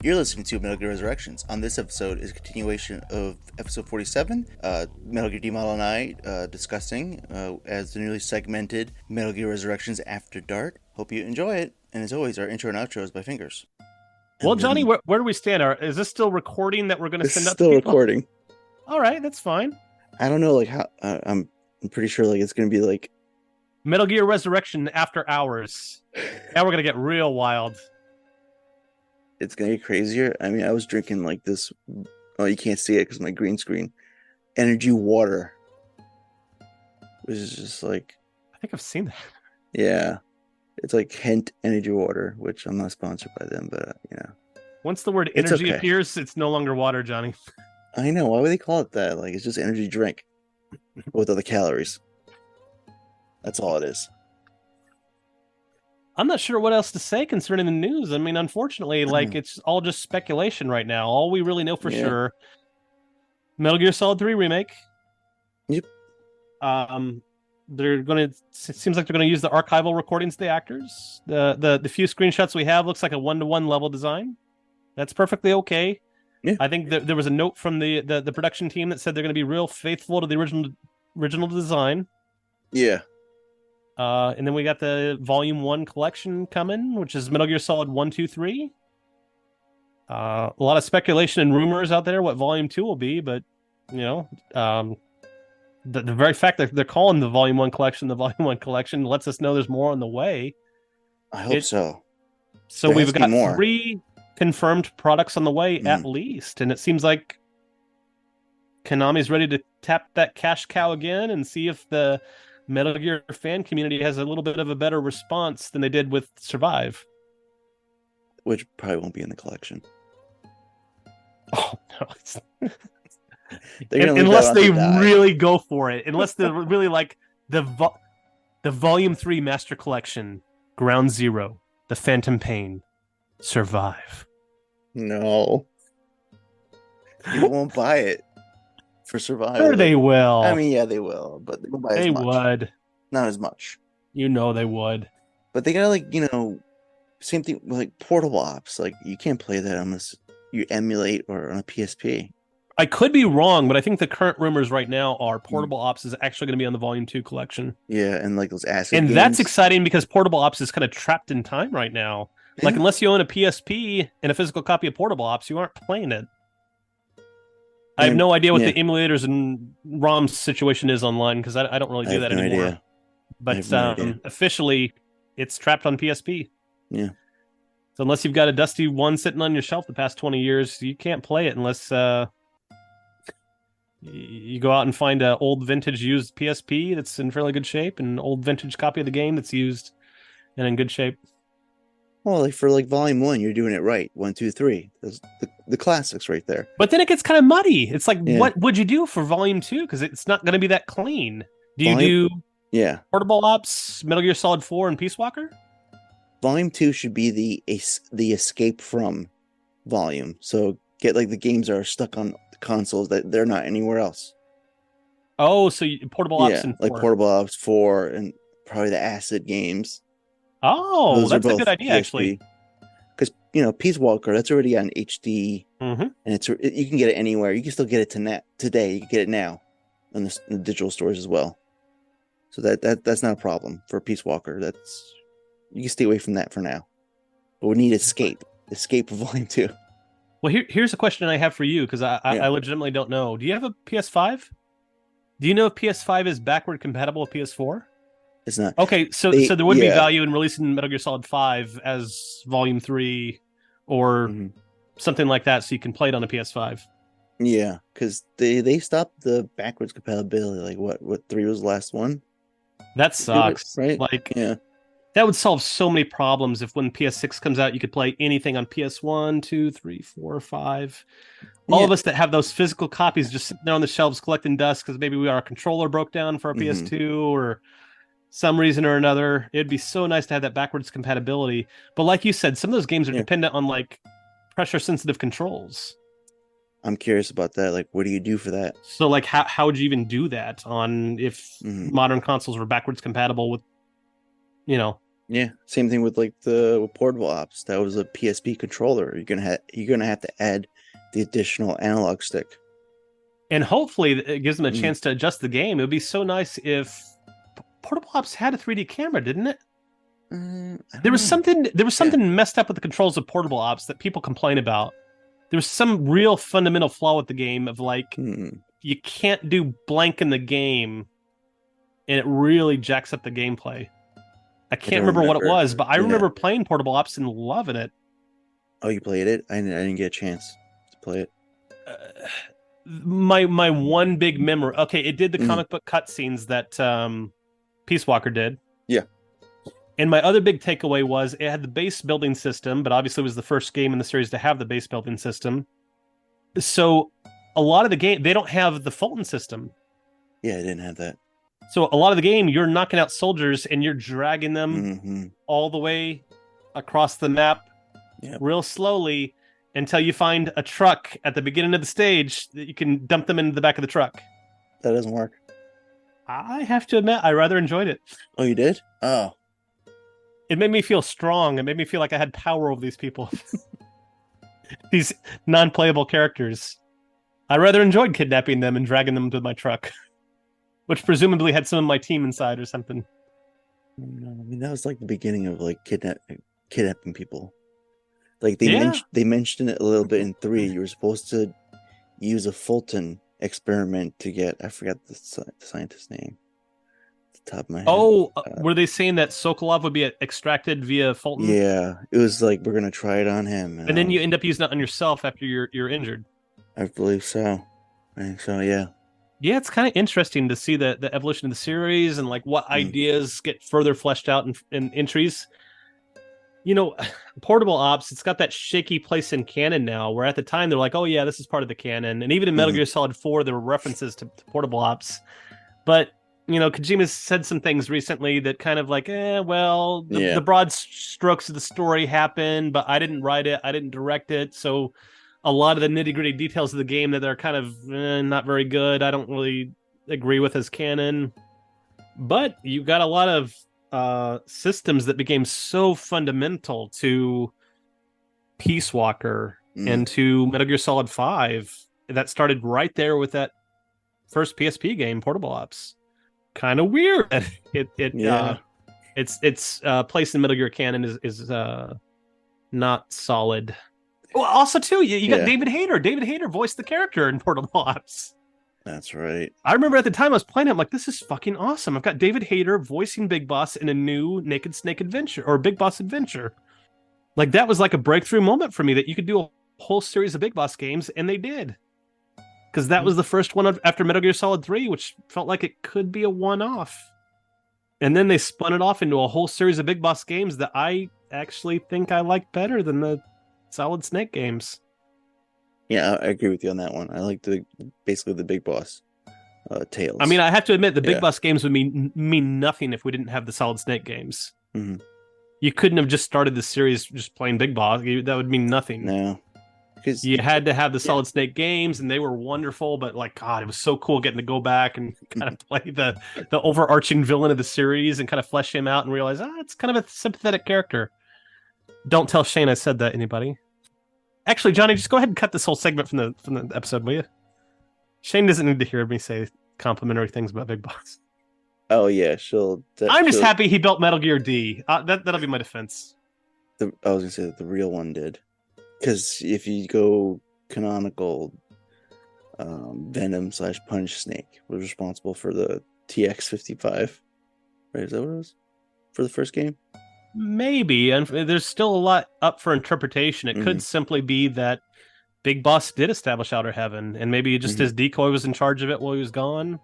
You're listening to Metal Gear Resurrections. On this episode is a continuation of episode 47, Metal Gear D-Model and I discussing as the newly segmented Metal Gear Resurrections After Dark. Hope you enjoy it. And as always, our intro and outro is by Fingers. Well, Johnny, where do we stand? Is this still recording that we're going to send out to people? Still recording. All right, that's fine. I don't know, like how I'm pretty sure like it's going to be like Metal Gear Resurrection After Hours. Now we're going to get real wild. It's going to get crazier. I mean, I was drinking like this. Oh, you can't see it because of my green screen. Energy water. Which is just like. I think I've seen that. Yeah. It's like Hint Energy Water, which I'm not sponsored by them, but you know. Once the word energy appears, it's no longer water, Johnny. I know. Why would they call it that? Like, it's just energy drink with other calories. That's all it is. I'm not sure what else to say concerning the news. I mean, unfortunately, like it's all just speculation right now. All we really know for sure, Metal Gear Solid 3 remake. Yep. They're going to. It seems like they're going to use the archival recordings of the actors. The few screenshots we have looks like a 1-to-1 level design. That's perfectly okay. Yeah. I think there was a note from the production team that said they're going to be real faithful to the original design. Yeah. And then we got the Volume 1 collection coming, which is Metal Gear Solid 1, 2, 3. A lot of speculation and rumors out there what Volume 2 will be, but, you know, the very fact that they're calling the Volume 1 collection the Volume 1 collection lets us know there's more on the way. I hope so. So we've got 3 confirmed products on the way at least, and it seems like Konami's ready to tap that cash cow again and see if the Metal Gear fan community has a little bit of a better response than they did with Survive. Which probably won't be in the collection. Oh, no. Unless they really go for it. Unless they're really like the Volume 3 Master Collection, Ground Zero, The Phantom Pain, Survive. No. You won't buy it. For Survive. Sure they will. I mean, yeah, they will, but they won't buy as much. They would. Not as much. You know they would. But they gotta, like, you know, same thing with, like, Portable Ops. Like, you can't play that unless you emulate or on a PSP. I could be wrong, but I think the current rumors right now are Portable Ops is actually going to be on the Volume 2 collection. Yeah, and, like, those acid games. That's exciting because Portable Ops is kind of trapped in time right now. Like, unless you own a PSP and a physical copy of Portable Ops, you aren't playing it. I have no idea what the emulators and ROM situation is online because I don't really do that anymore. Idea. But officially, it's trapped on PSP. Yeah. So unless you've got a dusty one sitting on your shelf the past 20 years, you can't play it unless you go out and find an old vintage used PSP that's in fairly good shape and an old vintage copy of the game that's used and in good shape. Well, like for like Volume 1, you're doing it right. 1, 2, 3. There's the classics right there. But then it gets kind of muddy. It's like, what would you do for Volume 2? Because it's not going to be that clean. Do you do Portable Ops, Metal Gear Solid 4, and Peace Walker? Volume 2 should be the escape from volume. So get like the games that are stuck on the consoles that they're not anywhere else. Oh, so Portable Ops and 4. Like Portable Ops 4 and probably the acid games. Oh, that's a good idea, PSP. Actually. Because, you know, Peace Walker, that's already on HD, and you can get it anywhere. You can still get it today. You can get it now in the digital stores as well. So that's not a problem for Peace Walker. You can stay away from that for now. But we need escape of Volume 2. Well, here's a question I have for you, because I legitimately don't know. Do you have a PS5? Do you know if PS5 is backward compatible with PS4? It's not. Okay, so there would be value in releasing Metal Gear Solid 5 as Volume 3 or something like that so you can play it on a PS5. Yeah, because they stopped the backwards compatibility. Like, what 3 was the last one? That sucks. Right? Like, that would solve so many problems if when PS6 comes out, you could play anything on PS1, 2, 3, 4, 5. All of us that have those physical copies just sitting there on the shelves collecting dust because maybe our controller broke down for our PS2 or some reason or another. It'd be so nice to have that backwards compatibility. But like you said, some of those games are dependent on like pressure sensitive controls. I'm curious about that. Like, what do you do for that? So like how would you even do that on if modern consoles were backwards compatible with, you know, Yeah, same thing with like with portable ops. That was a PSP controller. You're gonna have to add the additional analog stick. And hopefully it gives them a Mm. chance to adjust the game. It would be so nice if Portable Ops had a 3D camera, didn't it? I There don't was know. something there was Yeah. something messed up with the controls of Portable Ops that people complain about. There was some real fundamental flaw with the game of like Hmm. you can't do blank in the game and it really jacks up the gameplay. I I can't don't remember what it remember. was, but I Yeah. remember playing Portable Ops and loving it. Oh, you played it? I didn't get a chance to play it. My one big memory. Okay, it did the Mm. comic book cutscenes that Peace Walker did. Yeah. And my other big takeaway was it had the base building system, but obviously it was the first game in the series to have the base building system. So a lot of the game, they don't have the Fulton system. Yeah, I didn't have that. So a lot of the game, you're knocking out soldiers and you're dragging them Hmm. all the way across the map Yep. real slowly until you find a truck at the beginning of the stage that you can dump them into the back of the truck. That doesn't work. I have to admit, I rather enjoyed it. Oh, you did? Oh, It made me feel strong. It made me feel like I had power over these people, these non-playable characters. I rather enjoyed kidnapping them and dragging them to my truck, which presumably had some of my team inside or something. no, I mean that was like the beginning of like kidnapping people. Like Yeah. they mentioned it a little bit in 3. You were supposed to use a Fulton experiment to get, I forgot the scientist's name at the top of my head. Oh, were they saying that Sokolov would be extracted via Fulton? Yeah, it was like we're gonna try it on him, And then you end up using it on yourself after you're injured. I believe so. I think so. Yeah. Yeah, it's kind of interesting to see the evolution of the series and like what ideas get further fleshed out in entries. You know, Portable Ops, it's got that shaky place in canon now, where at the time they're like, oh yeah, this is part of the canon. And even in Metal Gear Solid 4, there were references to Portable Ops. But, you know, Kojima said some things recently that kind of like, well, the broad strokes of the story happened, but I didn't write it, I didn't direct it. So a lot of the nitty-gritty details of the game that are kind of not very good, I don't really agree with as canon. But you got a lot of systems that became so fundamental to Peace Walker and to Metal Gear Solid 5 that started right there with that first PSP game, Portable Ops. Kind of weird. Its place in Metal Gear canon is not solid. Well, also too, you got David Hayter. David Hayter voiced the character in Portable Ops. That's right. I remember at the time I was playing it, I'm like, this is fucking awesome. I've got David Hayter voicing Big Boss in a new Naked Snake adventure or Big Boss adventure. Like that was like a breakthrough moment for me that you could do a whole series of Big Boss games, and they did. Because that was the first one after Metal Gear Solid 3, which felt like it could be a one-off. And then they spun it off into a whole series of Big Boss games that I actually think I like better than the Solid Snake games. Yeah, I agree with you on that one. I like basically the Big Boss tales. I mean, I have to admit, the Big Boss games would mean nothing if we didn't have the Solid Snake games. Mm-hmm. You couldn't have just started the series just playing Big Boss. That would mean nothing. No. Because you had to have the Solid Snake games, and they were wonderful, but like, God, it was so cool getting to go back and kind of play the overarching villain of the series and kind of flesh him out and realize, it's kind of a sympathetic character. Don't tell Shane I said that, anybody. Actually, Johnny, just go ahead and cut this whole segment from the episode, will you? Shane doesn't need to hear me say complimentary things about Big Boss. Oh yeah, I'm just happy he built Metal Gear D. That'll be my defense. I was gonna say that the real one did, because if you go canonical, Venom / Punch Snake was responsible for the TX-55. Right? Is that what it was for the first game? Maybe, and there's still a lot up for interpretation. It could simply be that Big Boss did establish Outer Heaven, and maybe just his decoy was in charge of it while he was gone.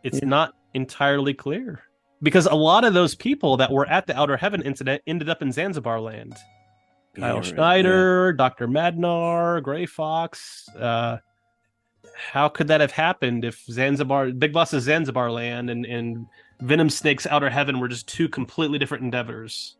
It's not entirely clear. Because a lot of those people that were at the Outer Heaven incident ended up in Zanzibar land. Kyle Schneider, Dr. Madnar, Gray Fox. How could that have happened if Big Boss's Zanzibar land and Venom Snake's Outer Heaven were just two completely different endeavors?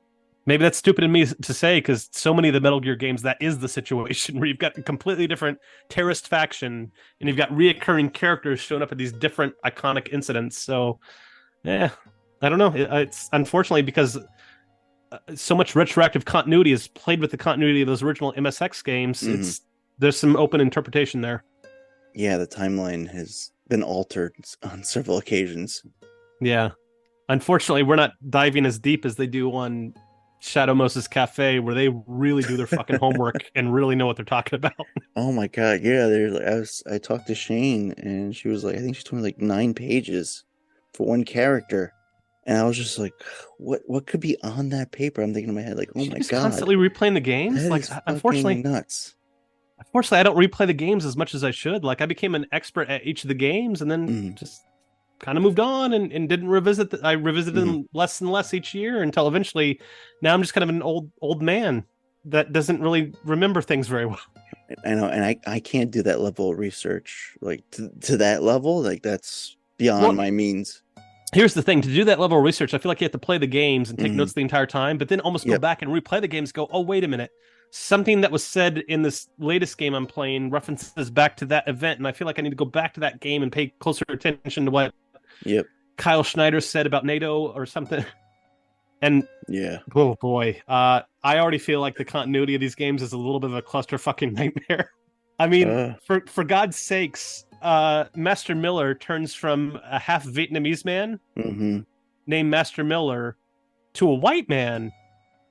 Maybe that's stupid of me to say, because so many of the Metal Gear games, that is the situation where you've got a completely different terrorist faction and you've got reoccurring characters showing up at these different iconic incidents. So, I don't know. It's unfortunately because so much retroactive continuity is played with the continuity of those original MSX games. There's some open interpretation there. Yeah, the timeline has been altered on several occasions. Yeah. Unfortunately, we're not diving as deep as they do on Shadow Moses Cafe, where they really do their fucking homework and really know what they're talking about. Oh my god, yeah. I talked to Shane, and she was like, I think she told me like 9 pages for one character, and I was just like, what could be on that paper? I'm thinking in my head, like, oh my god, constantly replaying the games. that Like, is unfortunately, nuts. Unfortunately, I don't replay the games as much as I should. Like, I became an expert at each of the games, and then just kind of moved on and didn't revisit. I revisited them less and less each year until eventually, now I'm just kind of an old man that doesn't really remember things very well. I know, and I can't do that level of research, like to that level. Like, that's beyond my means. Here's the thing: to do that level of research, I feel like you have to play the games and take notes the entire time, but then almost go back and replay the games. Go, oh, wait a minute. Something that was said in this latest game I'm playing references back to that event, and I feel like I need to go back to that game and pay closer attention to what Kyle Schneider said about NATO or something. And oh boy, I already feel like the continuity of these games is a little bit of a cluster fucking nightmare. I mean, for God's sakes, Master Miller turns from a half Vietnamese man named Master Miller to a white man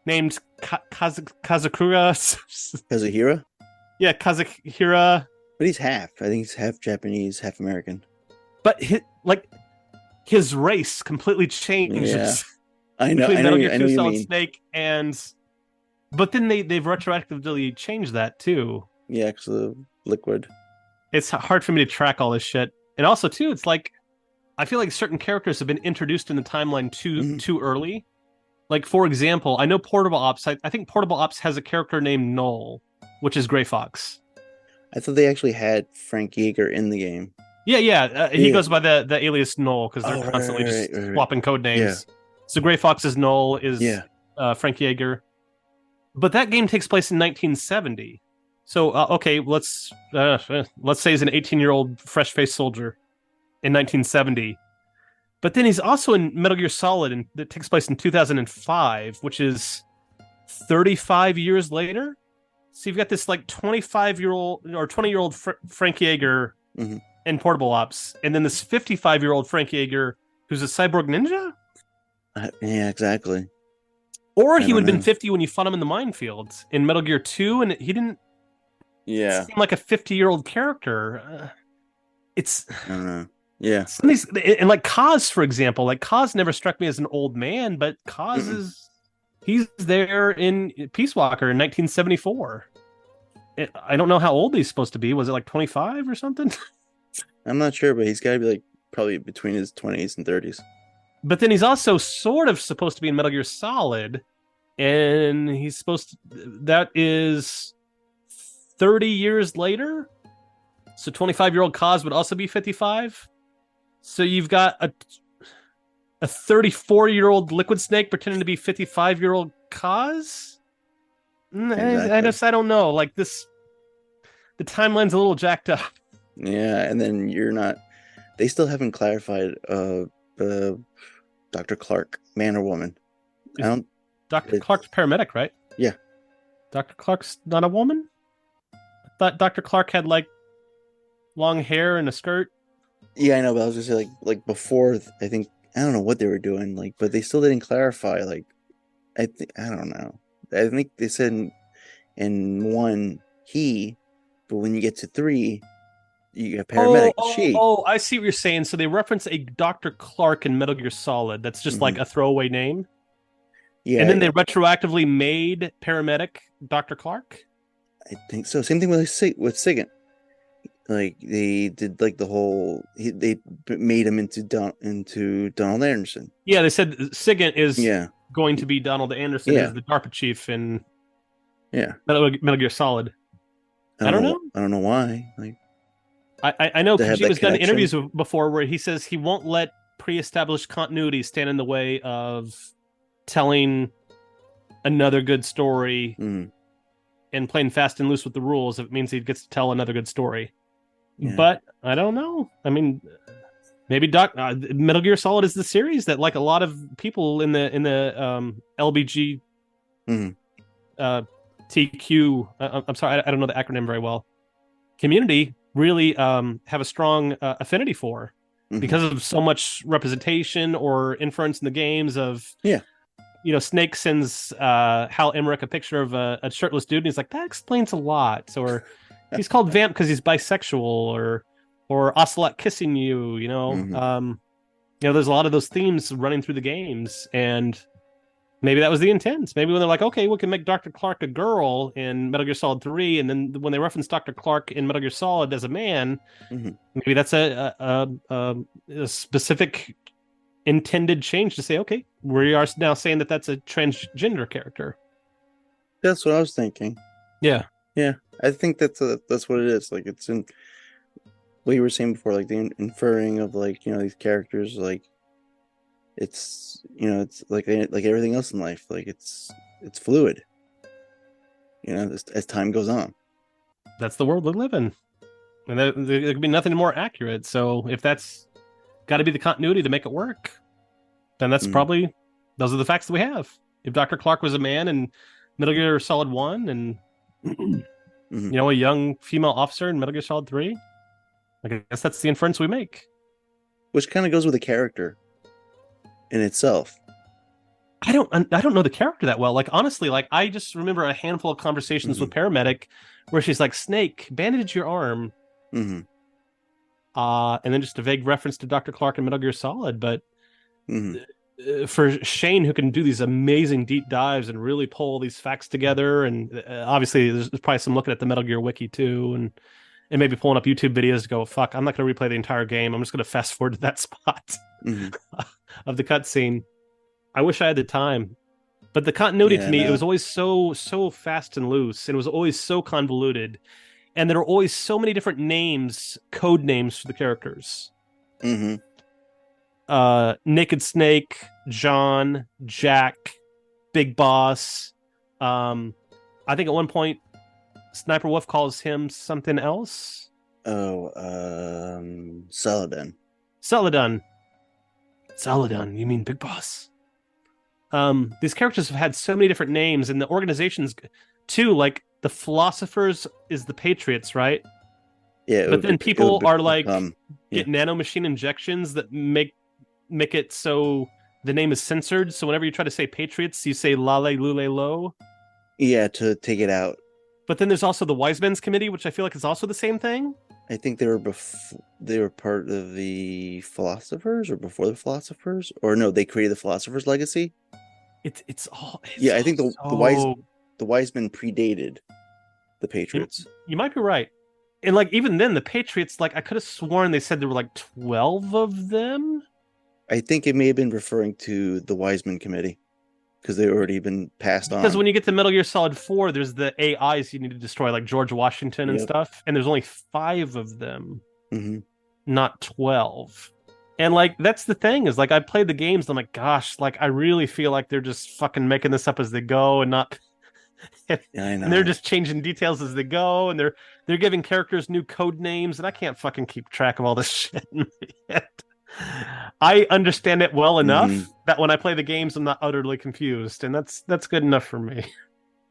named Kazuhira. Yeah, Kazuhira. But he's half. I think he's half Japanese, half American. But his race completely changes. Yeah. I know. Between Metal Gear 2 Solid Snake and... But then they've retroactively changed that too. Yeah, because of Liquid. It's hard for me to track all this shit. And also too, it's like, I feel like certain characters have been introduced in the timeline too early. Like, for example, I know Portable Ops. I think Portable Ops has a character named Null, which is Gray Fox. I thought they actually had Frank Yeager in the game. Yeah. He goes by the alias Null because they're constantly just swapping code names. Yeah. So Gray Fox's Null is Frank Yeager. But that game takes place in 1970. So, okay, let's say he's an 18-year-old fresh-faced soldier in 1970. But then he's also in Metal Gear Solid, and that takes place in 2005, which is 35 years later. So you've got this like 25-year-old or 20-year-old Frank Yeager in Portable Ops, and then this 55-year-old Frank Yeager who's a cyborg ninja. Yeah, exactly. Or he would have been 50 when you fought him in the minefields in Metal Gear 2, and he didn't seem like a 50-year-old character. I don't know. Yeah. And like Kaz, for example, like Kaz never struck me as an old man, but Kaz he's there in Peace Walker in 1974. I don't know how old he's supposed to be. Was it like 25 or something? I'm not sure, but he's got to be like probably between his 20s and 30s. But then he's also sort of supposed to be in Metal Gear Solid, and he's supposed to, that is 30 years later. So 25-year-old Kaz would also be 55. So you've got a 34-year-old Liquid Snake pretending to be 55-year-old Kaz? Exactly. I don't know. Like the timeline's a little jacked up. Yeah, and then they still haven't clarified Dr. Clark, man or woman. Dr. Clark's paramedic, right? Yeah. Dr. Clark's not a woman? I thought Dr. Clark had like long hair and a skirt. Yeah, I know, but I was gonna say like before, I think, I don't know what they were doing, like, but they still didn't clarify. Like, I don't know. I think they said in 1 he, but when you get to 3, you get paramedic she. Oh, I see what you're saying. So they reference a Dr. Clark in Metal Gear Solid. That's just like a throwaway name. Yeah, and then they retroactively made paramedic Dr. Clark. I think so. Same thing with Sigint. Like they did like the whole. They made him into Donald Anderson. Yeah, they said Sigint is going to be Donald Anderson as the DARPA chief in Metal Gear Solid. I don't know. I don't know why. Like, I know Kojima's done interviews before where he says he won't let pre-established continuity stand in the way of telling another good story and playing fast and loose with the rules if it means he gets to tell another good story. Yeah. But I don't know. I mean, maybe Metal Gear Solid is the series that, like a lot of people in the LBG Mhm. TQ. I'm sorry, I don't know the acronym very well. Community really have a strong affinity for Mhm. because of so much representation or inference in the games of Yeah. Snake sends Hal Emmerich a picture of a shirtless dude, and he's like, that explains a lot. Or he's called Vamp because he's bisexual, or Ocelot kissing you. Mhm. There's a lot of those themes running through the games, and maybe that was the intent. Maybe when they're like, okay, we can make Dr. Clark a girl in Metal Gear Solid 3, and then when they reference Dr. Clark in Metal Gear Solid as a man, Mhm. maybe that's a specific intended change to say, okay, we are now saying that that's a transgender character. That's what I was thinking. Yeah. Yeah, I think that's what it is. Like it's in what you were saying before, like the inferring of like these characters, like it's like everything else in life, like it's fluid. As time goes on. That's the world we live in. And there could be nothing more accurate. So if that's got to be the continuity to make it work, then that's Mhm. probably those are the facts that we have. If Dr. Clark was a man in Metal Gear Solid 1 and Mhm. a young female officer in Metal Gear Solid 3, I guess that's the inference we make. Which kind of goes with the character in itself. I don't know the character that well. Like honestly, like I just remember a handful of conversations Hmm. with Paramedic where she's like, Snake, bandage your arm. Hmm. And then just a vague reference to Dr. Clark and Metal Gear Solid. But Hmm. for Shane, who can do these amazing deep dives and really pull these facts together, and obviously there's probably some looking at the Metal Gear wiki too, and maybe pulling up YouTube videos to go, fuck, I'm not going to replay the entire game. I'm just going to fast forward to that spot Hmm. of the cutscene. I wish I had the time. But the continuity Yeah, to I me, it know. was always so fast and loose, and it was always so convoluted, and there were always so many different names, code names for the characters. Hmm. Naked Snake, John, Jack, Big Boss. Um, I think at one point Sniper Wolf calls him something else. Oh, Saladin. Celadon. Celadon, you mean Big Boss? These characters have had so many different names, and the organizations too. Like the Philosophers is the Patriots, right? Yeah, But then it people would are like become, yeah. get nanomachine injections that make it so the name is censored. So whenever you try to say Patriots, you say Lale Lule Lo. Yeah, to take it out. But then there's also the Wise Men's Committee, which I feel like is also the same thing. I think they were part of the philosophers or before the philosophers, or no, they created the philosophers legacy. It's Yeah, I all think so. the wise men predated the You, Patriots. you might be right. And like even then, the Patriots, like I could have sworn they said there were like 12 of them. I think it may have been referring to the Wiseman Committee because they've already been passed Because on. when you get to Metal Gear Solid 4, there's the AIs you need to destroy, like George Washington and Yep. stuff, and there's only 5 of them, Hmm. not 12. And like that's the thing is like I played the games, and I'm like, gosh, like I really feel like they're just fucking making this up as they go and not and Yeah, I they're know. just changing details as they go, and they're giving characters new code names, and I can't fucking keep track of all this shit in my head. I understand it well Hmm. enough that when I play the games, I'm not utterly confused, and that's good enough for me.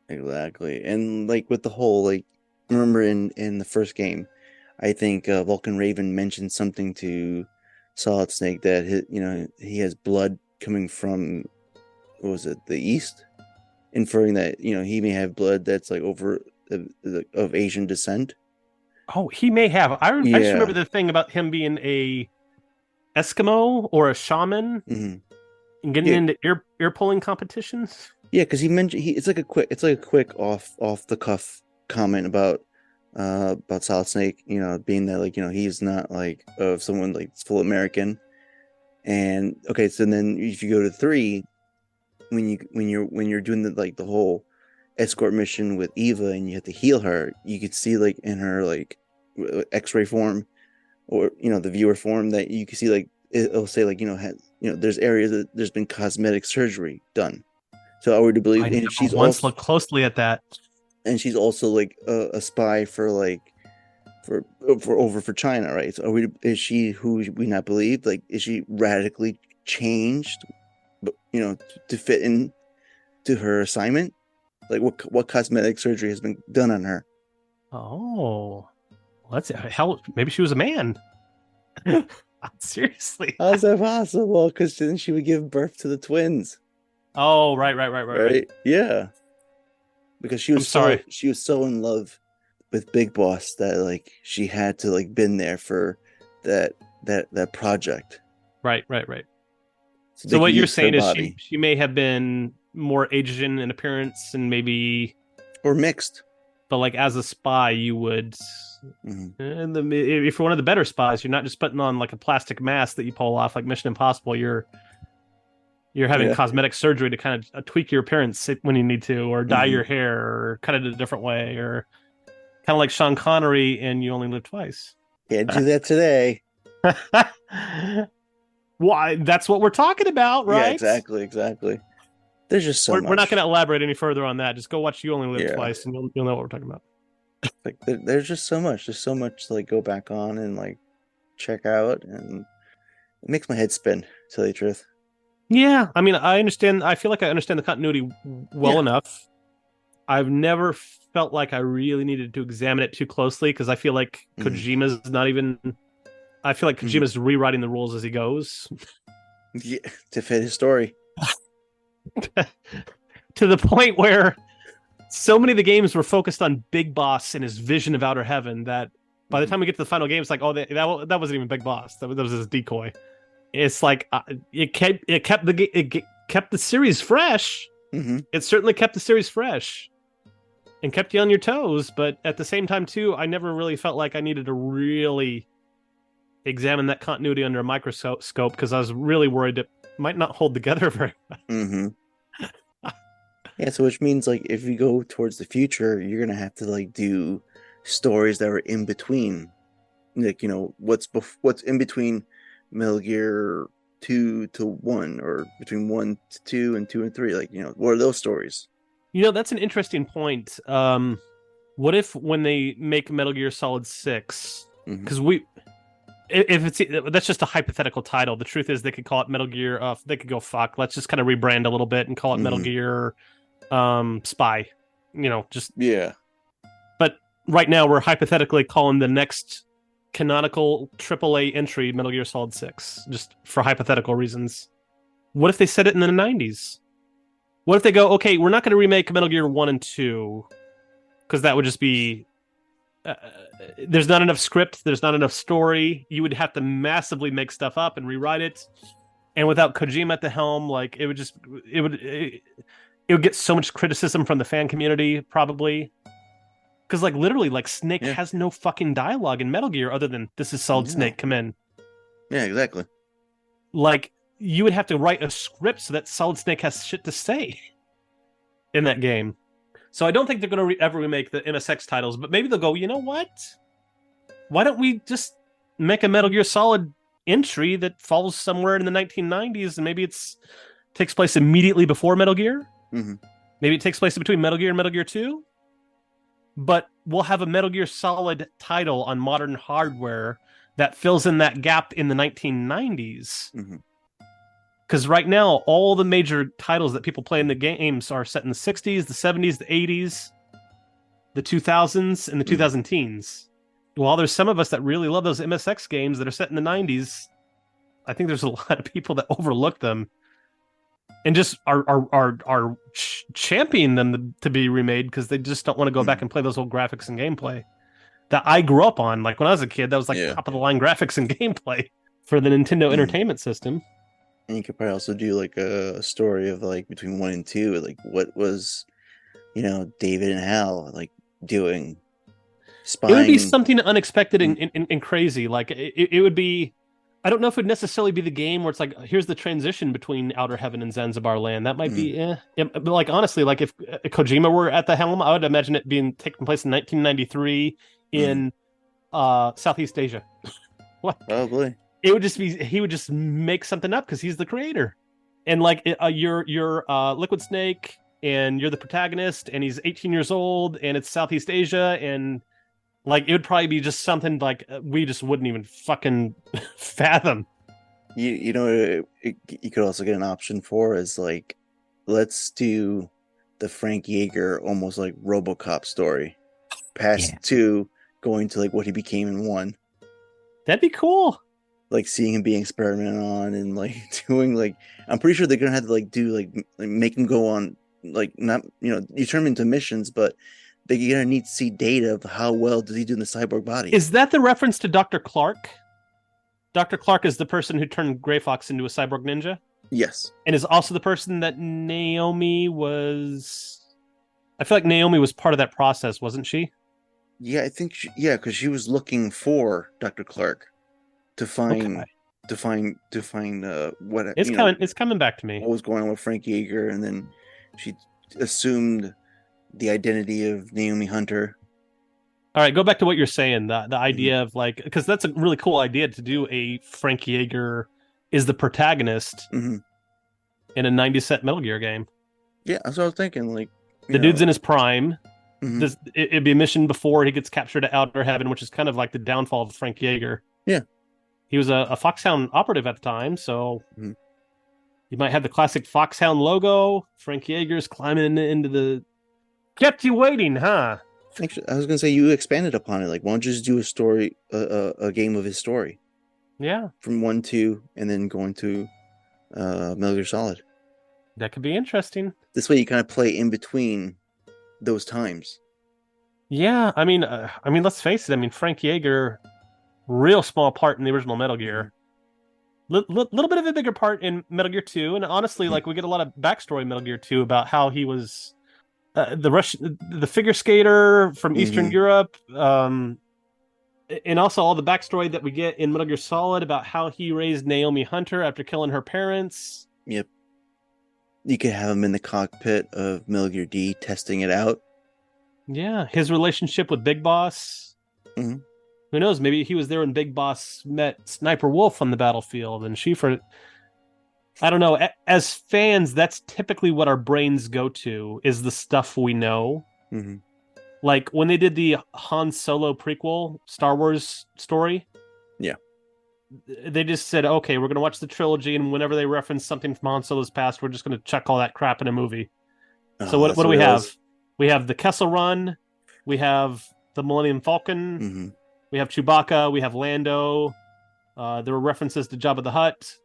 Exactly. And like with the whole like, remember in the first game, I think Vulcan Raven mentioned something to Solid Snake that he has blood coming from, what was it, the east, inferring that he may have blood that's like over of Asian descent. Oh, he may have. I just remember Yeah. the thing about him being a Eskimo or a shaman Hmm. and getting Yeah. into ear pulling competitions. Yeah, because he mentioned it's like a quick off the cuff comment about Solid Snake, being that like he's not like of someone like full American. And okay, so then if you go to 3, when you're doing the whole escort mission with Eva and you have to heal her, you could see like in her like X-ray form, or the viewer form, that you can see like it'll say like there's areas that there's been cosmetic surgery done. So I would believe, I never once looked closely at that. and she's also like a spy for like for for China, right? So is she who we not believe? Like, is she radically changed, but to fit in to her assignment? Like what cosmetic surgery has been done on her? Oh, let's hell. Maybe she was a man. Seriously. How's that possible? Because then she would give birth to the twins. Oh, right. Yeah, because I'm sorry. she was so in love with Big Boss that like she had to like been there for that project. Right. So So they could what you're use her saying is body she may have been more Asian in appearance and maybe, or mixed. but like as a spy, you would. Mhm. And if you're one of the better spies, you're not just putting on like a plastic mask that you pull off like Mission Impossible. You're having Yeah. cosmetic surgery to kind of tweak your appearance when you need to, or dye Mhm. your hair, or cut it a different way, or kind of like Sean Connery in You Only Live Twice. Can't do that today. Why? That's what we're talking about, Yeah, right? exactly. There's just so much. We're not going to elaborate any further on that. Just go watch You Only Live Yeah. Twice, and you'll know what we're talking about. Like there's just so much. There's so much to like go back on and like check out, and it makes my head spin. To tell you the truth. Yeah, I mean, I understand. I feel like I understand the continuity well enough. I've never felt like I really needed to examine it too closely because I feel like Kojima's not even. I feel like Kojima's rewriting the rules as he goes. Yeah, to fit his story. To the point where so many of the games were focused on Big Boss and his vision of Outer Heaven that by the time we get to the final game, it's like, oh, that wasn't even Big Boss. That was his decoy. It's like it kept the series fresh. Mm-hmm. It certainly kept the series fresh and kept you on your toes. But at the same time, too, I never really felt like I needed to really examine that continuity under a microscope because I was really worried it might not hold together very well. Mm-hmm. Yeah, so which means like if you go towards the future, you're gonna have to like do stories that are in between, like what's in between Metal Gear 2 to 1, or between 1 to 2 and 2 and 3. Like what are those stories? That's an interesting point. What if when they make Metal Gear Solid 6, because if it's that's just a hypothetical title. The truth is they could call it Metal Gear. They could go fuck. Let's just kind of rebrand a little bit and call it Metal Gear Spy. Just yeah. But right now we're hypothetically calling the next canonical AAA entry Metal Gear Solid 6, just for hypothetical reasons. What if they set it in the 90s? What if they go, okay, we're not going to remake Metal Gear 1 and 2 because that would just be there's not enough script, there's not enough story. You would have to massively make stuff up and rewrite it. And without Kojima at the helm, like it would get so much criticism from the fan community, probably. Because like literally, like Snake has no fucking dialogue in Metal Gear other than "This is Solid Snake, come in." Yeah, exactly. Like you would have to write a script so that Solid Snake has shit to say in that game. So I don't think they're going to ever remake the MSX titles, but maybe they'll go, you know what? Why don't we just make a Metal Gear Solid entry that falls somewhere in the 1990s, and maybe takes place immediately before Metal Gear? Mm-hmm. Maybe it takes place between Metal Gear and Metal Gear 2? But we'll have a Metal Gear Solid title on modern hardware that fills in that gap in the 1990s. Because right now, all the major titles that people play in the games are set in the 60s, the 70s, the 80s, the 2000s, and the 2000 teens. While there's some of us that really love those MSX games that are set in the 90s, I think there's a lot of people that overlook them and just are championing them to be remade because they just don't want to go back and play those old graphics and gameplay that I grew up on. Like when I was a kid, that was like top of the line graphics and gameplay for the Nintendo Entertainment System. And you could probably also do like a story of like between 1 and 2, like what was, David and Hal like doing, spying. It would be something unexpected and crazy. Like it would be. I don't know if it would necessarily be the game where it's like, here's the transition between Outer Heaven and Zanzibar Land. That might be, but like honestly, like if Kojima were at the helm, I would imagine it taking place in 1993 in Southeast Asia. Probably. It would just be, he would just make something up because he's the creator. And like you're Liquid Snake and you're the protagonist and he's 18 years old and it's Southeast Asia, and like it would probably be just something like we just wouldn't even fucking fathom. You could also get an option for is like, let's do the Frank Yeager almost like RoboCop story, past Yeah. 2 going to like what he became in 1. That'd be cool. Like seeing him being experimented on and like doing like I'm pretty sure they're gonna have to like do like make him go on like not you turn him into missions, but they're gonna need to see data of how well does he do in the cyborg body. Is that the reference to Dr. Clark? Dr. Clark is the person who turned Gray Fox into a cyborg ninja? Yes. And is also the person that Naomi was... I feel like Naomi was part of that process, wasn't she? Yeah, I think because she was looking for Dr. Clark to find Okay. what It's coming back to me. What was going on with Frank Yeager, and then she assumed the identity of Naomi Hunter. All right, go back to what you're saying. The idea of like, because that's a really cool idea to do a Frank Yeager is the protagonist in a 90s set Metal Gear game. Yeah, that's what I was thinking. Like the dude's in his prime. Mm-hmm. It'd be a mission before he gets captured at Outer Heaven, which is kind of like the downfall of Frank Yeager. Yeah. He was a Foxhound operative at the time, so you might have the classic Foxhound logo. Frank Yeager's climbing into the... Kept you waiting, huh? Actually, I was going to say you expanded upon it. Like, why don't you just do a story, a game of his story? Yeah. From 1, 2, and then going to Metal Gear Solid. That could be interesting. This way you kind of play in between those times. Yeah, I mean, let's face it. I mean, Frank Yeager, real small part in the original Metal Gear. Little bit of a bigger part in Metal Gear 2, and honestly, like we get a lot of backstory in Metal Gear 2 about how he was the figure skater from Eastern Europe, and also all the backstory that we get in Metal Gear Solid about how he raised Naomi Hunter after killing her parents. Yep. You could have him in the cockpit of Metal Gear D testing it out. Yeah, his relationship with Big Boss. Mm-hmm. Who knows? Maybe he was there when Big Boss met Sniper Wolf on the battlefield, and I don't know. As fans, that's typically what our brains go to, is the stuff we know. Mm-hmm. Like when they did the Han Solo prequel Star Wars story. Yeah. They just said, okay, we're going to watch the trilogy, and whenever they reference something from Han Solo's past, we're just going to chuck all that crap in a movie. So what do we have? We have the Kessel Run. We have the Millennium Falcon. Mm-hmm. We have Chewbacca. We have Lando. There were references to Jabba the Hutt.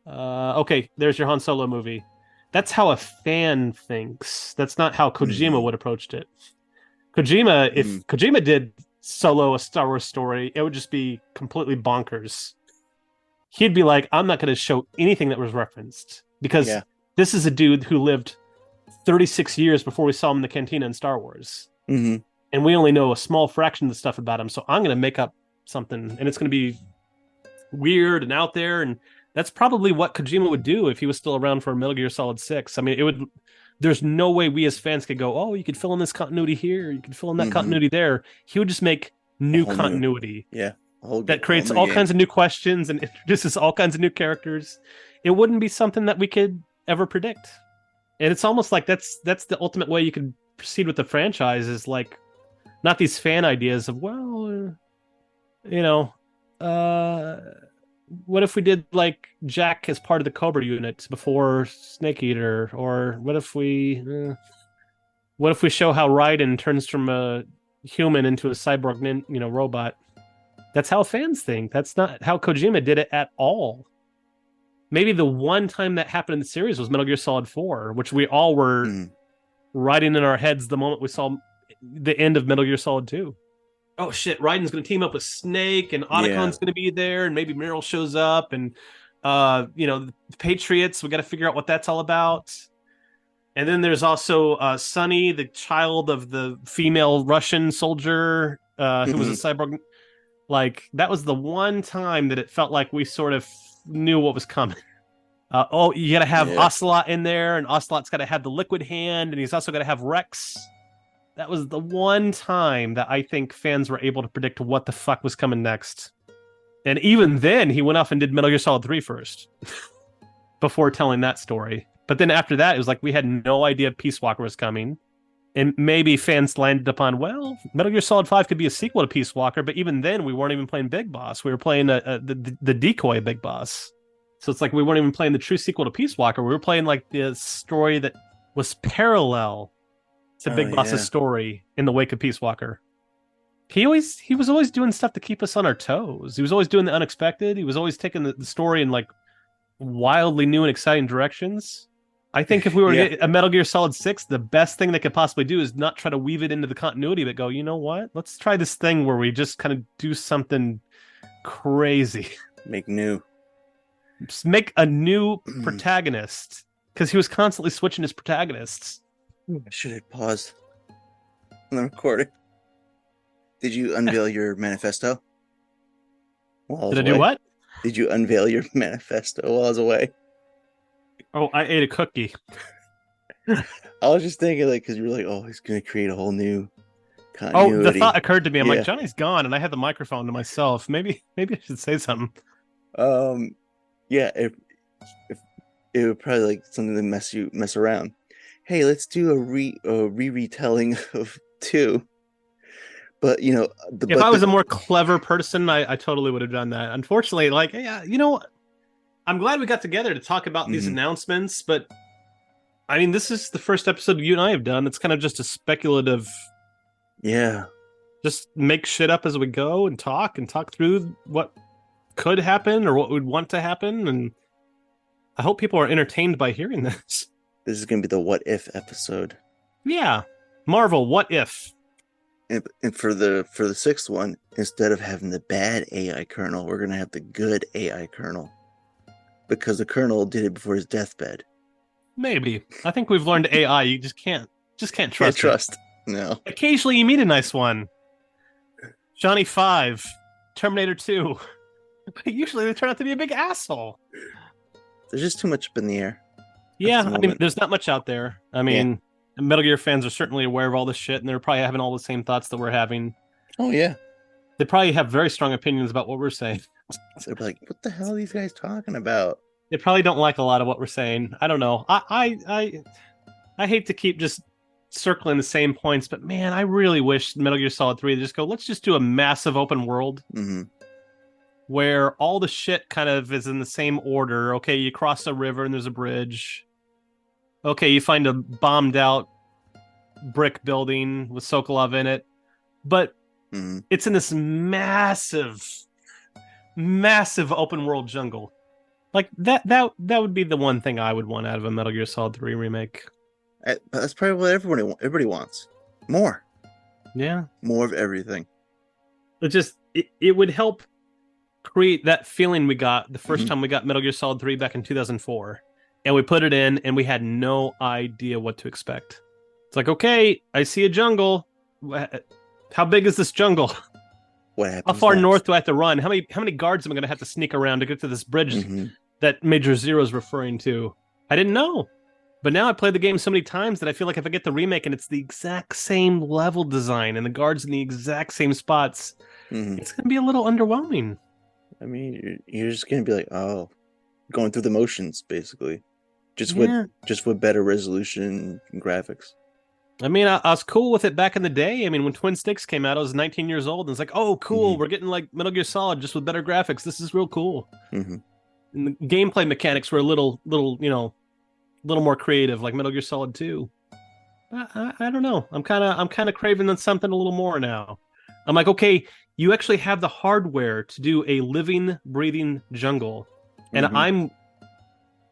Okay, there's your Han Solo movie. That's how a fan thinks. That's not how Kojima would approached it. If Kojima did Solo a Star Wars story, it would just be completely bonkers. He'd be like, I'm not going to show anything that was referenced because this is a dude who lived 36 years before we saw him in the cantina in Star Wars. Mm-hmm. And we only know a small fraction of the stuff about him. So I'm going to make up something, and it's going to be weird and out there. And that's probably what Kojima would do if he was still around for Metal Gear Solid 6. I mean, there's no way we as fans could go, oh, you could fill in this continuity here, you could fill in that continuity there. He would just make new continuity. That creates all kinds of new questions and introduces all kinds of new characters. It wouldn't be something that we could ever predict. And it's almost like that's the ultimate way you could proceed with the franchise, is like not these fan ideas of, well, what if we did like Jack as part of the Cobra unit before Snake Eater? Or what if we show how Raiden turns from a human into a cyborg robot? That's how fans think. That's not how Kojima did it at all. Maybe the one time that happened in the series was Metal Gear Solid 4, which we all were writing in our heads the moment we saw the end of Metal Gear Solid 2. Oh shit, Raiden's going to team up with Snake, and Otacon's going to be there, and maybe Meryl shows up, and the Patriots, we got to figure out what that's all about. And then there's also Sonny, the child of the female Russian soldier who was a cyborg. Like, that was the one time that it felt like we sort of knew what was coming. You got to have Ocelot in there, and Ocelot's got to have the liquid hand, and he's also got to have Rex. That was the one time that I think fans were able to predict what the fuck was coming next. And even then, he went off and did Metal Gear Solid 3 first before telling that story. But then after that, it was like we had no idea Peace Walker was coming. And maybe fans landed upon, well, Metal Gear Solid 5 could be a sequel to Peace Walker, but even then, we weren't even playing Big Boss. We were playing the decoy Big Boss. So it's like we weren't even playing the true sequel to Peace Walker. We were playing like the story that was parallel to Oh Big Boss's yeah. story in the wake of Peace Walker. He was always doing stuff to keep us on our toes. He was always doing the unexpected. He was always taking the story in like wildly new and exciting directions. I think if we were to Yeah. get a Metal Gear Solid 6, the best thing they could possibly do is not try to weave it into the continuity, but go, you know what? Let's try this thing where we just kind of do something crazy. Make new. Just make a new protagonist, because he was constantly switching his protagonists. I should have paused on the recording. Did you unveil your manifesto? Did I do what? Did you unveil your manifesto while I was away? Oh, I ate a cookie. I was just thinking, like, because you were like, oh, he's going to create a whole new continuity. Oh, the thought occurred to me. I'm like, Johnny's gone, and I had the microphone to myself. Maybe I should say something. Yeah, if it would probably like something to mess around. Hey, let's do a retelling of 2. But you know, if I was a more clever person, I totally would have done that. Unfortunately, like, yeah, you know, I'm glad we got together to talk about these announcements, but I mean, this is the first episode you and I have done. It's kind of just a speculative. Yeah. Just make shit up as we go and talk through what could happen or what we'd want to happen. And I hope people are entertained by hearing this. This is going to be the what if episode. Yeah. Marvel, what if? And for the 6th one, instead of having the bad AI colonel, we're going to have the good AI colonel. Because the colonel did it before his deathbed. Maybe. I think we've learned AI. You just can't trust. Can't trust. No. Occasionally you meet a nice one. Johnny 5, Terminator 2. But usually they turn out to be a big asshole. There's just too much up in the air. Yeah, I mean, there's not much out there. I mean, Metal Gear fans are certainly aware of all this shit, and they're probably having all the same thoughts that we're having. Oh, yeah. They probably have very strong opinions about what we're saying. They're like, what the hell are these guys talking about? They probably don't like a lot of what we're saying. I don't know. I hate to keep just circling the same points, but man, I really wish Metal Gear Solid 3 just go, let's just do a massive open world where all the shit kind of is in the same order. Okay, you cross a river and there's a bridge. Okay, you find a bombed out brick building with Sokolov in it. But it's in this massive open world jungle. Like that would be the one thing I would want out of a Metal Gear Solid 3 remake. That's probably what everybody wants. More. Yeah. More of everything. It would help create that feeling we got the first time we got Metal Gear Solid 3 back in 2004. And we put it in and we had no idea what to expect. It's like, okay, I see a jungle. How big is this jungle? What happens? How far north do I have to run? How many guards am I going to have to sneak around to get to this bridge that Major Zero is referring to? I didn't know. But now I played the game so many times that I feel like if I get the remake and it's the exact same level design and the guards in the exact same spots, it's going to be a little underwhelming. I mean, you're just going to be like, oh, going through the motions, basically. Just with better resolution and graphics. I mean, I was cool with it back in the day. I mean, when Twin Sticks came out, I was 19 years old, and it's like, oh, cool, we're getting like Metal Gear Solid just with better graphics. This is real cool. And the gameplay mechanics were a little, you know, a little more creative, like Metal Gear Solid 2. I don't know. I'm kind of craving something a little more now. I'm like, okay, you actually have the hardware to do a living, breathing jungle, and I'm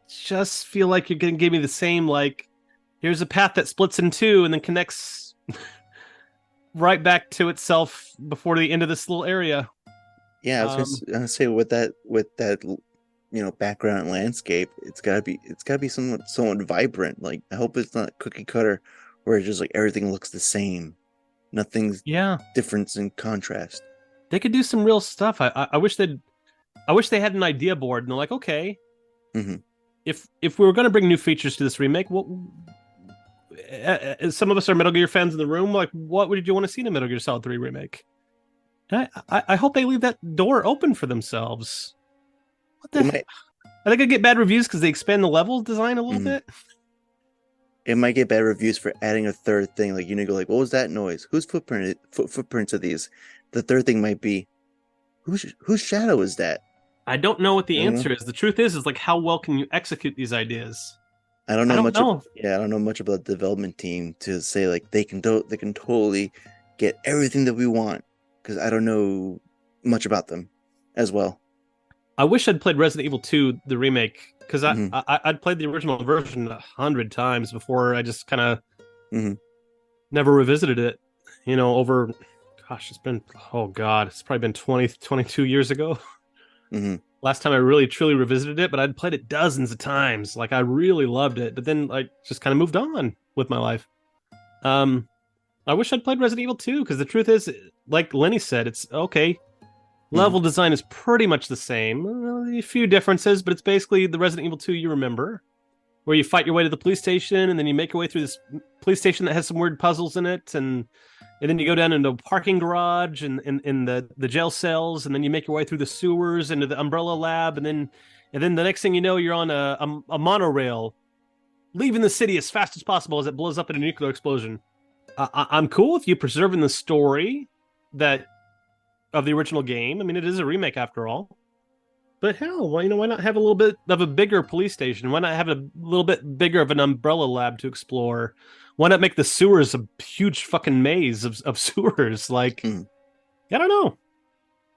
just feel like you're going to give me the same, like, here's a path that splits in 2 and then connects right back to itself before the end of this little area. Yeah, I was gonna say with that, you know, background and landscape, it's gotta be somewhat vibrant. Like, I hope it's not cookie cutter where it's just like everything looks the same. Nothing's difference in contrast. They could do some real stuff. I wish they had an idea board and they're like, okay, if we were going to bring new features to this remake, what some of us are Metal Gear fans in the room, like, what would you want to see in a Metal Gear Solid 3 remake? I hope they leave that door open for themselves. What the heck? Are they going to get bad reviews because they expand the level design a little bit? It might get bad reviews for adding a third thing. Like, you know, go like, what was that noise? Whose footprints are these? The third thing might be, whose shadow is that? I don't know what the answer is. The truth is like, how well can you execute these ideas? I don't I know don't much. know. Yeah, I don't know much about the development team to say like they can totally get everything that we want because I don't know much about them as well. I wish I'd played Resident Evil 2, the remake, because Hmm. I'd played the original version 100 times before. I just kind of Hmm. never revisited it. Over, gosh, oh God, it's probably been 20, 22 years ago. Hmm. Last time I really truly revisited it, but I'd played it dozens of times. Like I really loved it, but then like just kind of moved on with my life. Um, I wish I'd played Resident Evil 2 because the truth is, like Lenny said, it's okay. Hmm. Level design is pretty much the same. A few differences, but it's basically the Resident Evil 2 you remember, where you fight your way to the police station and then you make your way through this police station that has some weird puzzles in it, and then you go down into a parking garage and in the jail cells, and then you make your way through the sewers into the Umbrella Lab, and then the next thing you know, you're on a monorail, leaving the city as fast as possible as it blows up in a nuclear explosion. I'm cool with you preserving the story that of the original game. I mean, it is a remake after all. But hell, why not have a little bit of a bigger police station? Why not have a little bit bigger of an Umbrella Lab to explore? Why not make the sewers a huge fucking maze of sewers? Like, Hmm. I don't know.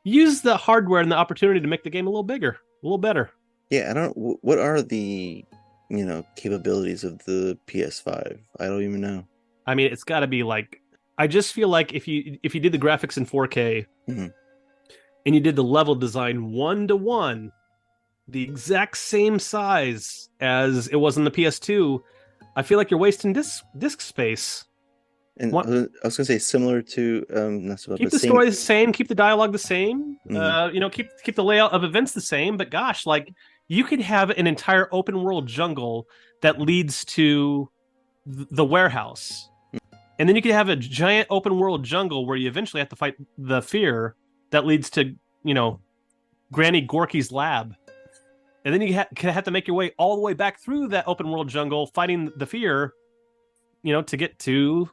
Use the hardware and the opportunity to make the game a little bigger, a little better. Yeah, I don't. What are the capabilities of the PS5? I don't even know. I mean, it's got to be like. I just feel like if you did the graphics in 4K Hmm. and you did the level design 1-to-1, the exact same size as it was in the PS2, I feel like you're wasting disk space. And What? I was gonna say similar to not similar, Keep but the same. story the same, keep the dialogue the same. Mhm. Keep the layout of events the same. But gosh, like you could have an entire open world jungle that leads to the warehouse, and then you could have a giant open world jungle where you eventually have to fight the fear that leads to Granny Gorky's lab. And then you have to make your way all the way back through that open world jungle, fighting the fear, to get to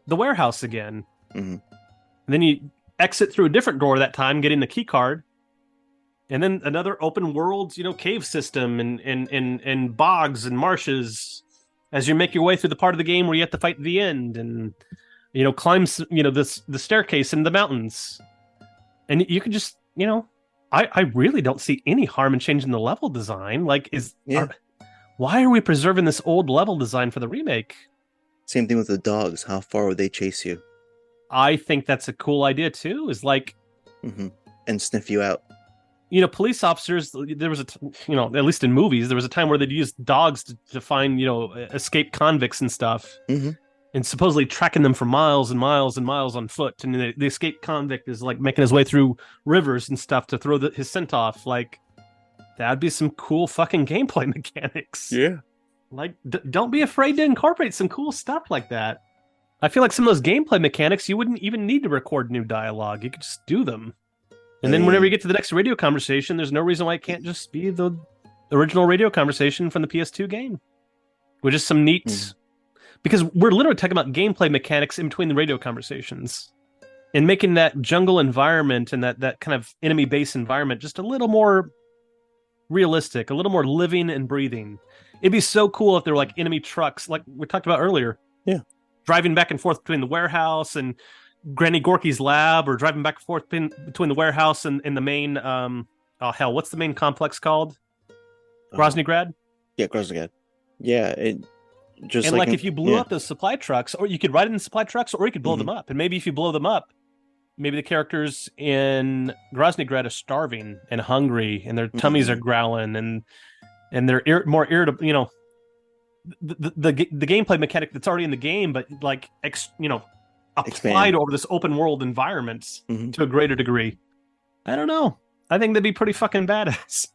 the warehouse again. Mhm. And then you exit through a different door that time, getting the key card, and then another open world, cave system and bogs and marshes as you make your way through the part of the game where you have to fight the end and climb the staircase in the mountains. And you can just I really don't see any harm in changing the level design. Like, why are we preserving this old level design for the remake? Same thing with the dogs. How far would they chase you? I think that's a cool idea too. Is like, Hmm. And sniff you out. police officers. There was at least in movies, there was a time where they'd use dogs to find escaped convicts and stuff, Hmm. and supposedly tracking them for miles and miles and miles on foot. And the escaped convict is like making his way through rivers and stuff to throw his scent off. Like, that'd be some cool fucking gameplay mechanics. Yeah. Like, don't be afraid to incorporate some cool stuff like that. I feel like some of those gameplay mechanics, you wouldn't even need to record new dialogue. You could just do them. And then whenever you get to the next radio conversation, there's no reason why it can't just be the original radio conversation from the PS2 game. With just some neat... Because we're literally talking about gameplay mechanics in between the radio conversations. And making that jungle environment and that kind of enemy base environment just a little more realistic, a little more living and breathing. It'd be so cool if there were like enemy trucks, like we talked about earlier. Yeah. Driving back and forth between the warehouse and Granny Gorky's lab, or driving back and forth between the warehouse and the main, what's the main complex called? Groznygrad? Yeah, Groznygrad. Yeah, just and like if you blew up those supply trucks, or you could ride in the supply trucks, or you could blow them up. And maybe if you blow them up, maybe the characters in Groznygrad are starving and hungry, and their tummies are growling, and they're more irritable. The gameplay mechanic that's already in the game, but like applied over this open world environment to a greater degree. I don't know. I think that'd be pretty fucking badass.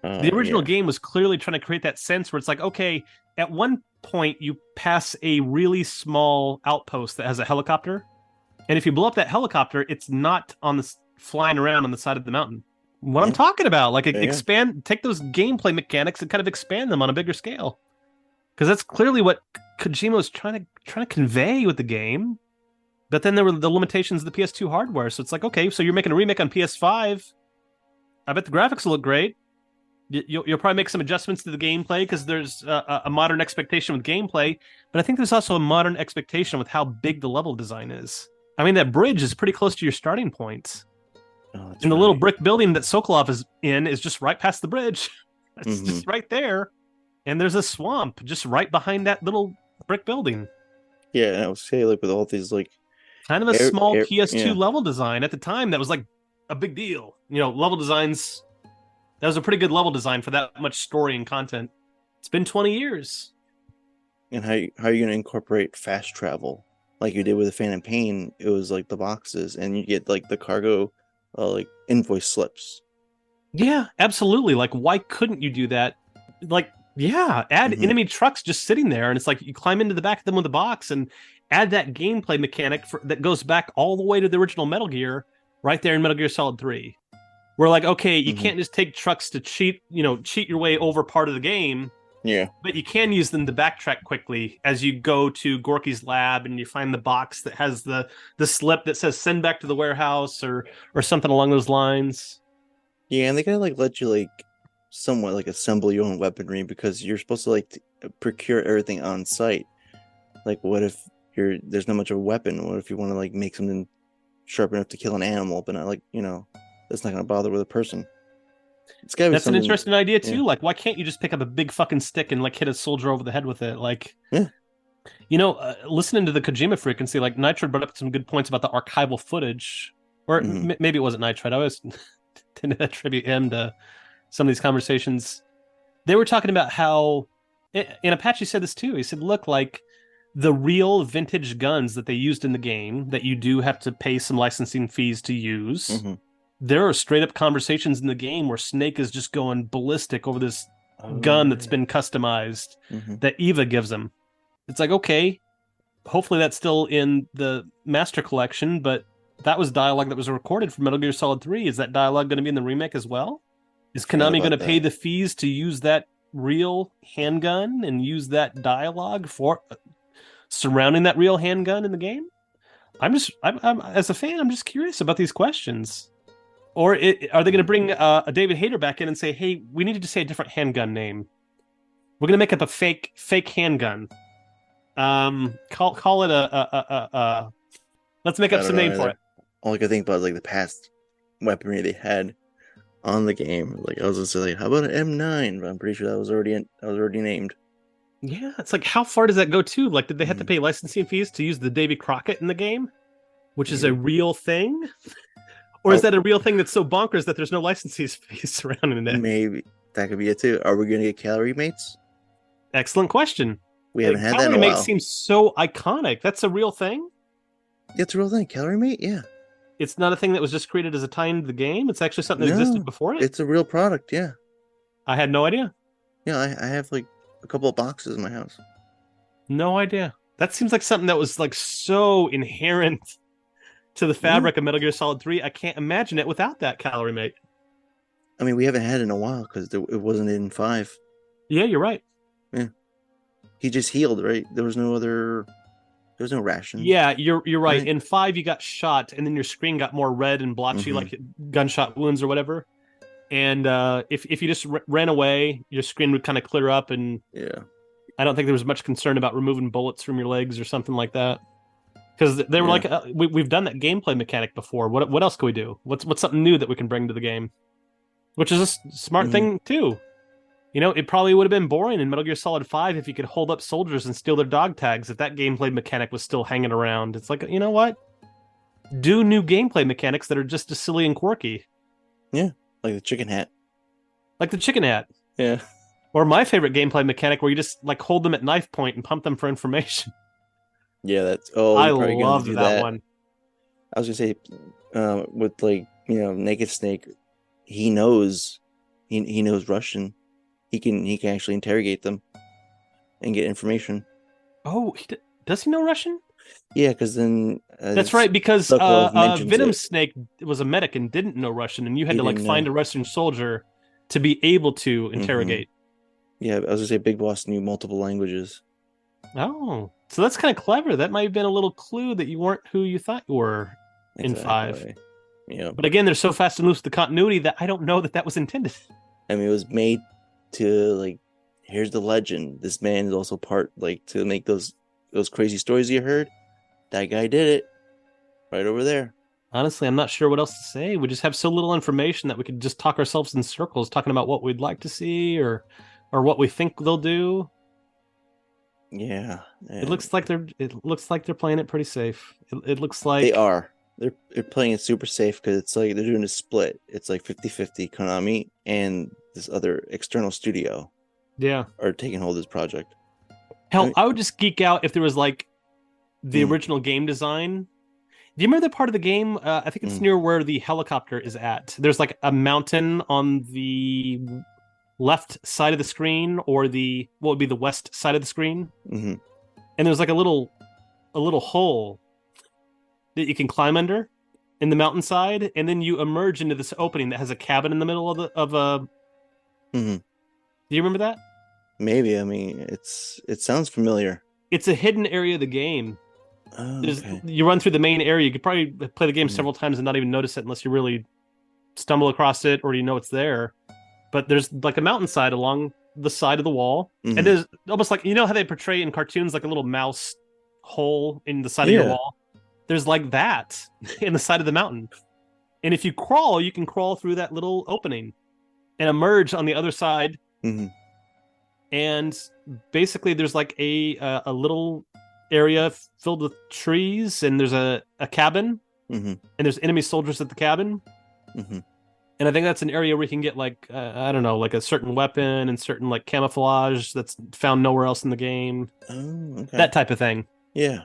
The original game was clearly trying to create that sense where it's like, okay, at one point you pass a really small outpost that has a helicopter, and if you blow up that helicopter, it's not flying around on the side of the mountain. What I'm talking about, like take those gameplay mechanics and kind of expand them on a bigger scale, because that's clearly what Kojima was trying to convey with the game. But then there were the limitations of the PS2 hardware, so it's like, okay, so you're making a remake on PS5. I bet the graphics will look great. You'll probably make some adjustments to the gameplay because there's a modern expectation with gameplay, but I think there's also a modern expectation with how big the level design is. I mean, that bridge is pretty close to your starting points. Oh, and the little brick building that Sokolov is in is just right past the bridge. It's just right there. And there's a swamp just right behind that little brick building. Yeah, and I would say like with all these like kind of a small PS2 level design at the time that was like a big deal. Level designs, that was a pretty good level design for that much story and content. It's been 20 years. And how are you going to incorporate fast travel like you did with the Phantom Pain? It was like the boxes, and you get like the cargo like invoice slips. Yeah, absolutely. Like, why couldn't you do that? Like, yeah, add enemy trucks just sitting there, and it's like you climb into the back of them with a box and add that gameplay mechanic that goes back all the way to the original Metal Gear right there in Metal Gear Solid 3. We're like, okay, you can't just take trucks to cheat your way over part of the game. Yeah. But you can use them to backtrack quickly as you go to Gorky's lab and you find the box that has the slip that says send back to the warehouse or something along those lines. Yeah, and they gotta like let you like somewhat like assemble your own weaponry because you're supposed to like procure everything on site. Like, what if there's not much of a weapon? What if you want to like make something sharp enough to kill an animal, but not like that's not gonna bother with a person? It's gotta be That's an interesting idea too. Yeah. Like, why can't you just pick up a big fucking stick and like hit a soldier over the head with it? Like, yeah. Listening to the Kojima frequency, like Nitro brought up some good points about the archival footage, or maybe it wasn't Nitro. I always tend to attribute him to some of these conversations. They were talking about how, and Apache said this too. He said, look, like the real vintage guns that they used in the game that you do have to pay some licensing fees to use. There are straight up conversations in the game where Snake is just going ballistic over this gun that's been customized that Eva gives him. It's like, okay, hopefully that's still in the Master Collection, but that was dialogue that was recorded for Metal Gear Solid 3. Is that dialogue going to be in the remake as well? Is Konami going to pay the fees to use that real handgun and use that dialogue for surrounding that real handgun in the game? I'm as a fan, I'm just curious about these questions. Or are they going to bring a David Hayter back in and say, hey, we needed to say a different handgun name. We're going to make up a fake handgun. Call it a let's make up some name for it. All I can think about is like the past weaponry they had on the game. Like I was just like, how about an M9? But I'm pretty sure that was already named. Yeah, it's like, how far does that go to? Like, did they have to pay licensing fees to use the Davy Crockett in the game, which is a real thing? Or is that a real thing that's so bonkers that there's no licensing fees surrounding it? Maybe that could be it too. Are we going to get Calorie Mates? Excellent question. We haven't had that in a while. Calorie Mate seems so iconic. That's a real thing? Yeah, it's a real thing. Calorie Mate, yeah. It's not a thing that was just created as a tie into the game? It's actually something that existed before it? It's a real product, yeah. I had no idea. Yeah, I have like a couple of boxes in my house. No idea. That seems like something that was like so inherent to the fabric of Metal Gear Solid 3. I can't imagine it without that Calorie Mate. I mean, we haven't had it in a while because it wasn't in 5. Yeah, you're right. Yeah. He just healed, right? There was no ration. Yeah, you're right. In 5, you got shot, and then your screen got more red and blotchy, like gunshot wounds or whatever. And if you just ran away, your screen would kind of clear up, and I don't think there was much concern about removing bullets from your legs or something like that. Because they were like, we've done that gameplay mechanic before. What else can we do? What's something new that we can bring to the game? Which is a smart thing too. It probably would have been boring in Metal Gear Solid 5 if you could hold up soldiers and steal their dog tags if that gameplay mechanic was still hanging around. It's like, you know what? Do new gameplay mechanics that are just as silly and quirky. Yeah, like the chicken hat. Yeah. Or my favorite gameplay mechanic where you just like hold them at knife point and pump them for information. Yeah, that's... I love that one. I was going to say, with like, Naked Snake, he knows Russian. He can actually interrogate them and get information. Oh, does he know Russian? Yeah, because then... that's right, because Venom Snake was a medic and didn't know Russian, and you had to find a Russian soldier to be able to interrogate. Yeah, I was going to say Big Boss knew multiple languages. Oh, so that's kind of clever. That might have been a little clue that you weren't who you thought you were in 5. Yeah. But again, they're so fast and loose with the continuity that I don't know that was intended. I mean, it was made to like, here's the legend. This man is also part like to make those crazy stories you heard. That guy did it right over there. Honestly, I'm not sure what else to say. We just have so little information that we could just talk ourselves in circles, talking about what we'd like to see or what we think they'll do. Yeah, It looks like they're playing it pretty safe. It looks like they are. They're playing it super safe because it's like they're doing a split. It's like 50-50 Konami and this other external studio yeah. are taking hold of this project. Hell, I would just geek out if there was like the original game design. Do you remember the part of the game? I think it's near where the helicopter is at. There's like a mountain on the left side of the screen, or what would be the west side of the screen, and there's like a little hole that you can climb under in the mountainside, and then you emerge into this opening that has a cabin in the middle of a. Do you remember that? Maybe. I mean, it sounds familiar. It's a hidden area of the game. Oh, okay. You run through the main area. You could probably play the game several times and not even notice it unless you really stumble across it or you know it's there. But there's like a mountainside along the side of the wall, and there's almost like, you know how they portray in cartoons like a little mouse hole in the side of your wall. There's like that in the side of the mountain, and if you crawl, you can crawl through that little opening and emerge on the other side. And basically, there's like a little area filled with trees, and there's a cabin, and there's enemy soldiers at the cabin. And I think that's an area where you can get like, I don't know, like a certain weapon and certain like camouflage that's found nowhere else in the game. Oh, okay. That type of thing. Yeah.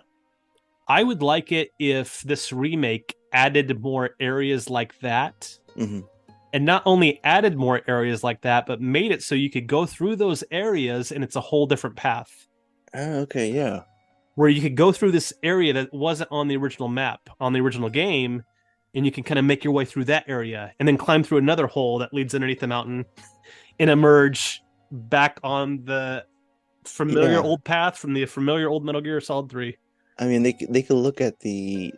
I would like it if this remake added more areas like that. And not only added more areas like that, but made it so you could go through those areas and it's a whole different path. Oh, okay, yeah. Where you could go through this area that wasn't on the original map, on the original game, and you can kind of make your way through that area and then climb through another hole that leads underneath the mountain and emerge back on the familiar old path from the familiar old Metal Gear Solid 3. I mean, they could look at the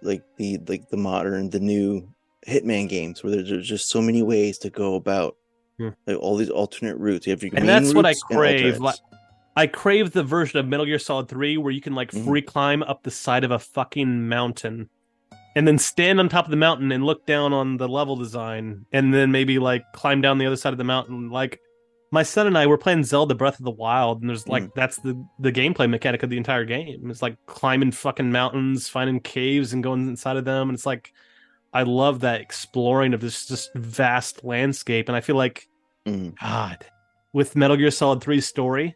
modern, the new Hitman games where there's just so many ways to go about like all these alternate routes. You have your and that's what I crave. I crave the version of Metal Gear Solid 3 where you can like free climb up the side of a fucking mountain and then stand on top of the mountain and look down on the level design and then maybe like climb down the other side of the mountain. Like my son and I were playing Zelda Breath of the Wild, and there's like that's the gameplay mechanic of the entire game. It's like climbing fucking mountains, finding caves and going inside of them. And it's like, I love that exploring of this just vast landscape. And I feel like, God, with Metal Gear Solid 3's story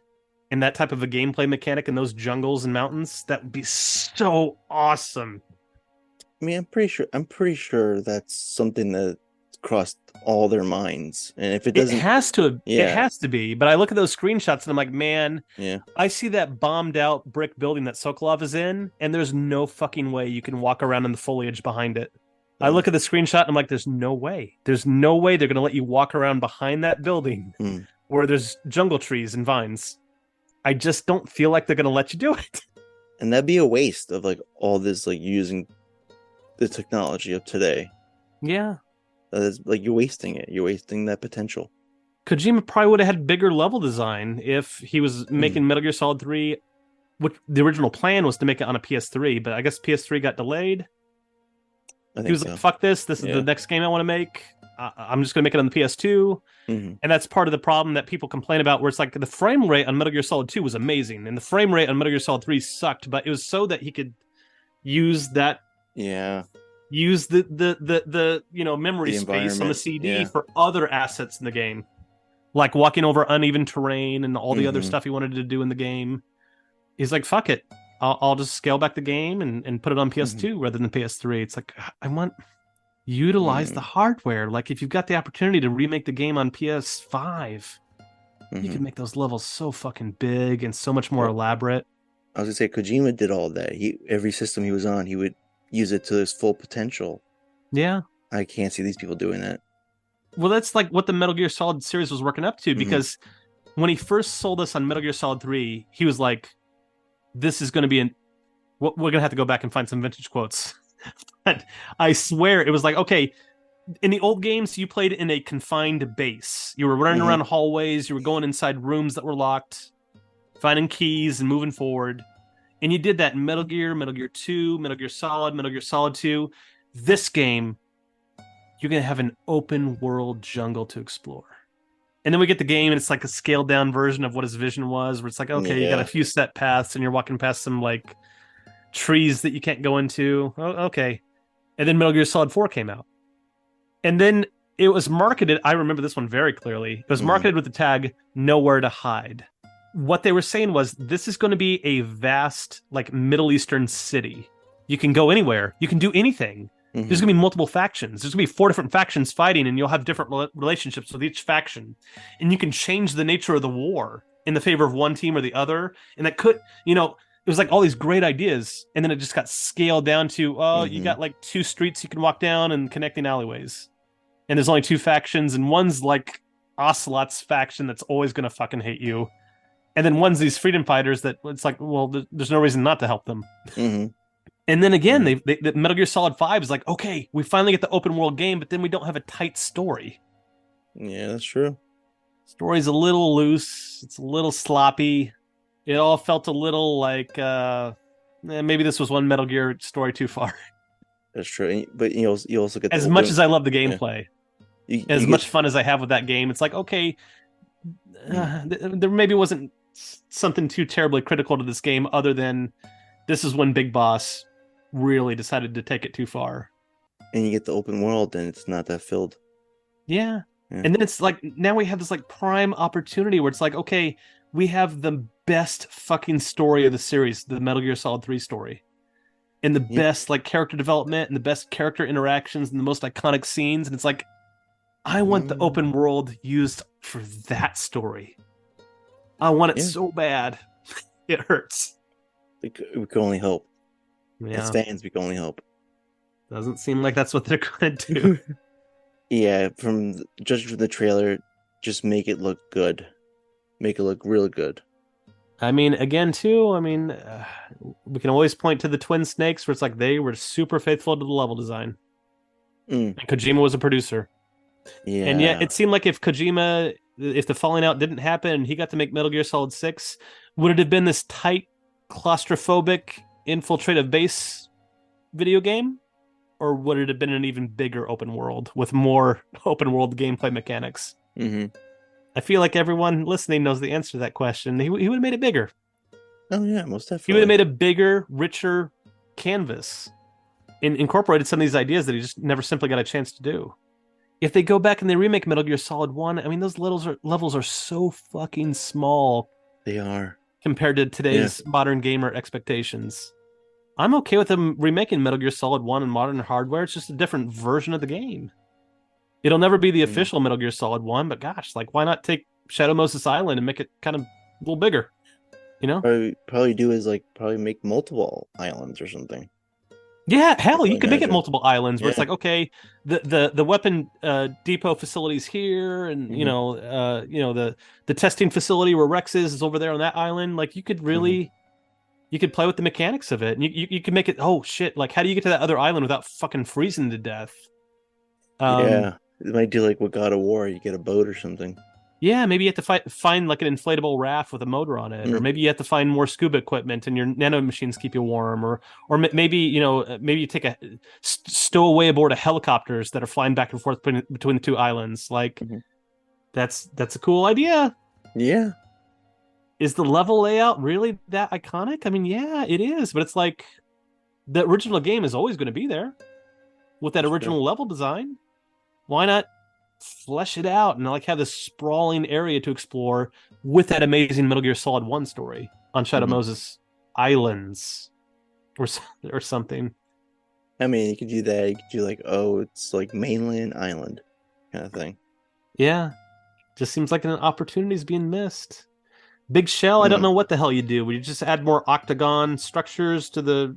and that type of a gameplay mechanic in those jungles and mountains, that would be so awesome. I mean, I'm pretty sure that's something that crossed all their minds. And if it doesn't, it has to be. But I look at those screenshots and I'm like, man, I see that bombed out brick building that Sokolov is in, and there's no fucking way you can walk around in the foliage behind it. I look at the screenshot and I'm like, there's no way. There's no way they're going to let you walk around behind that building where there's jungle trees and vines. I just don't feel like they're going to let you do it. And that'd be a waste of like all this, like using the technology of today. Yeah. That is like, you're wasting it. You're wasting that potential. Kojima probably would have had bigger level design if he was making Metal Gear Solid 3, which the original plan was to make it on a PS3, but I guess PS3 got delayed. He was like, fuck this. This is the next game I want to make. I'm just going to make it on the PS2. And that's part of the problem that people complain about, where it's like the frame rate on Metal Gear Solid 2 was amazing, and the frame rate on Metal Gear Solid 3 sucked, but it was so that he could use that. Use the memory space on the CD for other assets in the game, like walking over uneven terrain and all the other stuff he wanted to do in the game. He's like, fuck it. I'll just scale back the game and put it on PS2 rather than PS3. It's like, I want utilize the hardware. Like, if you've got the opportunity to remake the game on PS5, you can make those levels so fucking big and so much more elaborate. I was gonna say, Kojima did all that. Every system he was on, he would use it to its full potential. Yeah. I can't see these people doing that. Well, that's like what the Metal Gear Solid series was working up to, because when he first sold us on Metal Gear Solid 3, he was like, this is going to be we're going to have to go back and find some vintage quotes. But I swear it was like, okay, in the old games, you played in a confined base. You were running around hallways. You were going inside rooms that were locked, finding keys and moving forward. And you did that in Metal Gear, Metal Gear 2, Metal Gear Solid 2. This game, you're going to have an open world jungle to explore. And then we get the game, and it's like a scaled down version of what his vision was, where it's like, okay, you got a few set paths, and you're walking past some like trees that you can't go into. Oh, okay. And then Metal Gear Solid 4 came out. And then it was marketed. I remember this one very clearly. It was marketed with the tag "Nowhere to Hide." What they were saying was, this is going to be a vast, like Middle Eastern city. You can go anywhere. You can do anything. There's going to be multiple factions. There's going to be 4 different factions fighting, and you'll have different relationships with each faction. And you can change the nature of the war in the favor of one team or the other. And that could, it was like all these great ideas. And then it just got scaled down to, you got like 2 streets you can walk down and connecting alleyways. And there's only 2 factions, and one's like Ocelot's faction that's always going to fucking hate you. And then one's these freedom fighters that it's like, well, there's no reason not to help them. And then again, the Metal Gear Solid 5 is like, okay, we finally get the open world game, but then we don't have a tight story. Yeah, that's true. Story's a little loose. It's a little sloppy. It all felt a little like maybe this was one Metal Gear story too far. That's true. But you also get as much as I love the gameplay, as much fun as I have with that game, it's like, okay, there maybe wasn't something too terribly critical to this game other than this is when Big Boss really decided to take it too far. And you get the open world, and it's not that filled. Yeah. And then it's like, now we have this like prime opportunity where it's like, okay, we have the best fucking story of the series, the Metal Gear Solid 3 story. And the best like character development and the best character interactions and the most iconic scenes. And it's like, I want the open world used for that story. I want it so bad. It hurts. We can only hope. As fans, we can only hope. Doesn't seem like that's what they're going to do. Yeah, judging from the trailer, just make it look good. Make it look really good. I mean, again, too, we can always point to the Twin Snakes where it's like they were super faithful to the level design. And Kojima was a producer. Yeah. And yet it seemed like if the falling out didn't happen, he got to make Metal Gear Solid 6, would it have been this tight, claustrophobic, infiltrative base video game? Or would it have been an even bigger open world with more open world gameplay mechanics? I feel like everyone listening knows the answer to that question. He would have made it bigger. Oh, yeah, most definitely. He would have made a bigger, richer canvas and incorporated some of these ideas that he just never simply got a chance to do. If they go back and they remake Metal Gear Solid 1, those levels are so fucking small. They are. Compared to today's modern gamer expectations. I'm okay with them remaking Metal Gear Solid 1 in modern hardware. It's just a different version of the game. It'll never be the official Metal Gear Solid 1, but gosh, like, why not take Shadow Moses Island and make it kind of a little bigger? Probably do is probably make multiple islands or something. Yeah, hell, you could make it multiple islands where it's like, okay, the weapon depot facilities here, and the testing facility where Rex is over there on that island. Like, you could really, you could play with the mechanics of it, and you could make it. Oh shit! Like, how do you get to that other island without fucking freezing to death? It might do like with God of War. You get a boat or something. Yeah, maybe you have to find like an inflatable raft with a motor on it, or maybe you have to find more scuba equipment, and your nano machines keep you warm, or maybe you take stow away aboard a helicopters that are flying back and forth between the 2 islands. Like, that's a cool idea. Yeah. Is the level layout really that iconic? Yeah, it is, but it's like the original game is always going to be there with that original level design. Why not flesh it out and like have this sprawling area to explore with that amazing Metal Gear Solid 1 story on Shadow Moses Islands or something? You could do that. You could do it's like mainland island kind of thing. Yeah. Just seems like an opportunity is being missed. Big Shell, I don't know what the hell you do. Would you just add more octagon structures to the...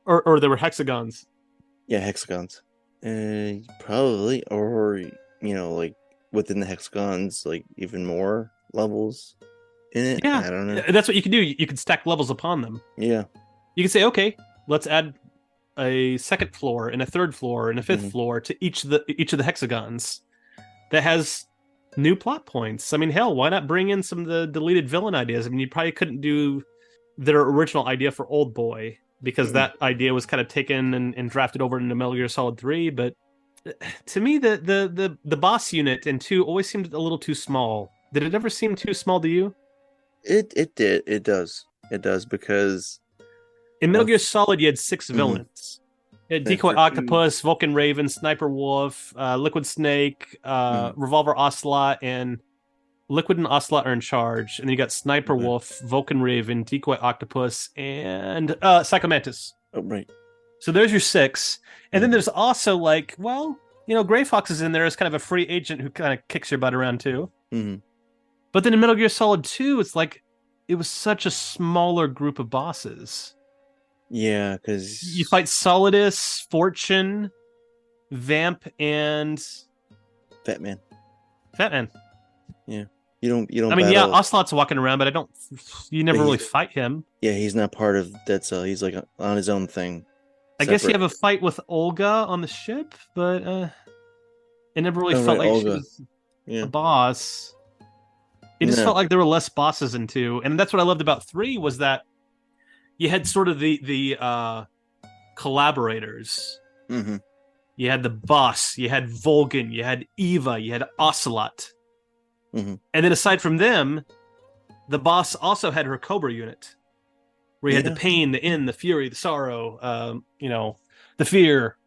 Or there were hexagons? Yeah, hexagons. Probably, or like within the hexagons, like even more levels in it. Yeah, I don't know. That's what you can do. You can stack levels upon them. Yeah, you can say, okay, let's add a second floor and a third floor and a fifth floor to each of the hexagons that has new plot points. I mean, hell, why not bring in some of the deleted villain ideas? I mean, you probably couldn't do their original idea for Old Boy because that idea was kind of taken and drafted over into Metal Gear Solid 3. But to me, the boss unit in 2 always seemed a little too small. Did it ever seem too small to you? It did. It does because in Metal Gear Solid, you had 6 villains. You had Decoy Octopus, Vulcan Raven, Sniper Wolf, Liquid Snake, Revolver Ocelot, and Liquid and Ocelot are in charge. And then you got Sniper Wolf, Vulcan Raven, Decoy Octopus, and Psycho Mantis. Oh, right. So there's your 6. And then there's also like, well, Gray Fox is in there as kind of a free agent who kind of kicks your butt around too. But then in Metal Gear Solid 2, it's like it was such a smaller group of bosses. Yeah, because you fight Solidus, Fortune, Vamp, and Fat Man. Yeah. You don't. I mean, yeah, Ocelot's walking around, but you never really fight him. Yeah, he's not part of Dead Cell. He's like on his own thing. I guess you have a fight with Olga on the ship, but it never really felt like Olga. She was a boss. It just felt like there were less bosses in 2, and that's what I loved about 3 was that you had sort of the collaborators. You had the boss, you had Volgan, you had Eva, you had Ocelot. And then aside from them, the boss also had her Cobra unit. Where you had the pain, the in, the fury, the sorrow, the fear.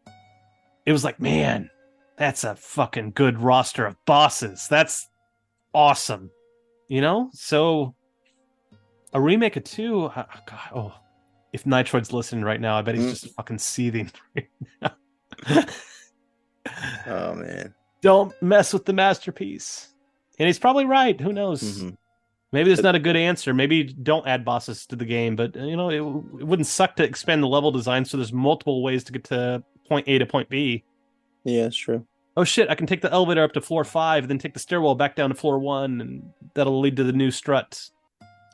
It was like, man, that's a fucking good roster of bosses. That's awesome. So a remake of 2, if Nitroid's listening right now, I bet he's just fucking seething right now. Oh, man. Don't mess with the masterpiece. And he's probably right. Who knows? Maybe there's not a good answer. Maybe don't add bosses to the game, but it wouldn't suck to expand the level design so there's multiple ways to get to point A to point B. Yeah, that's true. Oh shit, I can take the elevator up to floor 5, then take the stairwell back down to floor 1, and that'll lead to the new strut.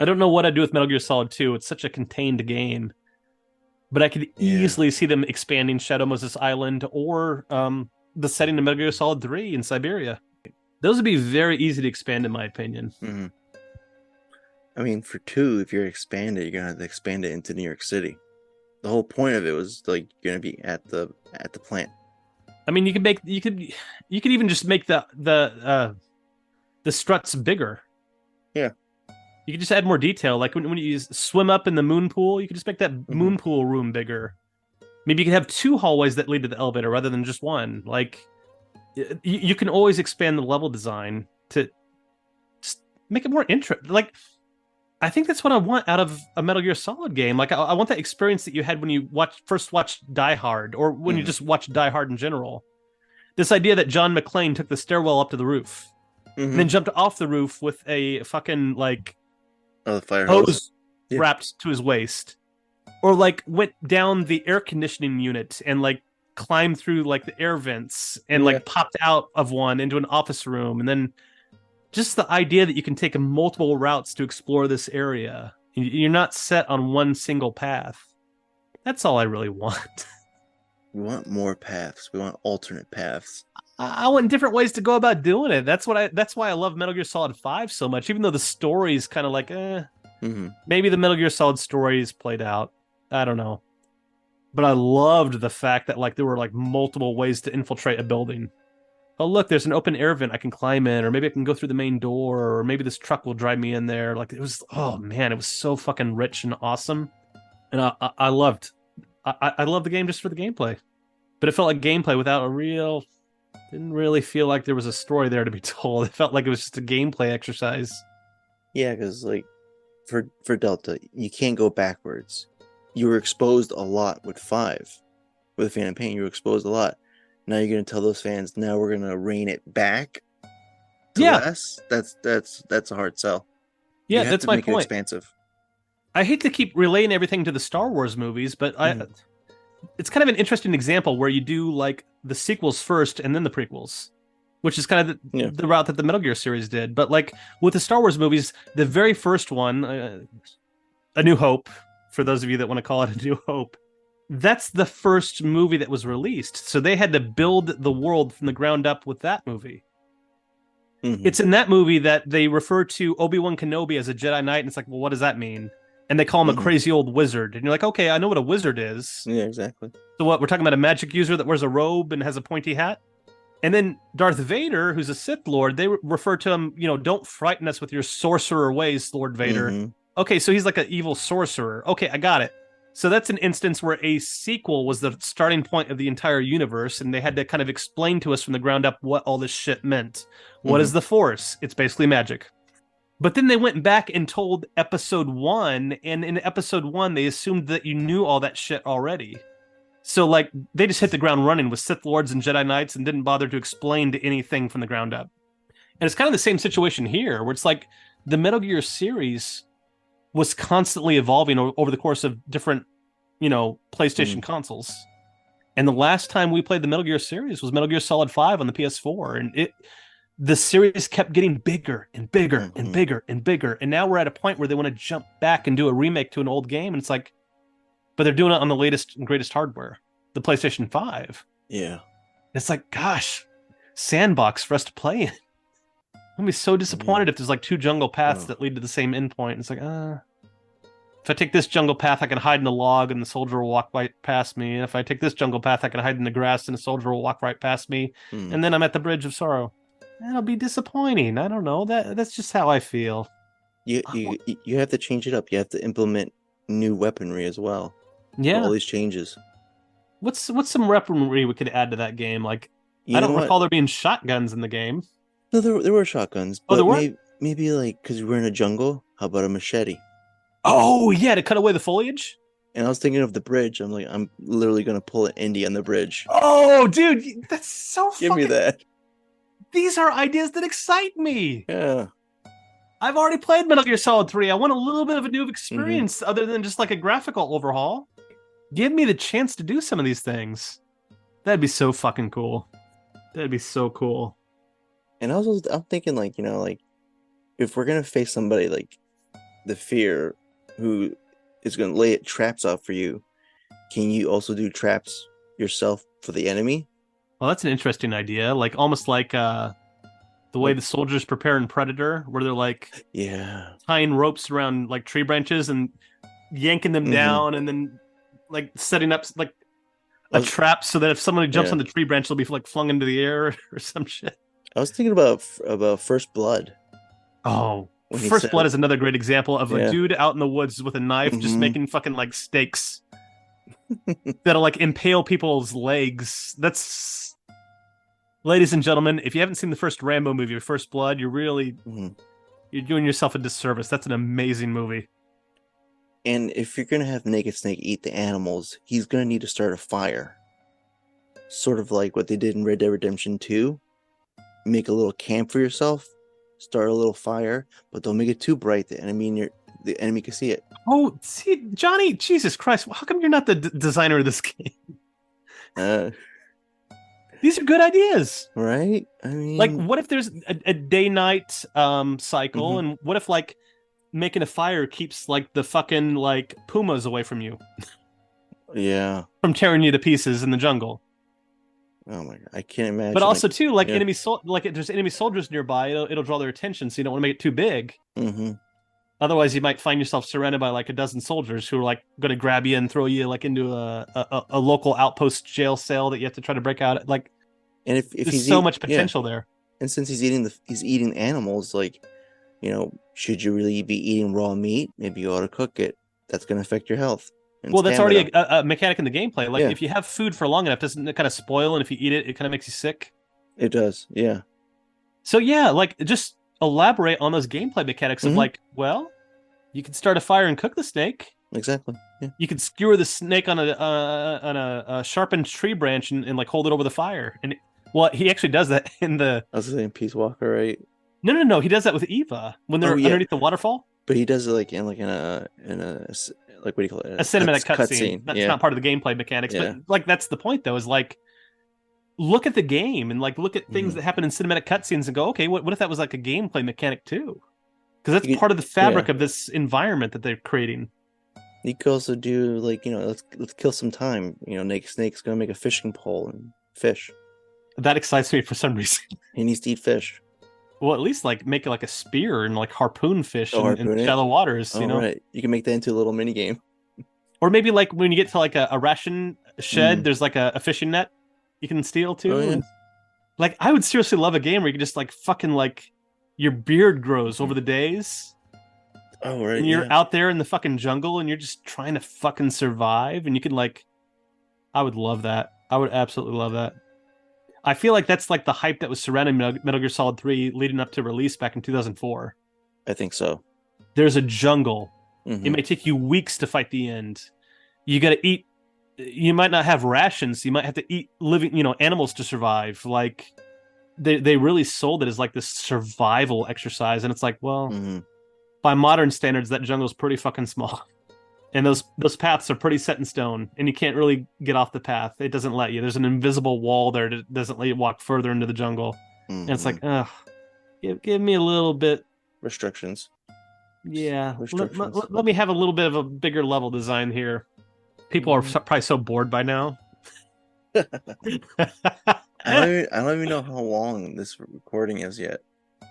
I don't know what I'd do with Metal Gear Solid 2. It's such a contained game. But I could easily see them expanding Shadow Moses Island or the setting of Metal Gear Solid 3 in Siberia. Those would be very easy to expand, in my opinion. I mean, for 2, if you're expanded, you're gonna have to expand it into New York City. The whole point of it was like you're gonna be at the plant. I mean, you could even just make the struts bigger. Yeah. You could just add more detail. Like when you swim up in the moon pool, you could just make that moon pool room bigger. Maybe you could have 2 hallways that lead to the elevator rather than just one. Like you can always expand the level design to just make it more interesting. Like I think that's what I want out of a Metal Gear Solid game. Like I want that experience that you had when you first watched Die Hard, or when you just watched Die Hard in general. This idea that John McClane took the stairwell up to the roof, and then jumped off the roof with a fucking the fire hose wrapped to his waist, or like went down the air conditioning unit and like climbed through like the air vents and like popped out of one into an office room, and then just the idea that you can take multiple routes to explore this area. You're not set on one single path. That's all I really want. We want more paths. We want alternate paths. I want different ways to go about doing it. That's why I love Metal Gear Solid 5 so much, even though the story is kind of like, maybe the Metal Gear Solid story is played out. I don't know. But I loved the fact that like there were like multiple ways to infiltrate a building. Oh, look, there's an open air vent I can climb in, or maybe I can go through the main door, or maybe this truck will drive me in there. Like it was, oh man, it was so fucking rich and awesome. And I loved the game just for the gameplay. But it felt like gameplay without didn't really feel like there was a story there to be told. It felt like it was just a gameplay exercise. Yeah, because like for Delta, you can't go backwards. You were exposed a lot with 5. With Phantom Pain, you were exposed a lot. Now you're going to tell those fans, now we're going to rein it back to less? That's a hard sell. Yeah, that's my point. It expansive. I hate to keep relaying everything to the Star Wars movies, but it's kind of an interesting example where you do like the sequels first and then the prequels, which is kind of the route that the Metal Gear series did. But like with the Star Wars movies, the very first one, A New Hope, for those of you that want to call it A New Hope, that's the first movie that was released. So they had to build the world from the ground up with that movie. It's in that movie that they refer to Obi-Wan Kenobi as a Jedi Knight, and it's like, well, what does that mean? And they call him a crazy old wizard. And you're like, okay, I know what a wizard is. Yeah, exactly. So what, we're talking about a magic user that wears a robe and has a pointy hat? And then Darth Vader, who's a Sith Lord, they refer to him, don't frighten us with your sorcerer ways, Lord Vader. Okay, so he's like an evil sorcerer. Okay, I got it. So that's an instance where a sequel was the starting point of the entire universe, and they had to kind of explain to us from the ground up what all this shit meant. What is the Force? It's basically magic. But then they went back and told episode 1, and in episode 1, they assumed that you knew all that shit already. So, like, they just hit the ground running with Sith Lords and Jedi Knights and didn't bother to explain to anything from the ground up. And it's kind of the same situation here, where it's like the Metal Gear series was constantly evolving over the course of different, PlayStation consoles. And the last time we played the Metal Gear series was Metal Gear Solid 5 on the PS4. And the series kept getting bigger and bigger and bigger and bigger. And now we're at a point where they want to jump back and do a remake to an old game. And it's like, but they're doing it on the latest and greatest hardware, the PlayStation 5. Yeah. It's like, gosh, sandbox for us to play in. I'm gonna be so disappointed if there's like 2 jungle paths that lead to the same endpoint. It's like, if I take this jungle path, I can hide in a log and the soldier will walk right past me. And if I take this jungle path, I can hide in the grass and the soldier will walk right past me. And then I'm at the Bridge of Sorrow. That'll be disappointing. I don't know. That's just how I feel. You have to change it up. You have to implement new weaponry as well. Yeah. All these changes. What's some weaponry we could add to that game? Like, I don't recall there being shotguns in the game. No, there were shotguns. But there were? Maybe like, because we're in a jungle, how about a machete? Oh, yeah, to cut away the foliage? And I was thinking of the bridge. I'm like, I'm literally going to pull an Indy on the bridge. Oh, dude, that's so Give me that. These are ideas that excite me. Yeah. I've already played Metal Gear Solid 3. I want a little bit of a new experience other than just like a graphical overhaul. Give me the chance to do some of these things. That'd be so fucking cool. That'd be so cool. And also, I'm thinking like, if we're going to face somebody like the Fear who is going to lay traps out for you, can you also do traps yourself for the enemy? Well, that's an interesting idea. Like almost like the way the soldiers prepare in Predator, where they're like tying ropes around like tree branches and yanking them down, and then like setting up like a trap so that if somebody jumps on the tree branch, they'll be like flung into the air or some shit. I was thinking about First Blood. Oh, First Blood is another great example of a dude out in the woods with a knife just making fucking like steaks that'll like impale people's legs. That's, ladies and gentlemen, if you haven't seen the first Rambo movie, First Blood, you're really you're doing yourself a disservice. That's an amazing movie. And if you're gonna have Naked Snake eat the animals, he's gonna need to start a fire, sort of like what they did in Red Dead Redemption 2. Make a little camp for yourself, start a little fire, but don't make it too bright. The enemy can see it. Oh, see, Johnny, Jesus Christ! How come you're not the designer of this game? These are good ideas, right? I mean, like, what if there's a day-night cycle, and what if like making a fire keeps like the fucking like pumas away from you? Yeah, from tearing you to pieces in the jungle. Oh my god, I can't imagine. But also too, like if there's enemy soldiers nearby, it'll draw their attention, so you don't want to make it too big. Otherwise, you might find yourself surrounded by like a dozen soldiers who are like going to grab you and throw you like into a local outpost jail cell that you have to try to break out. Like, and if there's so much potential there. And since he's eating animals, like, should you really be eating raw meat? Maybe you ought to cook it. That's going to affect your health. Well, that's already a mechanic in the gameplay. Like, if you have food for long enough, doesn't it kind of spoil? And if you eat it, it kind of makes you sick. It does, yeah. So yeah, like, just elaborate on those gameplay mechanics of like, well, you can start a fire and cook the snake. Exactly. Yeah. You can skewer the snake on a sharpened tree branch and like hold it over the fire. And he actually does that in the. I was saying Peace Walker, right? No. He does that with Eva when they're underneath the waterfall. But he does it like in a like, what do you call it? A cinematic cutscene. That's not part of the gameplay mechanics, but like that's the point though. Is like, look at the game and like look at things that happen in cinematic cutscenes and go, okay, what if that was like a gameplay mechanic too? Because that's part of the fabric of this environment that they're creating. You could also do like, let's kill some time. Snake's gonna make a fishing pole and fish. That excites me for some reason. He needs to eat fish. Well, at least like make it like a spear and like harpoon fish in Harpoon it. shallow waters, Oh, right. You can make that into a little mini game. Or maybe like when you get to like a ration shed, there's like a fishing net you can steal too. Oh, yeah. And, like I would seriously love a game where you can just like fucking like your beard grows over the days. Oh, right. And you're out there in the fucking jungle and you're just trying to fucking survive. And you can like, I would love that. I would absolutely love that. I feel like that's like the hype that was surrounding Metal Gear Solid 3 leading up to release back in 2004. I think so. There's a jungle. Mm-hmm. It may take you weeks to fight the end. You got to eat. You might not have rations. You might have to eat living, animals to survive. Like they really sold it as like this survival exercise. And it's like, well, by modern standards, that jungle's pretty fucking small. And those paths are pretty set in stone, and you can't really get off the path. It doesn't let you. There's an invisible wall there that doesn't let you walk further into the jungle. And it's like, give me a little bit restrictions. Yeah, let me have a little bit of a bigger level design here. People are probably so bored by now. I don't even know how long this recording is yet.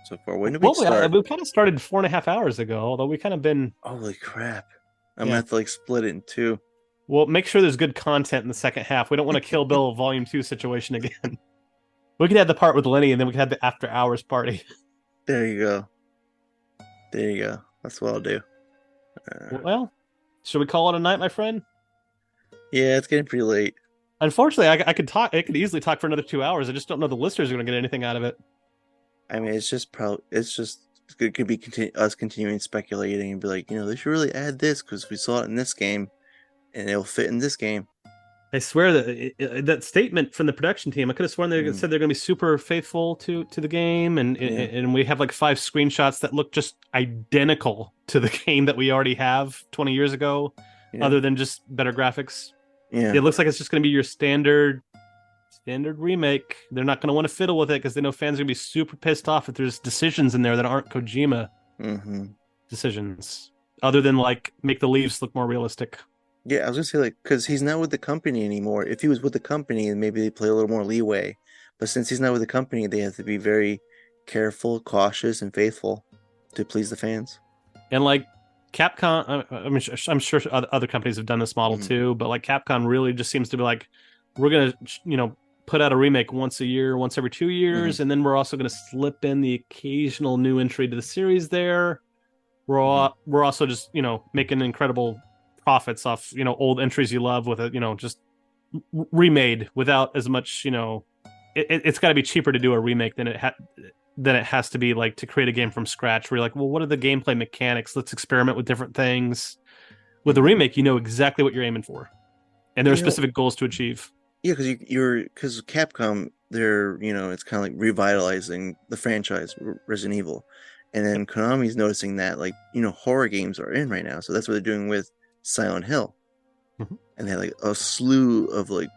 So far, when did we start? We kind of started 4.5 hours ago, although we kind of been. Holy crap! I'm gonna have to like split it in two. Well, make sure there's good content in the second half. We don't want a Kill Bill Volume 2 situation again. We could have the part with Lenny, and then we could have the after hours party. There you go. That's what I'll do. Well, should we call it a night, my friend? Yeah, it's getting pretty late. Unfortunately, I could talk. I could easily talk for another 2 hours. I just don't know the listeners are going to get anything out of it. I mean, it could be us continuing speculating and be like, they should really add this because we saw it in this game, and it'll fit in this game. I swear that statement from the production team, I could have sworn they said they're going to be super faithful to the game, and we have like 5 screenshots that look just identical to the game that we already have 20 years ago, other than just better graphics. Yeah, it looks like it's just going to be your standard remake. They're not going to want to fiddle with it because they know fans are going to be super pissed off if there's decisions in there that aren't Kojima decisions, other than like make the leaves look more realistic. Yeah, I was gonna say like because he's not with the company anymore. If he was with the company, then maybe they play a little more leeway. But since he's not with the company, they have to be very careful, cautious, and faithful to please the fans. And like Capcom, I'm sure other companies have done this model too, but like Capcom really just seems to be like, we're gonna put out a remake once a year, once every 2 years, and then we're also gonna slip in the occasional new entry to the series. There, we're also just making incredible profits off old entries you love with it just remade without as much it's got to be cheaper to do a remake than it has to be like to create a game from scratch where you're like, well, what are the gameplay mechanics? Let's experiment with different things. With a remake, exactly what you're aiming for, and there are specific goals to achieve. Yeah, because Capcom, they're it's kind of like revitalizing the franchise Resident Evil, and then Konami's noticing that like horror games are in right now, so that's what they're doing with Silent Hill, and they had like a slew of like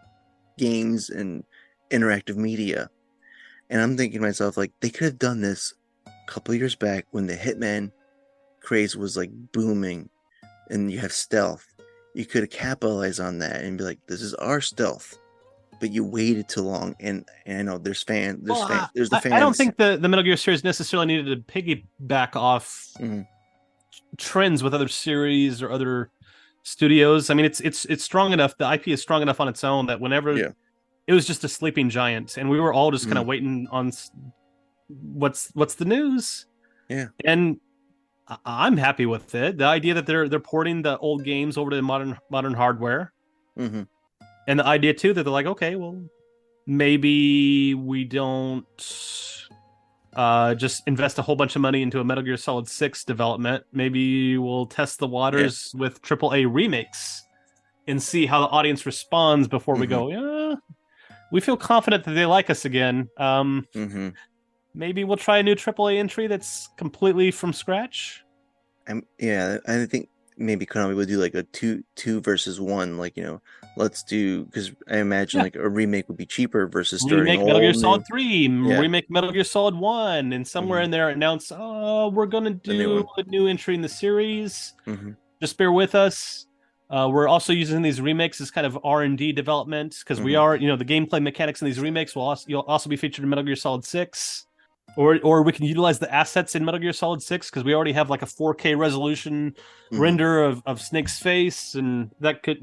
games and interactive media, and I'm thinking to myself like they could have done this a couple of years back when the Hitman craze was like booming, and you have stealth. You could have capitalized on that and be like, "This is our stealth," but you waited too long. And I know there's the fans. I don't think the Metal Gear series necessarily needed to piggyback off trends with other series or other studios. I mean, it's strong enough. The IP is strong enough on its own that whenever it was just a sleeping giant, and we were all just kind of waiting on what's the news. Yeah, and I'm happy with it. The idea that they're porting the old games over to modern hardware, and the idea too that they're like, okay, well, maybe we don't just invest a whole bunch of money into a Metal Gear Solid 6 development. Maybe we'll test the waters with AAA remakes and see how the audience responds before we go, yeah, we feel confident that they like us again. Maybe we'll try a new AAA entry that's completely from scratch. I think maybe Konami would do like a two versus one, like let's do, because I imagine like a remake would be cheaper versus remake Metal Gear Solid 3, remake Metal Gear Solid 1, and somewhere in there announce, oh, we're gonna do a new entry in the series. Just bear with us. We're also using these remakes as kind of R&D development because we are, the gameplay mechanics in these remakes you'll also be featured in Metal Gear Solid 6. Or we can utilize the assets in Metal Gear Solid 6 because we already have like a 4K resolution render of Snake's face, and that could,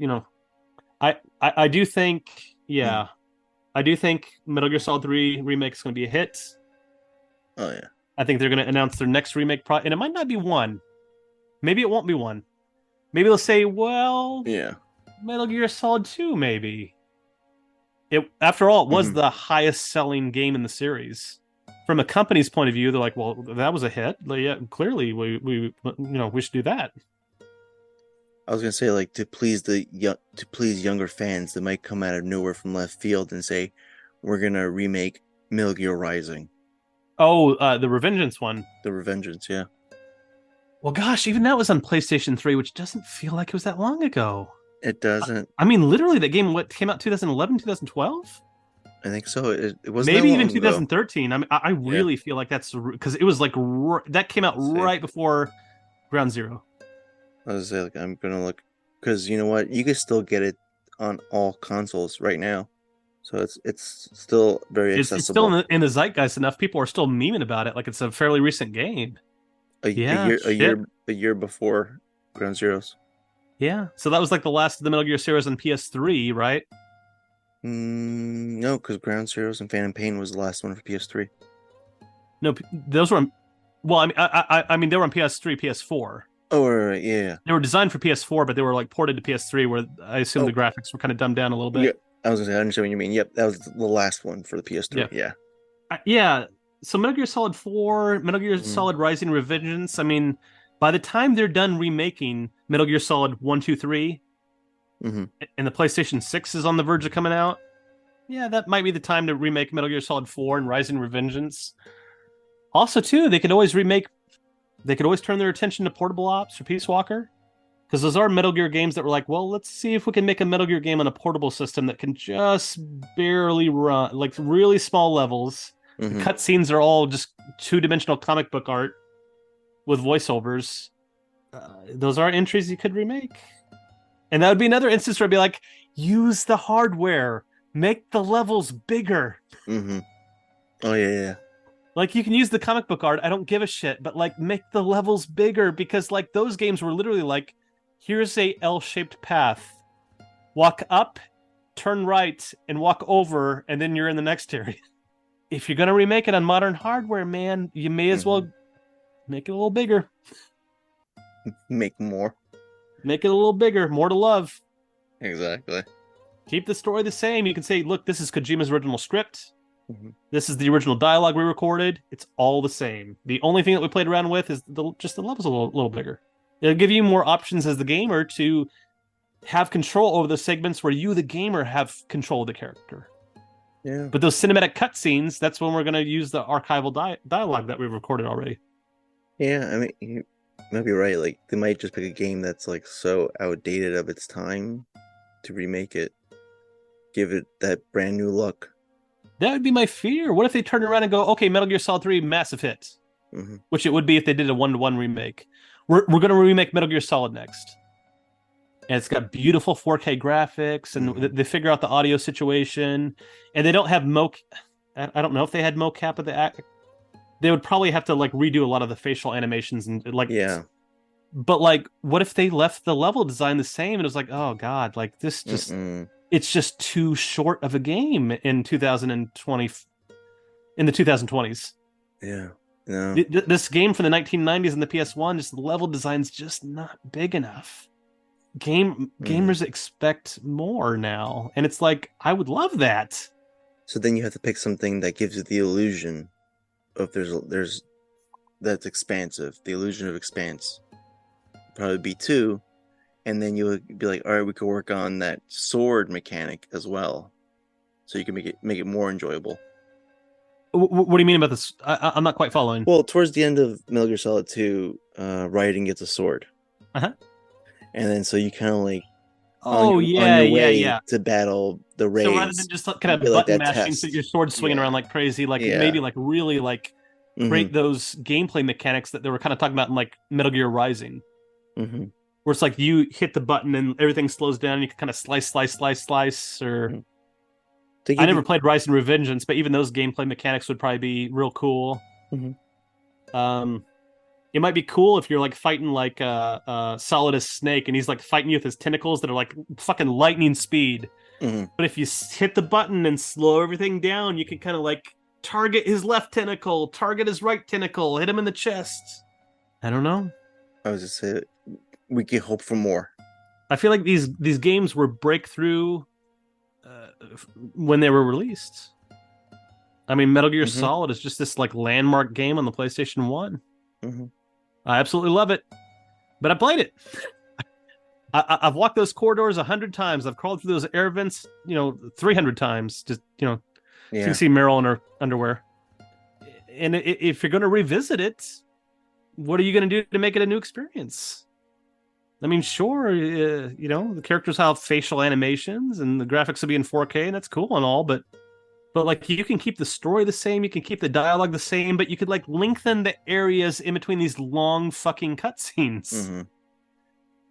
I do think, I do think Metal Gear Solid 3 remake is going to be a hit. Oh yeah, I think they're going to announce their next remake, and it might not be one. Maybe it won't be one. Maybe they'll say, well, Metal Gear Solid 2, maybe. After all, it was the highest selling game in the series. From a company's point of view, they're like, well, that was a hit. Like, yeah, clearly we should do that. I was gonna say, like, to please younger fans that might come out of nowhere from left field and say, we're gonna remake Metal Gear Rising. Oh, the Revengeance one. The Revengeance, yeah. Well, gosh, even that was on PlayStation 3, which doesn't feel like it was that long ago. It doesn't. I mean, literally, that game came out 2011, 2012? I think so. It wasn't maybe even ago. 2013. I mean, I really feel like that's because it was like that came out right before Ground Zero. I was like, I'm gonna look because you know what, you can still get it on all consoles right now, so it's still very accessible. It's still in the zeitgeist enough. People are still memeing about it like it's a fairly recent game. A year before Ground Zeroes. Yeah, so that was like the last of the Metal Gear series on PS3, right? No, because Ground Zeroes and Phantom Pain was the last one for PS3. No, those were on. Well, I mean, they were on PS3, PS4. Oh, right, yeah. They were designed for PS4, but they were like ported to PS3, where I assume the graphics were kind of dumbed down a little bit. Yeah, I was gonna say, I understand what you mean. Yep, that was the last one for the PS3. Yeah. Yeah. So Metal Gear Solid 4, Metal Gear Solid Rising Revengeance. I mean, by the time they're done remaking Metal Gear Solid 1, 2, 3, and the PlayStation 6 is on the verge of coming out, yeah, that might be the time to remake Metal Gear Solid 4 and Rising Revengeance. Also, too, they could always turn their attention to Portable Ops or Peace Walker, because those are Metal Gear games that were like, well, let's see if we can make a Metal Gear game on a portable system that can just barely run, like really small levels. The cutscenes are all just two-dimensional comic book art with voiceovers. Those are entries you could remake. And that would be another instance where I'd be like, use the hardware. Make the levels bigger. Oh, yeah. Like, you can use the comic book art. I don't give a shit. But, like, make the levels bigger. Because, like, those games were literally like, here's a L-shaped path. Walk up, turn right, and walk over, and then you're in the next area. If you're going to remake it on modern hardware, man, you may as well make it a little bigger. Make more. Make it a little bigger. More to love. Exactly. Keep the story the same. You can say, look, this is Kojima's original script. This is the original dialogue we recorded. It's all the same. The only thing that we played around with is just the levels a little bigger. It'll give you more options as the gamer to have control over the segments where you, the gamer, have control of the character. Yeah. But those cinematic cutscenes, that's when we're going to use the archival dialogue that we've recorded already. Yeah, I mean, you might be right. Like, they might just pick a game that's like so outdated of its time to remake it. Give it that brand new look. That would be my fear. What if they turn around and go, okay, Metal Gear Solid 3, massive hit. Which it would be if they did a 1-to-1 remake. We're going to remake Metal Gear Solid next. And it's got beautiful 4K graphics, and they figure out the audio situation. And they don't have I don't know if they had mocap of the act. They would probably have to like redo a lot of the facial animations and like. Yeah. But like, what if they left the level design the same? And it was like, oh god, like this just. It's just too short of a game in 2020, in the 2020s. Yeah, no. This game from the 1990s and the PS1, just the level design's just not big enough. Gamers expect more now, and it's like, I would love that. So then you have to pick something that gives you the illusion of there's that's expansive, the illusion of expanse. Probably be 2. And then you would be like, all right, we could work on that sword mechanic as well, so you can make it more enjoyable. What do you mean about this? I'm not quite following. Well, towards the end of Metal Gear Solid 2, Raiden gets a sword. And then so you kind of like, on your way to battle the raids. So rather than just kind of button mashing, so your sword swinging around like crazy, like maybe like really like create those gameplay mechanics that they were kind of talking about in like Metal Gear Rising. where it's like you hit the button and everything slows down and you can kind of slice, or I never played Rise and Revengeance, but even those gameplay mechanics would probably be real cool. It might be cool if you're like fighting like Solidus Snake and he's like fighting you with his tentacles that are like fucking lightning speed. But if you hit the button and slow everything down, you can kind of like target his left tentacle, target his right tentacle, hit him in the chest. I don't know. I was just saying, we can hope for more. I feel like these games were breakthrough when they were released. I mean, Metal Gear Solid is just this like landmark game on the PlayStation 1. I absolutely love it, but I played it. I've walked those corridors 100 times. I've crawled through those air vents, 300 times. Just, so you can see Meryl in her underwear. And if you're going to revisit it, what are you going to do to make it a new experience? I mean, sure, the characters have facial animations and the graphics will be in 4K, and that's cool and all, but like you can keep the story the same, you can keep the dialogue the same, but you could like lengthen the areas in between these long fucking cutscenes.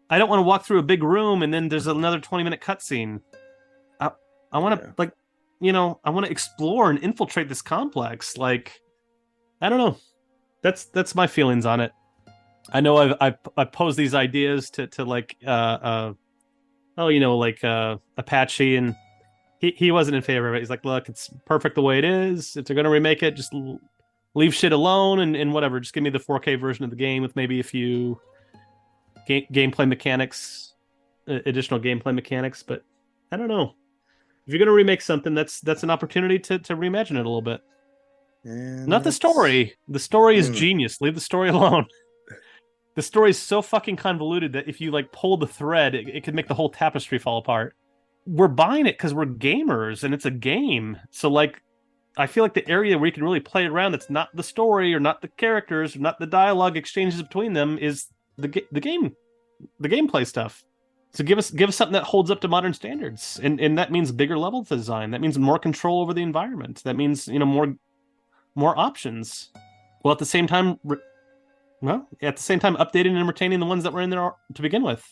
I don't want to walk through a big room and then there's another 20-minute cutscene. I want to I want to explore and infiltrate this complex. Like, I don't know. That's my feelings on it. I know I posed these ideas to like Apache, and he wasn't in favor of it. He's like, look, it's perfect the way it is. If they're gonna remake it, just leave shit alone and whatever. Just give me the 4K version of the game with maybe a few gameplay mechanics, additional gameplay mechanics. But I don't know. If you're gonna remake something, that's an opportunity to reimagine it a little bit. Not the story. The story is genius. Leave the story alone. The story is so fucking convoluted that if you like pull the thread, it could make the whole tapestry fall apart. We're buying it because we're gamers and it's a game. So like, I feel like the area where you can really play around that's not the story or not the characters or not the dialogue exchanges between them is the gameplay stuff. So give us something that holds up to modern standards, and that means bigger level design. That means more control over the environment. That means more options. Well, at the same time, updating and retaining the ones that were in there to begin with.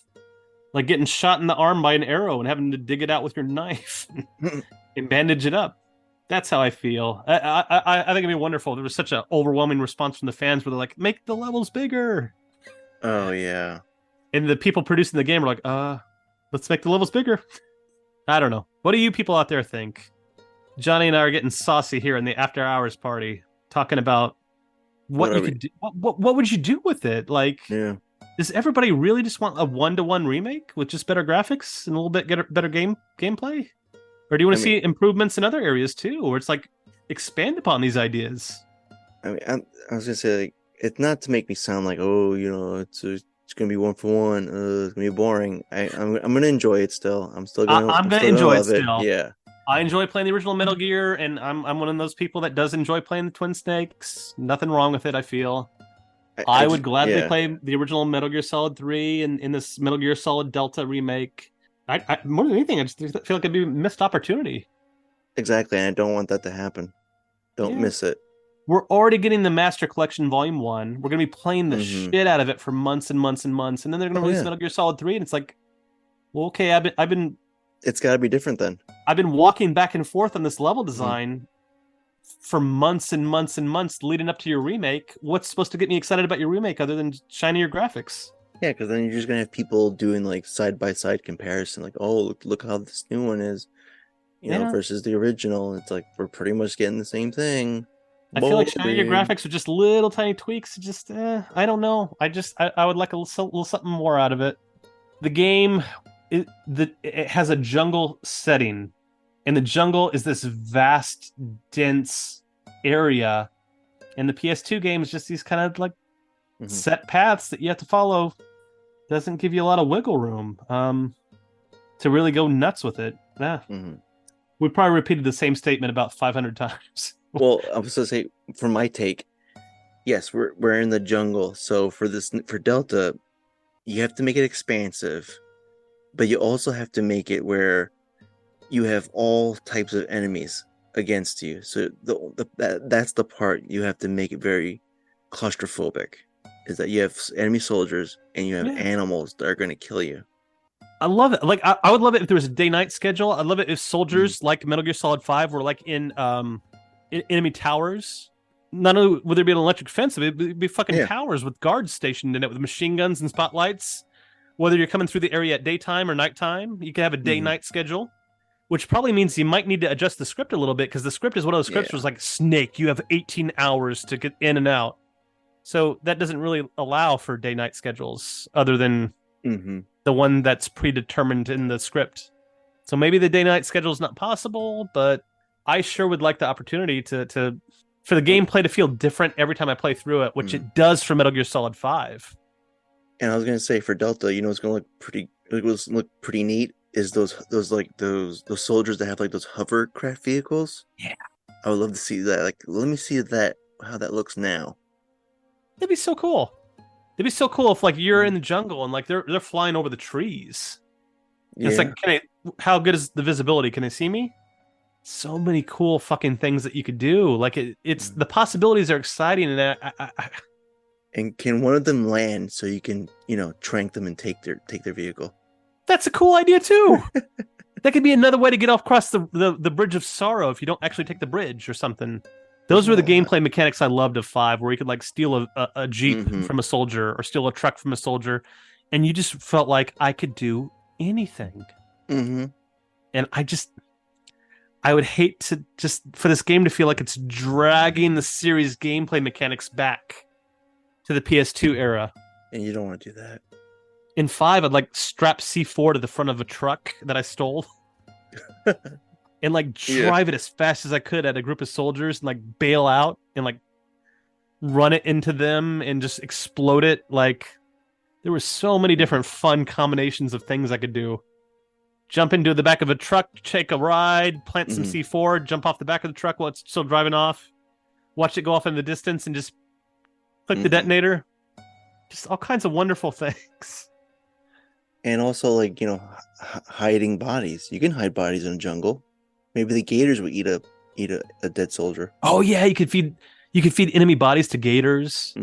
Like getting shot in the arm by an arrow and having to dig it out with your knife and bandage it up. That's how I feel. I think it'd be wonderful. There was such an overwhelming response from the fans where they're like, make the levels bigger. Oh, yeah. And the people producing the game are like, let's make the levels bigger. I don't know. What do you people out there think? Johnny and I are getting saucy here in the after hours party, talking about what you could do. What would you do with it? Like, does everybody really just want a 1-to-1 remake with just better graphics and a little bit better gameplay? Or do you want to see improvements in other areas too, where it's like expand upon these ideas? I mean, I was gonna say, like, it's not to make me sound like, it's gonna be 1-for-1. It's gonna be boring. I'm gonna enjoy it still. I'm gonna enjoy it still. Yeah. I enjoy playing the original Metal Gear, and I'm one of those people that does enjoy playing the Twin Snakes. Nothing wrong with it, I feel. I would gladly play the original Metal Gear Solid 3 and in this Metal Gear Solid Delta remake. I more than anything, I just feel like it'd be a missed opportunity. Exactly, and I don't want that to happen. Don't miss it. We're already getting the Master Collection Volume 1. We're going to be playing the shit out of it for months and months and months, and then they're going to release Metal Gear Solid 3, and it's like, well, okay, I've been... It's got to be different then. I've been walking back and forth on this level design for months and months and months leading up to your remake. What's supposed to get me excited about your remake other than shinier graphics? Yeah, because then you're just going to have people doing like side-by-side comparison, like, oh, look how this new one is, versus the original. It's like, we're pretty much getting the same thing. I feel like shinier graphics are just little tiny tweaks. Just, I don't know. I would like a little something more out of it. The game, it has a jungle setting, and the jungle is this vast, dense area, and the PS2 game is just these kind of like set paths that you have to follow. Doesn't give you a lot of wiggle room to really go nuts with it. We probably repeated the same statement about 500 times. Well, I was going to say, for my take, yes, we're in the jungle. So for Delta, you have to make it expansive, but you also have to make it where you have all types of enemies against you. So that's the part you have to make it very claustrophobic. is that you have enemy soldiers and you have Yeah. animals that are going to kill you. I love it. Like I would love it if there was a day-night schedule. I'd love it if soldiers like Metal Gear Solid 5 were like in enemy towers. Not only would there be an electric fence, it'd be fucking towers with guards stationed in it with machine guns and spotlights. Whether you're coming through the area at daytime or nighttime, you can have a day-night schedule, which probably means you might need to adjust the script a little bit because the script is one of those scripts was like Snake. You have 18 hours to get in and out. So that doesn't really allow for day-night schedules other than the one that's predetermined in the script. So maybe the day-night schedule is not possible, but I sure would like the opportunity to for the gameplay to feel different every time I play through it, which it does for Metal Gear Solid 5. And I was gonna say for Delta, it's gonna look pretty neat. Is those soldiers that have like those hovercraft vehicles? Yeah, I would love to see that. Like, let me see how that looks now. That'd be so cool. It'd be so cool if like you're in the jungle and like they're flying over the trees. Yeah. It's like, how good is the visibility? Can they see me? So many cool fucking things that you could do. Like it's the possibilities are exciting, and And can one of them land so you can, trank them and take their vehicle? That's a cool idea too. That could be another way to get across the Bridge of Sorrow if you don't actually take the bridge or something. Those were the gameplay mechanics I loved of 5, where you could like steal a Jeep from a soldier or steal a truck from a soldier, and you just felt like I could do anything. And I would hate to just for this game to feel like it's dragging the series gameplay mechanics back to the PS2 era. And you don't want to do that. In 5, I'd like strap C4 to the front of a truck that I stole and like drive it as fast as I could at a group of soldiers and like bail out and like run it into them and just explode it. Like there were so many different fun combinations of things I could do. Jump into the back of a truck, take a ride, plant some C4, jump off the back of the truck while it's still driving off, watch it go off in the distance and just click the detonator. Just all kinds of wonderful things. And also, like, hiding bodies. You can hide bodies in a jungle. Maybe the gators would eat a dead soldier. Oh yeah, you could feed enemy bodies to gators.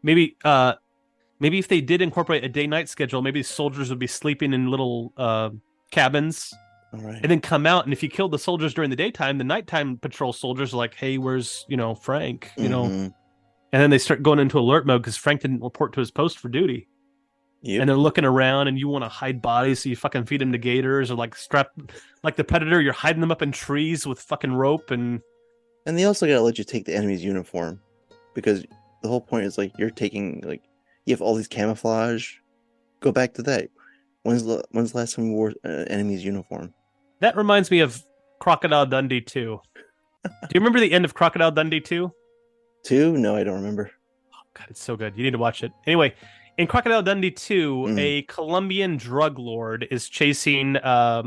Maybe if they did incorporate a day-night schedule, maybe soldiers would be sleeping in little cabins. All right. And then come out, and if you killed the soldiers during the daytime, the nighttime patrol soldiers are like, "Hey, where's Frank?" And then they start going into alert mode because Frank didn't report to his post for duty. Yep. And they're looking around, and you want to hide bodies, so you fucking feed them to gators, or like strap, like the Predator, you're hiding them up in trees with fucking rope, and they also gotta let you take the enemy's uniform, because the whole point is like you're taking like you have all these camouflage. Go back to that. When's the last time you wore an enemy's uniform? That reminds me of Crocodile Dundee 2. Do you remember the end of Crocodile Dundee 2? 2? No, I don't remember. Oh god, it's so good. You need to watch it. Anyway, in Crocodile Dundee 2, a Colombian drug lord is chasing, I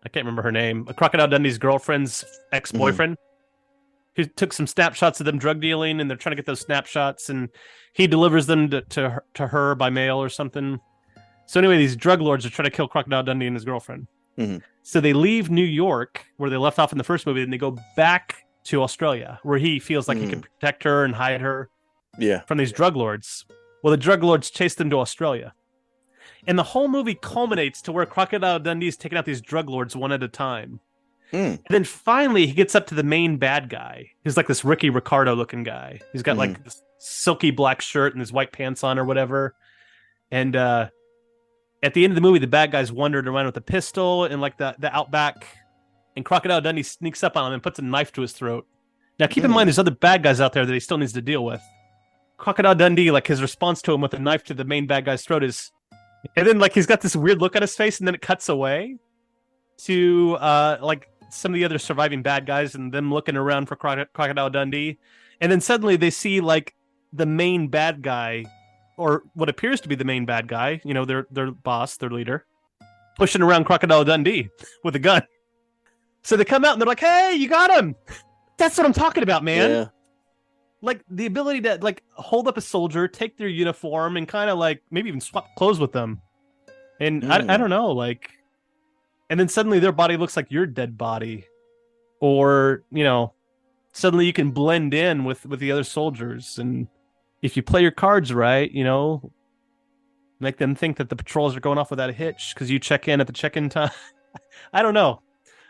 can't remember her name, Crocodile Dundee's girlfriend's ex-boyfriend, who took some snapshots of them drug dealing, and they're trying to get those snapshots, and he delivers them to her by mail or something. So anyway, these drug lords are trying to kill Crocodile Dundee and his girlfriend. So they leave New York, where they left off in the first movie, and they go back to Australia, where he feels like he can protect her and hide her from these drug lords. Well, the drug lords chase them to Australia. And the whole movie culminates to where Crocodile Dundee's taking out these drug lords one at a time. And then finally, he gets up to the main bad guy. He's like this Ricky Ricardo looking guy. He's got like this silky black shirt and his white pants on or whatever. And at the end of the movie, the bad guy's wandering around with a pistol and like the outback. And Crocodile Dundee sneaks up on him and puts a knife to his throat. Now, keep in mind, there's other bad guys out there that he still needs to deal with. Crocodile Dundee, like his response to him with a knife to the main bad guy's throat is, and then like he's got this weird look on his face, and then it cuts away to like some of the other surviving bad guys and them looking around for Crocodile Dundee, and then suddenly they see like the main bad guy, or what appears to be the main bad guy, their boss, their leader, pushing around Crocodile Dundee with a gun. So they come out and they're like, "Hey, you got him!" That's what I'm talking about, man. Yeah. Like the ability to like hold up a soldier, take their uniform, and kind of like maybe even swap clothes with them. And I don't know, like, and then suddenly their body looks like your dead body, or suddenly you can blend in with the other soldiers, and if you play your cards right, make them think that the patrols are going off without a hitch because you check in at the check-in time. I don't know.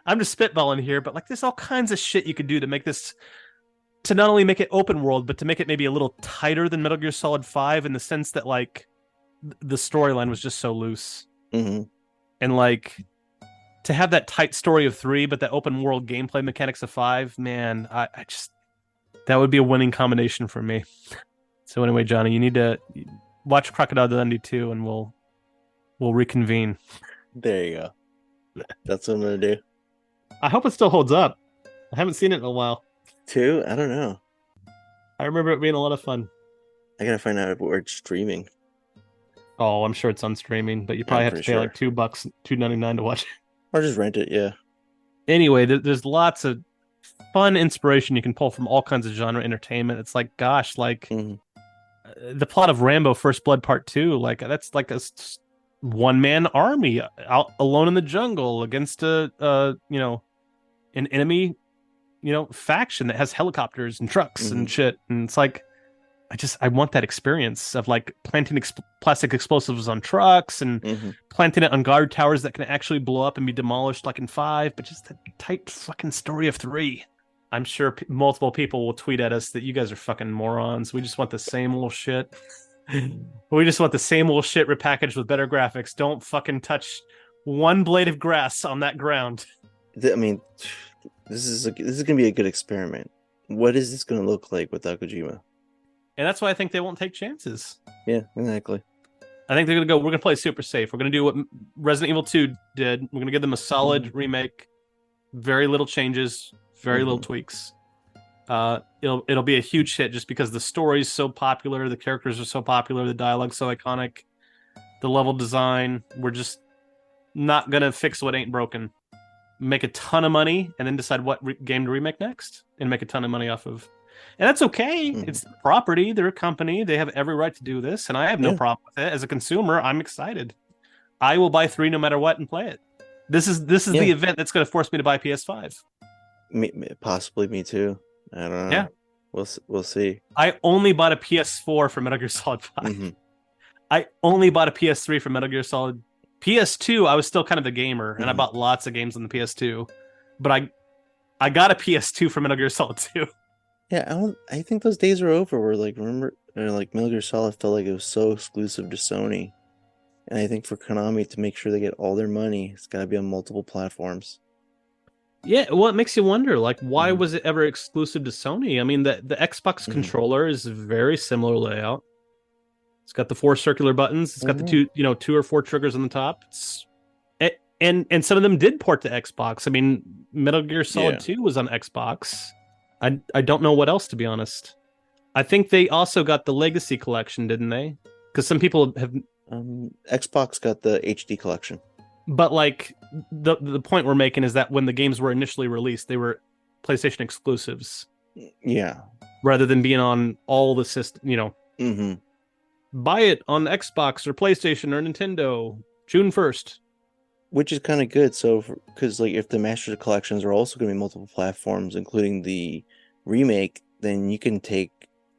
I'm just spitballing here, but like there's all kinds of shit you could do to make this to not only make it open world, but to make it maybe a little tighter than Metal Gear Solid 5 in the sense that like the storyline was just so loose. Mm-hmm. And like to have that tight story of 3, but that open world gameplay mechanics of 5, man, I just that would be a winning combination for me. So anyway, Johnny, you need to watch Crocodile Dundee 2 and we'll reconvene. There you go. That's what I'm gonna do. I hope it still holds up. I haven't seen it in a while. 2? I don't know. I remember it being a lot of fun. I gotta find out if we're streaming. Oh, I'm sure it's on streaming, but you probably have to pay like $2, $2.99 to watch it. Or just rent it, yeah. Anyway, there's lots of fun inspiration you can pull from all kinds of genre entertainment. It's like, gosh, like the plot of Rambo First Blood Part 2, like that's like a one-man army out alone in the jungle against an enemy, faction that has helicopters and trucks and shit. And it's like, I want that experience of like planting plastic explosives on trucks and planting it on guard towers that can actually blow up and be demolished like in 5, but just the tight fucking story of 3. I'm sure multiple people will tweet at us that you guys are fucking morons. We just want the same old shit. We just want the same old shit repackaged with better graphics. Don't fucking touch one blade of grass on that ground. I mean, this is gonna be a good experiment. What is this gonna look like without Kojima? And that's why I think they won't take chances. Yeah, exactly. I think they're going to go, we're going to play super safe. We're going to do what Resident Evil 2 did. We're going to give them a solid remake. Very little changes. Very little tweaks. It'll be a huge hit just because the story's so popular. The characters are so popular. The dialogue's so iconic. The level design. We're just not going to fix what ain't broken. Make a ton of money and then decide what game to remake next. And make a ton of money off of. And that's okay. It's property. They're a company. They have every right to do this. And I have no problem with it. As a consumer, I'm excited. I will buy 3 no matter what and play it. This is the event that's going to force me to buy PS5. Possibly me too. I don't know. Yeah. We'll see. I only bought a PS4 for Metal Gear Solid 5. I only bought a PS3 for Metal Gear Solid. PS2, I was still kind of a gamer, and I bought lots of games on the PS2. But I got a PS2 for Metal Gear Solid 2. Yeah, I think those days are over. Where remember, Metal Gear Solid felt like it was so exclusive to Sony, and I think for Konami to make sure they get all their money, it's got to be on multiple platforms. Yeah, well, it makes you wonder, like, why was it ever exclusive to Sony? I mean, the Xbox controller is a very similar layout. It's got the 4 circular buttons. It's got the 2 or 4 triggers on the top. And some of them did port to Xbox. I mean, Metal Gear Solid 2 was on Xbox. I don't know what else, to be honest. I think they also got the Legacy Collection, didn't they? Because some people have... Xbox got the HD Collection. But, like, the point we're making is that when the games were initially released, they were PlayStation exclusives. Yeah. Rather than being on all the system, Buy it on Xbox or PlayStation or Nintendo June 1st. Which is kind of good. So, because like if the Master Collections are also going to be multiple platforms, including the remake, then you can take,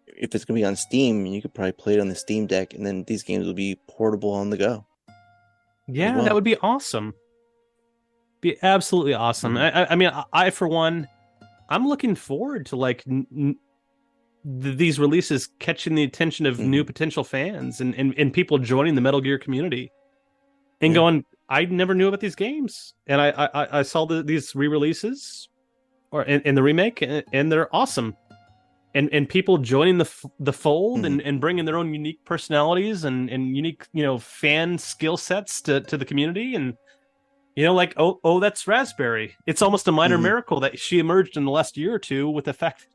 if it's going to be on Steam, you could probably play it on the Steam Deck, and then these games will be portable on the go. Yeah, that would be awesome. Be absolutely awesome. I mean, I for one, I'm looking forward to like these releases catching the attention of new potential fans and people joining the Metal Gear community and going, I never knew about these games, and I saw these re-releases or in the remake, and they're awesome, and people joining the fold and bringing their own unique personalities and unique fan skill sets to the community, and like oh that's Raspberry. It's almost a minor miracle that she emerged in the last year or two, with the fact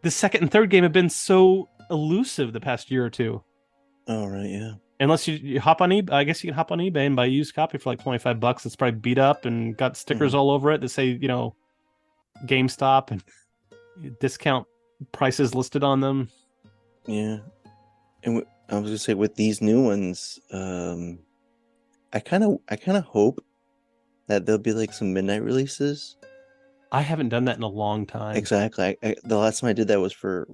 the second and third game have been so elusive the past year or two. Oh right, yeah. Unless you hop on eBay, I guess you can hop on eBay and buy a used copy for like $25. It's probably beat up and got stickers all over it that say, GameStop and discount prices listed on them. Yeah. And I was gonna say, with these new ones, I kind of hope that there'll be like some midnight releases. I haven't done that in a long time. Exactly. The last time I did that was for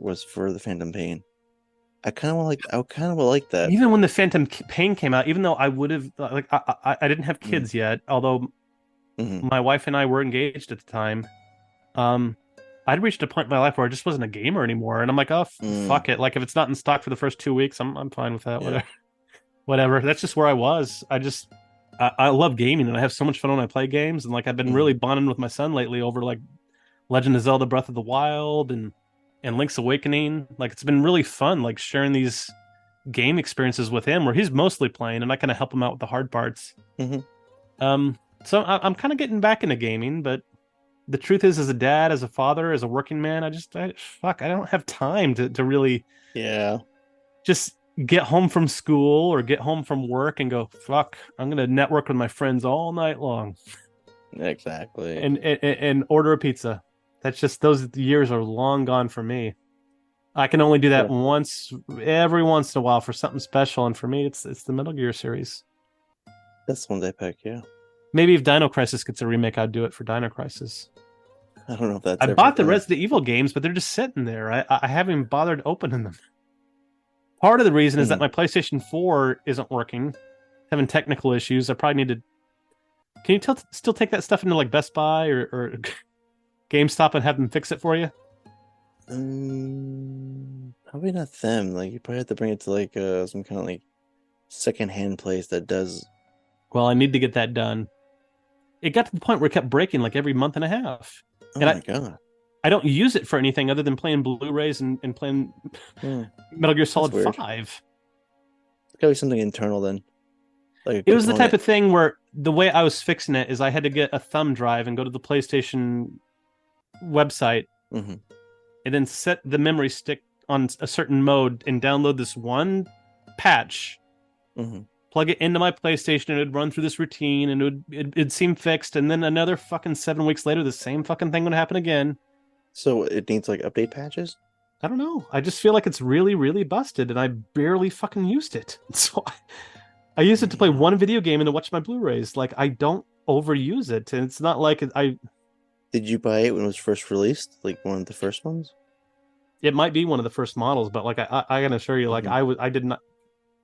the Phantom Pain. I kind of like that. Even when the Phantom Pain came out, even though I would have like I didn't have kids yet, although my wife and I were engaged at the time. I'd reached a point in my life where I just wasn't a gamer anymore, and I'm like, oh fuck it. Like if it's not in stock for the first 2 weeks, I'm fine with that. Yeah. Whatever. That's just where I was. I love gaming, and I have so much fun when I play games, and like I've been really bonding with my son lately over like Legend of Zelda: Breath of the Wild and Link's Awakening. Like it's been really fun, like sharing these game experiences with him, where he's mostly playing, and I kind of help him out with the hard parts. So I'm kind of getting back into gaming, but the truth is, as a dad, as a father, as a working man, I don't have time to really just get home from school or get home from work and go, fuck, I'm going to network with my friends all night long. Exactly. And order a pizza. That's just, those years are long gone for me. I can only do that every once in a while for something special. And for me, it's the Metal Gear series. That's the ones I pick, yeah. Maybe if Dino Crisis gets a remake, I'd do it for Dino Crisis. I don't know if that's. I bought the Resident Evil games, but they're just sitting there. I haven't bothered opening them. Part of the reason is that my PlayStation 4 isn't working, having technical issues. I probably need to. Can you still take that stuff into like Best Buy or GameStop and have them fix it for you? Probably not them. Like you probably have to bring it to like some kind of like secondhand place that does. Well, I need to get that done. It got to the point where it kept breaking like every month and a half. Oh my god! I don't use it for anything other than playing Blu-rays and playing Metal Gear Solid 5. It's gotta be something internal then. Like it was the type of thing where the way I was fixing it is I had to get a thumb drive and go to the PlayStation website and then set the memory stick on a certain mode and download this one patch. Plug it into my PlayStation, and it would run through this routine, and it'd seem fixed, and then another fucking 7 weeks later, the same fucking thing would happen again. So it needs like update patches? I don't know. I just feel like it's really, really busted, and I barely fucking used it. So I used it to play one video game and to watch my Blu-rays. Like, I don't overuse it, and it's not like I... Did you buy it when it was first released? Like one of the first ones? It might be one of the first models, but like I can assure you, like I did not...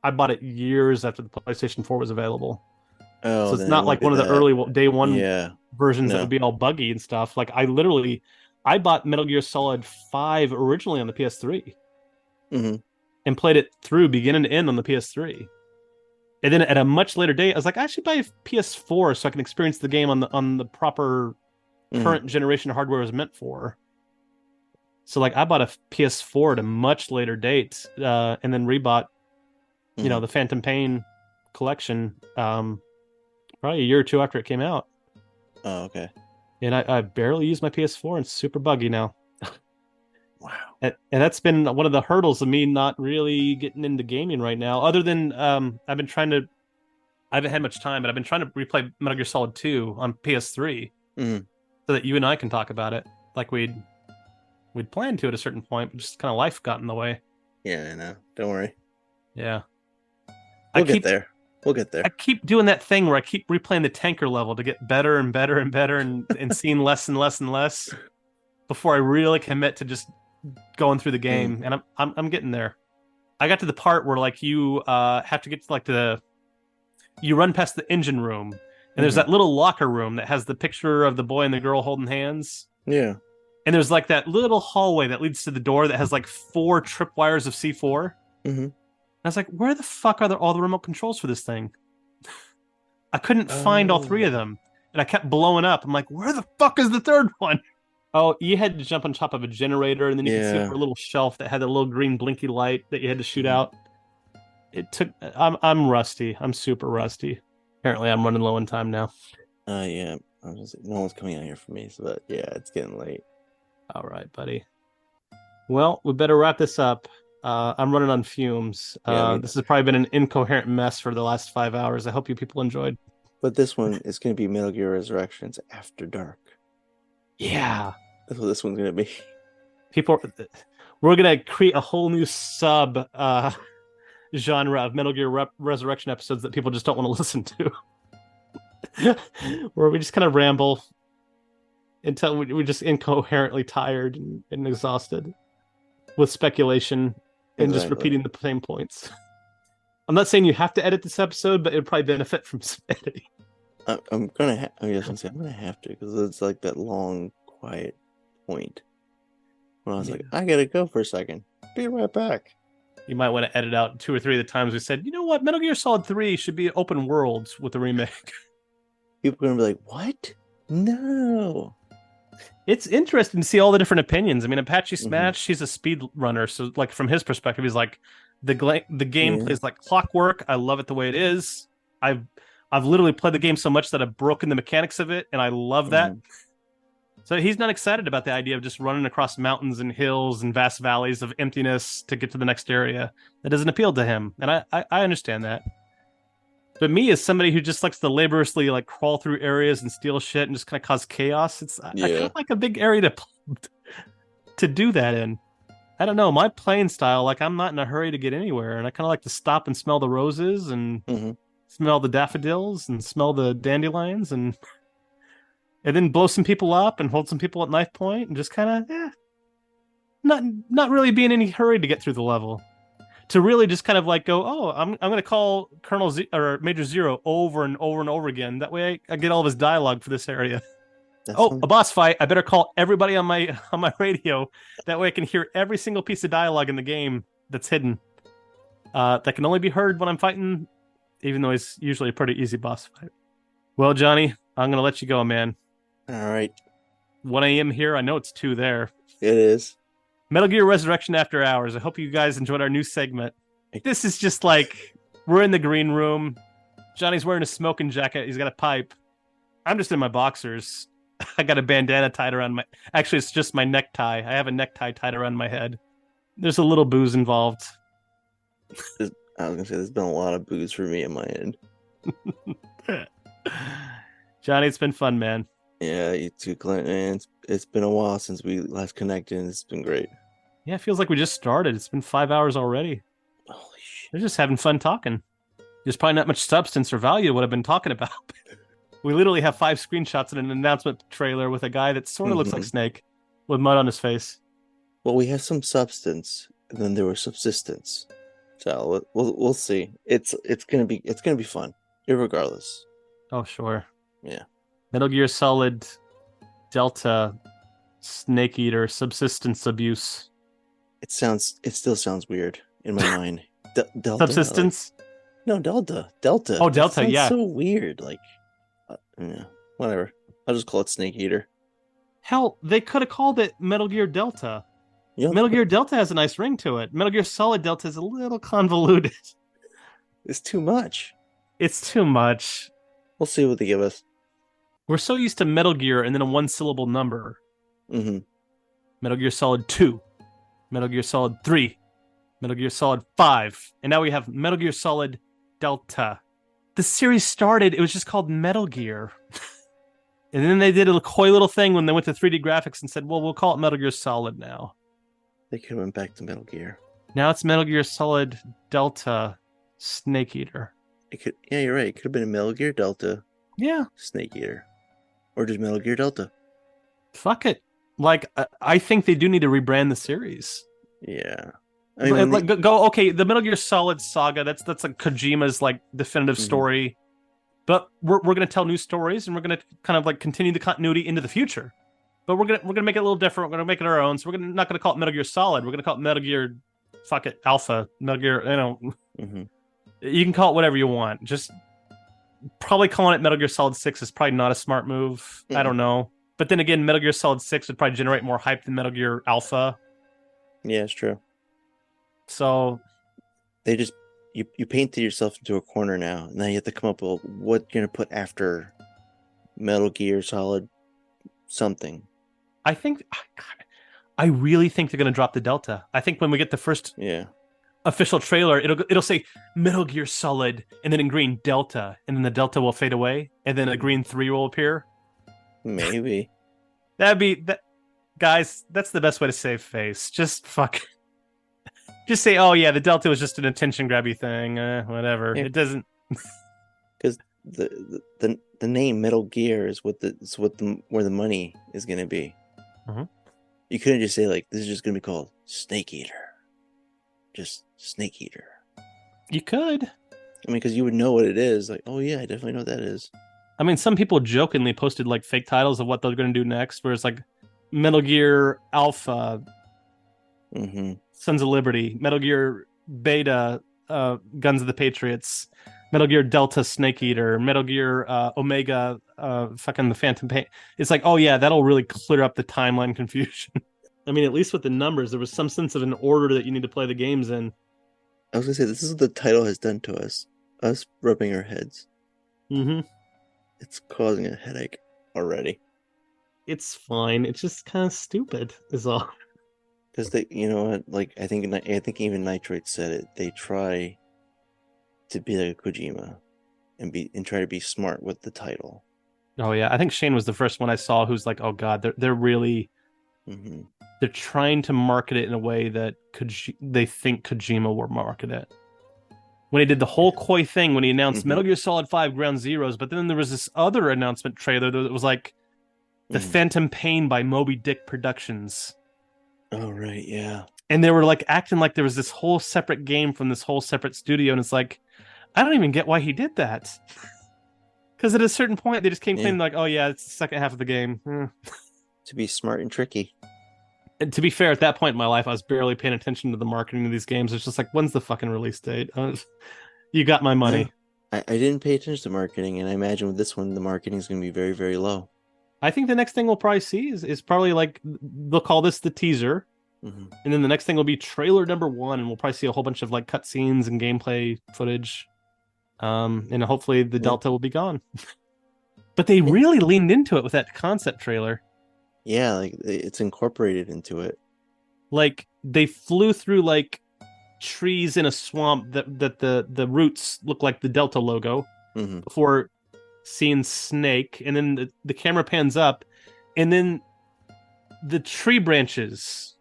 I bought it years after the PlayStation 4 was available. Oh, so it's not like one of the early day one versions that would be all buggy and stuff. Like I bought Metal Gear Solid 5 originally on the PS3 and played it through beginning to end on the PS3. And then at a much later date, I was like, I should buy a PS4 so I can experience the game on the proper current generation hardware it was meant for. So like I bought a PS4 at a much later date and then rebought the Phantom Pain collection probably a year or two after it came out. Oh, okay. And I barely use my PS4 and it's super buggy now. Wow. And that's been one of the hurdles of me not really getting into gaming right now. Other than I haven't had much time, but I've been trying to replay Metal Gear Solid 2 on PS3 so that you and I can talk about it like we'd planned to at a certain point, but just kind of life got in the way. Yeah, I know. Don't worry. Yeah. We'll get there. I keep doing that thing where I keep replaying the tanker level to get better and better and better and seeing less and less and less before I really commit to just going through the game. And I'm getting there. I got to the part where like you have to get to like you run past the engine room and there's that little locker room that has the picture of the boy and the girl holding hands. Yeah. And there's like that little hallway that leads to the door that has like 4 tripwires of C4. I was like, where the fuck are all the remote controls for this thing? I couldn't find all 3 of them. And I kept blowing up. I'm like, where the fuck is the 3rd one? Oh, you had to jump on top of a generator, and then you could see over a little shelf that had a little green blinky light that you had to shoot out. It took... I'm rusty. I'm super rusty. Apparently, I'm running low on time now. Yeah. No one's coming out here for me, so that, yeah, it's getting late. All right, buddy. Well, we better wrap this up. I'm running on fumes. This has probably been an incoherent mess for the last 5 hours. I hope you people enjoyed. But this one is going to be Metal Gear Resurrections After Dark. Yeah. That's what this one's going to be. We're going to create a whole new sub genre of Metal Gear Resurrection episodes that people just don't want to listen to. Where we just kind of ramble until we're just incoherently tired and exhausted with speculation and just repeating the same points. I'm not saying you have to edit this episode, but it'd probably benefit from some editing. I'm gonna have to because it's like that long, quiet point when I was like, I gotta go for a second. Be right back. You might want to edit out 2 or 3 of the times we said, you know what, Metal Gear Solid 3 should be open worlds with the remake. People are gonna be like, what? No. It's interesting to see all the different opinions. I mean, Apache Smash, he's a speed runner, so like from his perspective, he's like, the game plays like clockwork. I love it the way it is. I've literally played the game so much that I've broken the mechanics of it, and I love that. So he's not excited about the idea of just running across mountains and hills and vast valleys of emptiness to get to the next area. That doesn't appeal to him, and I understand that. But me, as somebody who just likes to laboriously like crawl through areas and steal shit and just kind of cause chaos, I kind of like a big area to do that in. I don't know, my playing style, like I'm not in a hurry to get anywhere, and I kind of like to stop and smell the roses and smell the daffodils and smell the dandelions and then blow some people up and hold some people at knife point and just kind of not really be in any hurry to get through the level. To really just kind of like go, oh, I'm going to call Colonel or Major Zero over and over and over again. That way I get all of his dialogue for this area. A boss fight. I better call everybody on my radio. That way I can hear every single piece of dialogue in the game that's hidden. That can only be heard when I'm fighting, even though it's usually a pretty easy boss fight. Well, Johnny, I'm going to let you go, man. All right. 1 a.m. here. I know it's 2 there. It is. Metal Gear Resurrection After Hours. I hope you guys enjoyed our new segment. This is just like, we're in the green room. Johnny's wearing a smoking jacket. He's got a pipe. I'm just in my boxers. I got a bandana tied around my... Actually, it's just my necktie. I have a necktie tied around my head. There's a little booze involved. I was going to say, there's been a lot of booze for me on my end. Johnny, it's been fun, man. Yeah, you too, Clint. Man, it's been a while since we last connected, and it's been great. Yeah, it feels like we just started. It's been 5 hours already. Holy shit. We're just having fun talking. There's probably not much substance or value to what I've been talking about. We literally have 5 screenshots and an announcement trailer with a guy that sort of looks like Snake with mud on his face. Well, we have some substance, and then there was subsistence. So we'll see. It's gonna be fun, irregardless. Oh sure. Yeah. Metal Gear Solid Delta Snake Eater Subsistence Abuse. It still sounds weird in my mind. Delta Subsistence? Like, no, Delta. Oh, Delta, yeah. So weird. Like, yeah, whatever. I'll just call it Snake Eater. Hell, they could have called it Metal Gear Delta. Yep. Metal Gear Delta has a nice ring to it. Metal Gear Solid Delta is a little convoluted. It's too much. It's too much. We'll see what they give us. We're so used to Metal Gear and then a 1-syllable number. Mm-hmm. Metal Gear Solid 2. Metal Gear Solid 3. Metal Gear Solid 5. And now we have Metal Gear Solid Delta. The series started, it was just called Metal Gear. And then they did a coy little thing when they went to 3D graphics and said, well, we'll call it Metal Gear Solid now. They could have went back to Metal Gear. Now it's Metal Gear Solid Delta Snake Eater. Yeah, you're right. It could have been a Metal Gear Delta. Yeah. Snake Eater. Or just Metal Gear Delta. Fuck it. Like, I think they do need to rebrand the series. Yeah. I mean, okay, the Metal Gear Solid saga, that's like Kojima's like definitive story. But we're going to tell new stories, and we're going to kind of like continue the continuity into the future. But we're gonna make it a little different. We're gonna make it our own. So we're not gonna call it Metal Gear Solid. We're gonna call it Metal Gear, fuck it, Alpha, Metal Gear. You know, you can call it whatever you want. Just probably calling it Metal Gear Solid 6 is probably not a smart move. I don't know. But then again, Metal Gear Solid 6 would probably generate more hype than Metal Gear Alpha. Yeah, it's true. So they just you painted yourself into a corner now. Now you have to come up with what you're gonna put after Metal Gear Solid something. I really think they're going to drop the Delta. I think when we get the first official trailer, it'll say Metal Gear Solid, and then in green Delta, and then the Delta will fade away, and then a green 3 will appear. Maybe. That'd be that, guys. That's the best way to save face. Just just say, oh yeah, the Delta was just an attention grabby thing. Whatever. Yeah. It doesn't. Because the name Metal Gear is where the money is going to be. You couldn't just say like this is just going to be called Snake Eater. just Snake Eater. You could. I mean, because you would know what it is. Like, oh yeah, I definitely know what that is. I mean, some people jokingly posted like fake titles of what they're going to do next, where it's like Metal Gear Alpha, Sons of Liberty, Metal Gear Beta, Guns of the Patriots, Metal Gear Delta Snake Eater, Metal Gear Omega, fucking the Phantom Pain. It's like, oh yeah, that'll really clear up the timeline confusion. I mean, at least with the numbers, there was some sense of an order that you need to play the games in. I was gonna say, this is what the title has done to us. Us rubbing our heads. It's causing a headache already. It's fine. It's just kind of stupid, is all. Because they, you know what? Like, I think even Nitrate said it. They try to be like a Kojima and try to be smart with the title. Oh yeah, I think Shane was the first one I saw who's like, oh god, they're really they're trying to market it in a way that they think Kojima will market it. When he did the whole Koi thing, when he announced Metal Gear Solid 5 Ground Zeroes, but then there was this other announcement trailer that was like The Phantom Pain by Moby Dick Productions. Oh, right, yeah. And they were like acting like there was this whole separate game from this whole separate studio, and it's like, I don't even get why he did that. Because at a certain point, they just came claiming like, oh yeah, it's the second half of the game. To be smart and tricky. And to be fair, at that point in my life, I was barely paying attention to the marketing of these games. It's just like, when's the fucking release date? You got my money. I didn't pay attention to marketing, and I imagine with this one, the marketing is going to be very, very low. I think the next thing we'll probably see is probably like, they'll call this the teaser. And then the next thing will be trailer number 1, and we'll probably see a whole bunch of like cutscenes and gameplay footage. And hopefully the Delta will be gone. But they really leaned into it with that concept trailer. Yeah, like it's incorporated into it. Like they flew through like trees in a swamp that the roots look like the Delta logo before seeing Snake, and then the camera pans up, and then the tree branches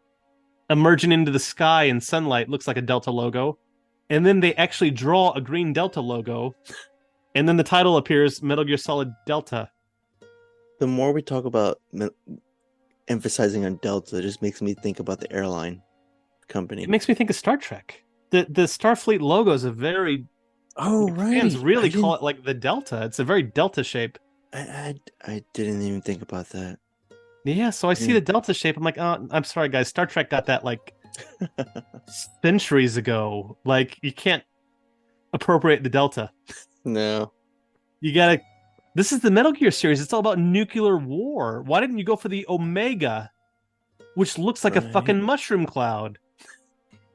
emerging into the sky in sunlight looks like a Delta logo, and then they actually draw a green Delta logo, and then the title appears, Metal Gear Solid Delta. The more we talk about emphasizing on Delta, it just makes me think about the airline company. It makes me think of Star Trek. The Starfleet logo is a very fans really call it like the Delta. It's a very Delta shape. I didn't even think about that. Yeah, so I see the Delta shape. I'm like, oh, I'm sorry, guys. Star Trek got that like centuries ago. Like, you can't appropriate the Delta. No. You gotta. This is the Metal Gear series. It's all about nuclear war. Why didn't you go for the Omega, which looks like a fucking mushroom cloud?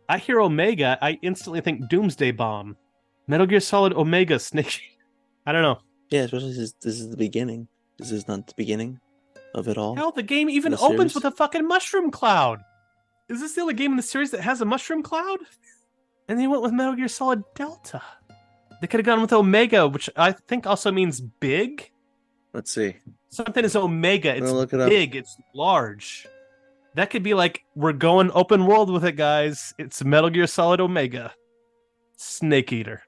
I hear Omega, I instantly think Doomsday Bomb. Metal Gear Solid Omega Snake. I don't know. Yeah, especially this is the beginning. This is not the beginning of it all. Hell, the game even opens with a fucking mushroom cloud. Is this the only game in the series that has a mushroom cloud? And they went with Metal Gear Solid Delta. They could have gone with Omega, which I think also means big. Let's see. Something is Omega. It's big. It's large. That could be like, we're going open world with it, guys. It's Metal Gear Solid Omega. Snake Eater.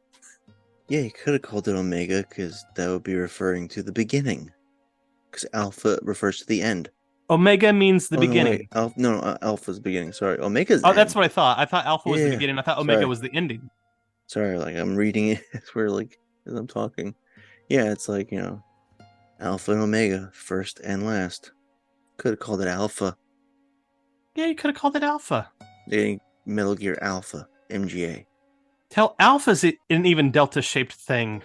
Yeah, you could have called it Omega, because that would be referring to the beginning. Because Alpha refers to the end. Omega means the beginning. No, Alpha's the beginning. Sorry, Omega's the end. That's what I thought. I thought Alpha was the beginning. I thought Omega was the ending. Sorry, like I'm reading it as I'm talking. Yeah, it's like, Alpha and Omega, first and last. Could have called it Alpha. Yeah, you could have called it Alpha. Metal Gear Alpha, MGA. Hell, Alpha's an even Delta-shaped thing.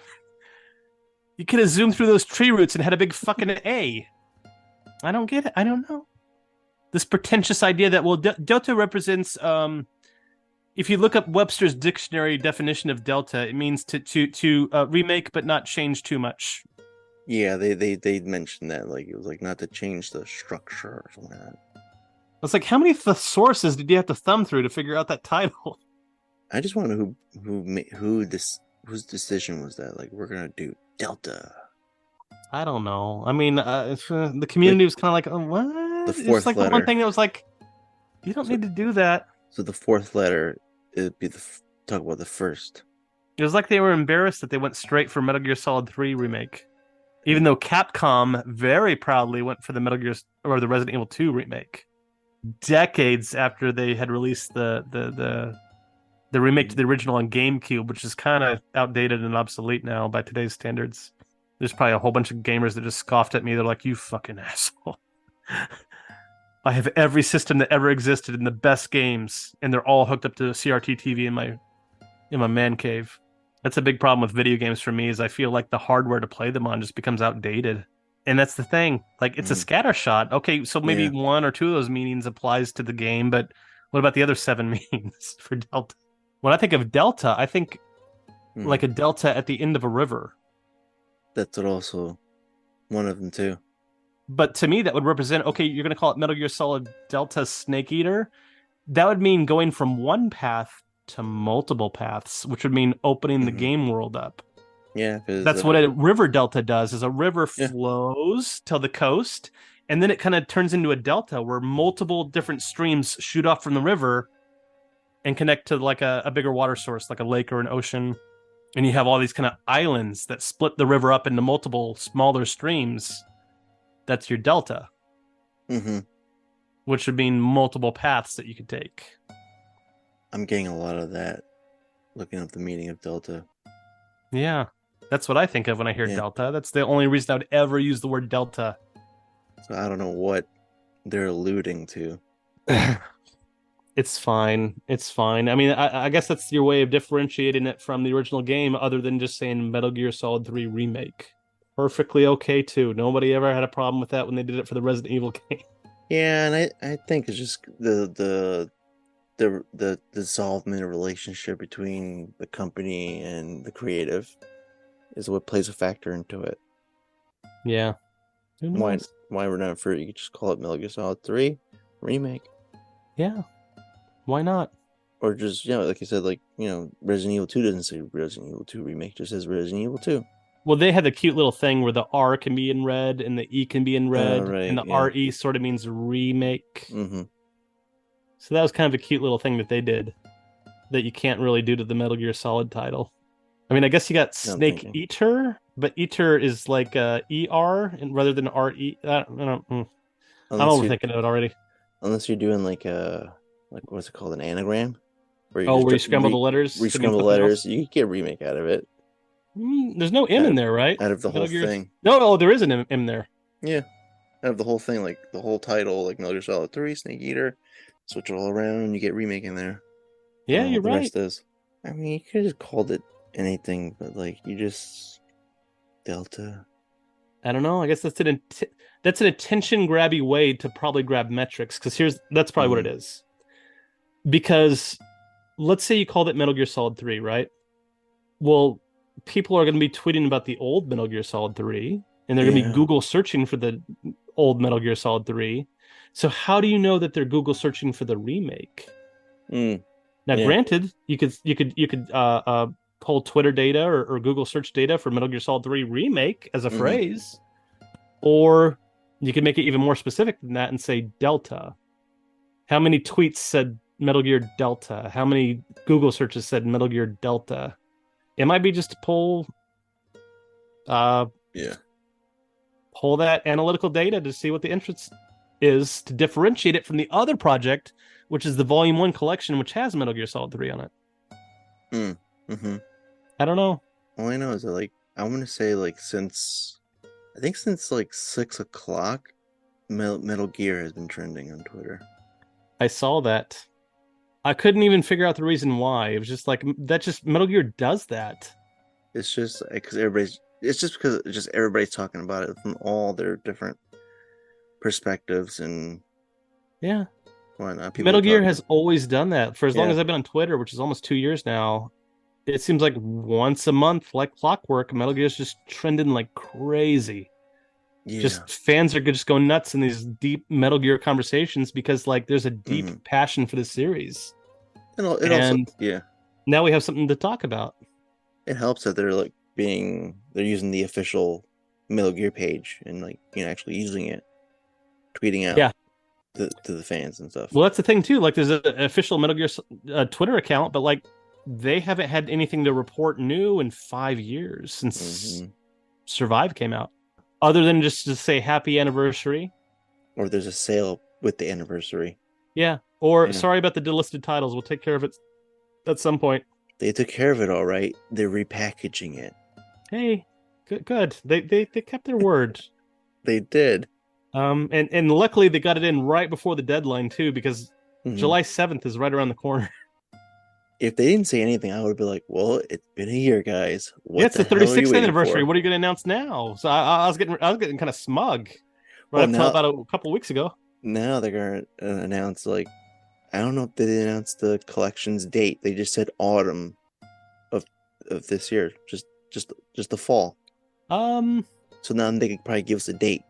You could have zoomed through those tree roots and had a big fucking A. I don't get it. I don't know. This pretentious idea that, well, Delta represents, if you look up Webster's dictionary definition of Delta, it means to remake but not change too much. Yeah, they mentioned that, like, it was like not to change the structure or something like that. It's like, how many sources did you have to thumb through to figure out that title? I just want to know whose decision was that? Like, we're gonna do Delta. I don't know. I mean, the community was kind of like, oh, what? The fourth like letter. The one thing that was like, you don't need to do that. So the fourth letter, it'd be talk about the first. It was like they were embarrassed that they went straight for Metal Gear Solid 3 remake, even though Capcom very proudly went for the Metal Gear or the Resident Evil 2 remake, decades after they had released the The remake to the original on GameCube, which is kind of outdated and obsolete now by today's standards. There's probably a whole bunch of gamers that just scoffed at me. They're like, "You fucking asshole." I have every system that ever existed in the best games, and they're all hooked up to a CRT TV in my man cave. That's a big problem with video games for me, is I feel like the hardware to play them on just becomes outdated. And that's the thing. Like, it's a scatter shot. Okay, so maybe one or two of those meanings applies to the game, but what about the other 7 meanings for Delta? When I think of Delta, I think like a delta at the end of a river. That's also one of them too. But to me, that would represent, okay, you're going to call it Metal Gear Solid Delta Snake Eater. That would mean going from one path to multiple paths, which would mean opening the game world up. Yeah. That's what a river delta does, is a river flows to the coast, and then it kind of turns into a delta where multiple different streams shoot off from the river and connect to like a bigger water source, like a lake or an ocean. And you have all these kind of islands that split the river up into multiple smaller streams. That's your delta. Which would mean multiple paths that you could take. I'm getting a lot of that, looking up the meaning of delta. Yeah, that's what I think of when I hear delta. That's the only reason I would ever use the word delta. So I don't know what they're alluding to. It's fine. It's fine. I mean, I guess that's your way of differentiating it from the original game, other than just saying Metal Gear Solid 3 Remake. Perfectly okay, too. Nobody ever had a problem with that when they did it for the Resident Evil game. Yeah, and I think it's just the dissolvement of relationship between the company and the creative is what plays a factor into it. Yeah. Why we're not for you could just call it Metal Gear Solid 3 Remake. Yeah. Why not? Or just, like you said, like, Resident Evil 2 doesn't say Resident Evil 2 Remake, just says Resident Evil 2. Well, they had the cute little thing where the R can be in red and the E can be in red, and the RE sort of means remake. So that was kind of a cute little thing that they did that you can't really do to the Metal Gear Solid title. I mean, I guess you got Snake Eater, but Eater is like ER and rather than RE. I'm overthinking it already. Unless you're doing like what's it called, an anagram? Where you scramble the letters? Scramble the letters. You could get a remake out of it. There's no M in there, right? Out of the whole thing. No, there is an M there. Yeah. Out of the whole thing, like the whole title, like Metal Gear Solid 3, Snake Eater, switch it all around, and you get remake in there. Yeah, you're right. The rest is. I mean, you could have just called it anything, but like you just Delta. I don't know. I guess that's an attention grabby way to probably grab metrics, because that's probably what it is. Because let's say you called it Metal Gear Solid 3, right? Well, people are going to be tweeting about the old Metal Gear Solid 3, and they're going to be Google searching for the old Metal Gear Solid 3. So how do you know that they're Google searching for the remake? Now, granted, you could pull Twitter data or Google search data for Metal Gear Solid 3 Remake as a phrase, or you could make it even more specific than that and say Delta. How many tweets said Metal Gear Delta? How many Google searches said Metal Gear Delta? It might be just to pull that analytical data to see what the interest is, to differentiate it from the other project, which is the Volume 1 collection, which has Metal Gear Solid 3 on it. I don't know. All I know is that, like, I want to say, like, since like 6 o'clock, Metal Gear has been trending on Twitter. I saw that. I couldn't even figure out the reason why. It was just like, Metal Gear does that. It's just because everybody's talking about it from all their different perspectives and whatnot. Metal Gear has always done that for as long as I've been on Twitter, which is almost 2 years now. It seems like once a month, like clockwork, Metal Gear is just trending like crazy. Just fans are just going nuts in these deep Metal Gear conversations because like there's a deep passion for the series. And now we have something to talk about. It helps that they're they're using the official Metal Gear page and like actually using it, tweeting out to the fans and stuff. Well, that's the thing too. Like there's an official Metal Gear Twitter account, but like they haven't had anything to report new in 5 years since Survive came out. Other than just to say happy anniversary. Or there's a sale with the anniversary. Yeah. Or sorry about the delisted titles. We'll take care of it at some point. They took care of it all right. They're repackaging it. Hey, good. They kept their word. They did. And luckily they got it in right before the deadline too, because July 7th is right around the corner. If they didn't say anything, I would be like, "Well, it's been a year, guys. What It's the the hell are you 36th waiting anniversary. for?" What are you going to announce now? So I was getting kind of smug right Well, up till now, about a couple weeks ago. now they're gonna announce like, I don't know if they announced the collection's date. They just said autumn of this year, just the fall. So now they could probably give us a date.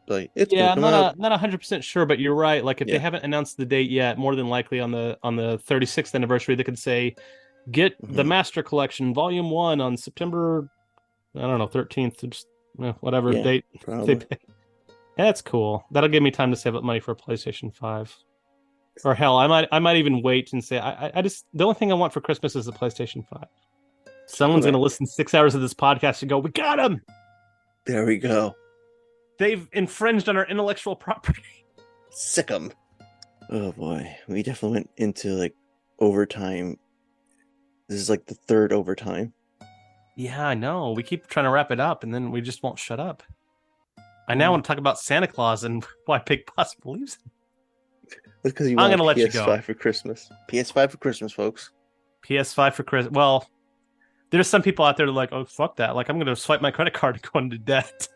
Like it's gonna Yeah, come out. not 100% sure, but you're right. Like if they Yeah. haven't announced the date yet, more than likely on the 36th anniversary, they could say, "Get the Master Collection Volume 1 on September, I don't know, 13th, just whatever Yeah, date they probably. pick." That's cool. That'll give me time to save up money for a PlayStation 5. Or hell, I might even wait and say I just the only thing I want for Christmas is a PlayStation 5. Someone's Okay. gonna listen 6 hours of this podcast and go, "We got him! There we go. They've infringed on our intellectual property." Sick 'em. Oh boy, we definitely went into like overtime. This is like the third overtime. Yeah, I know. We keep trying to wrap it up, and then we just won't shut up. I now want to talk about Santa Claus and why Big Boss believes him. That's because you I'm want gonna a let you PS5 go. for Christmas. PS5 for Christmas, folks. PS5 for Chris. Well, there's some people out there that are like, oh, fuck that. Like, I'm gonna swipe my credit card and go into debt.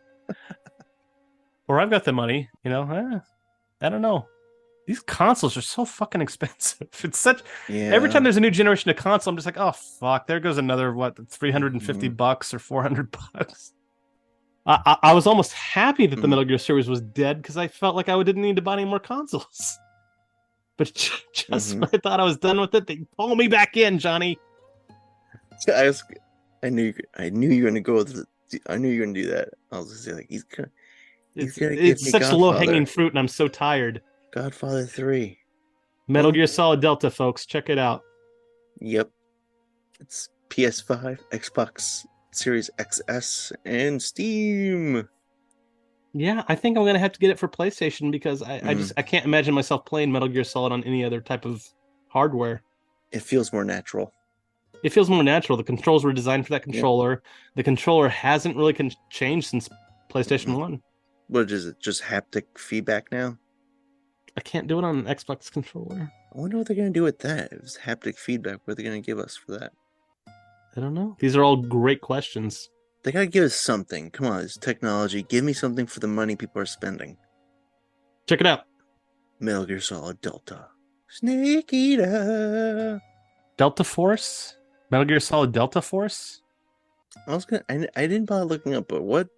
Or I've got the money, I don't know. These consoles are so fucking expensive. It's such every time there's a new generation of console, I'm just like, oh fuck, there goes another $350 or $400. I was almost happy that the Metal Gear series was dead because I felt like I didn't need to buy any more consoles. But just when I thought I was done with it, they pull me back in, Johnny. I knew you were gonna go with I knew you were gonna do that. I was gonna say like he's gonna give me such low hanging fruit, and I'm so tired. Godfather 3. Metal Gear Solid Delta, folks, check it out. Yep, it's PS5, Xbox Series XS, and Steam. Yeah, I think I'm gonna have to get it for PlayStation because I can't imagine myself playing Metal Gear Solid on any other type of hardware. It feels more natural. It feels more natural. The controls were designed for that controller. Yep. The controller hasn't really changed since PlayStation 1. What is it? Just haptic feedback now? I can't do it on an Xbox controller. I wonder what they're going to do with that. If it's haptic feedback, what are they going to give us for that? I don't know. These are all great questions. They got to give us something. Come on, it's technology. Give me something for the money people are spending. Check it out. Metal Gear Solid Delta. Snake Eater. Delta Force? Metal Gear Solid Delta Force? I didn't bother looking up, but what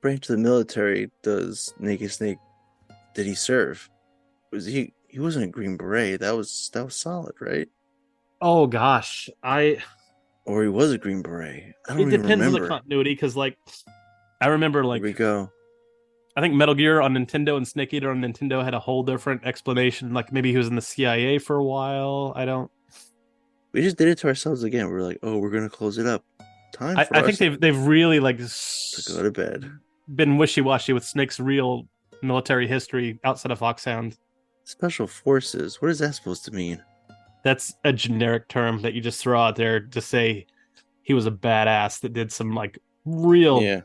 branch of the military does Naked Snake did he serve? He wasn't a Green Beret. That was solid, right? Oh gosh, or he was a Green Beret. I don't even remember. It depends on the continuity, because I remember Here we go. I think Metal Gear on Nintendo and Snake Eater on Nintendo had a whole different explanation. Like maybe he was in the CIA for a while. We just did it to ourselves again. We're like, oh, we're gonna close it up. I think they've really to go to bed. Been wishy-washy with Snake's real military history outside of Foxhound. Special Forces. What is that supposed to mean? That's a generic term that you just throw out there to say he was a badass that did some real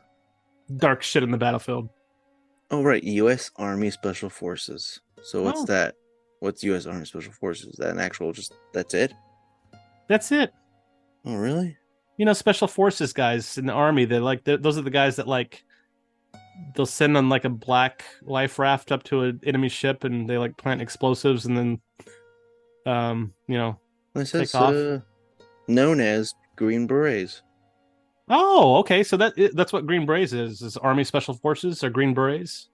dark shit in the battlefield. Oh right, U.S. Army Special Forces. So what's that? What's U.S. Army Special Forces? Is that an actual that's it? That's it. Oh really? Special Forces guys in the Army, those are the guys that they'll send on a black life raft up to an enemy ship, and they plant explosives, and then it says, take off. Known as Green Berets. Oh, okay. So that's what Green Berets is Army Special Forces or Green Berets?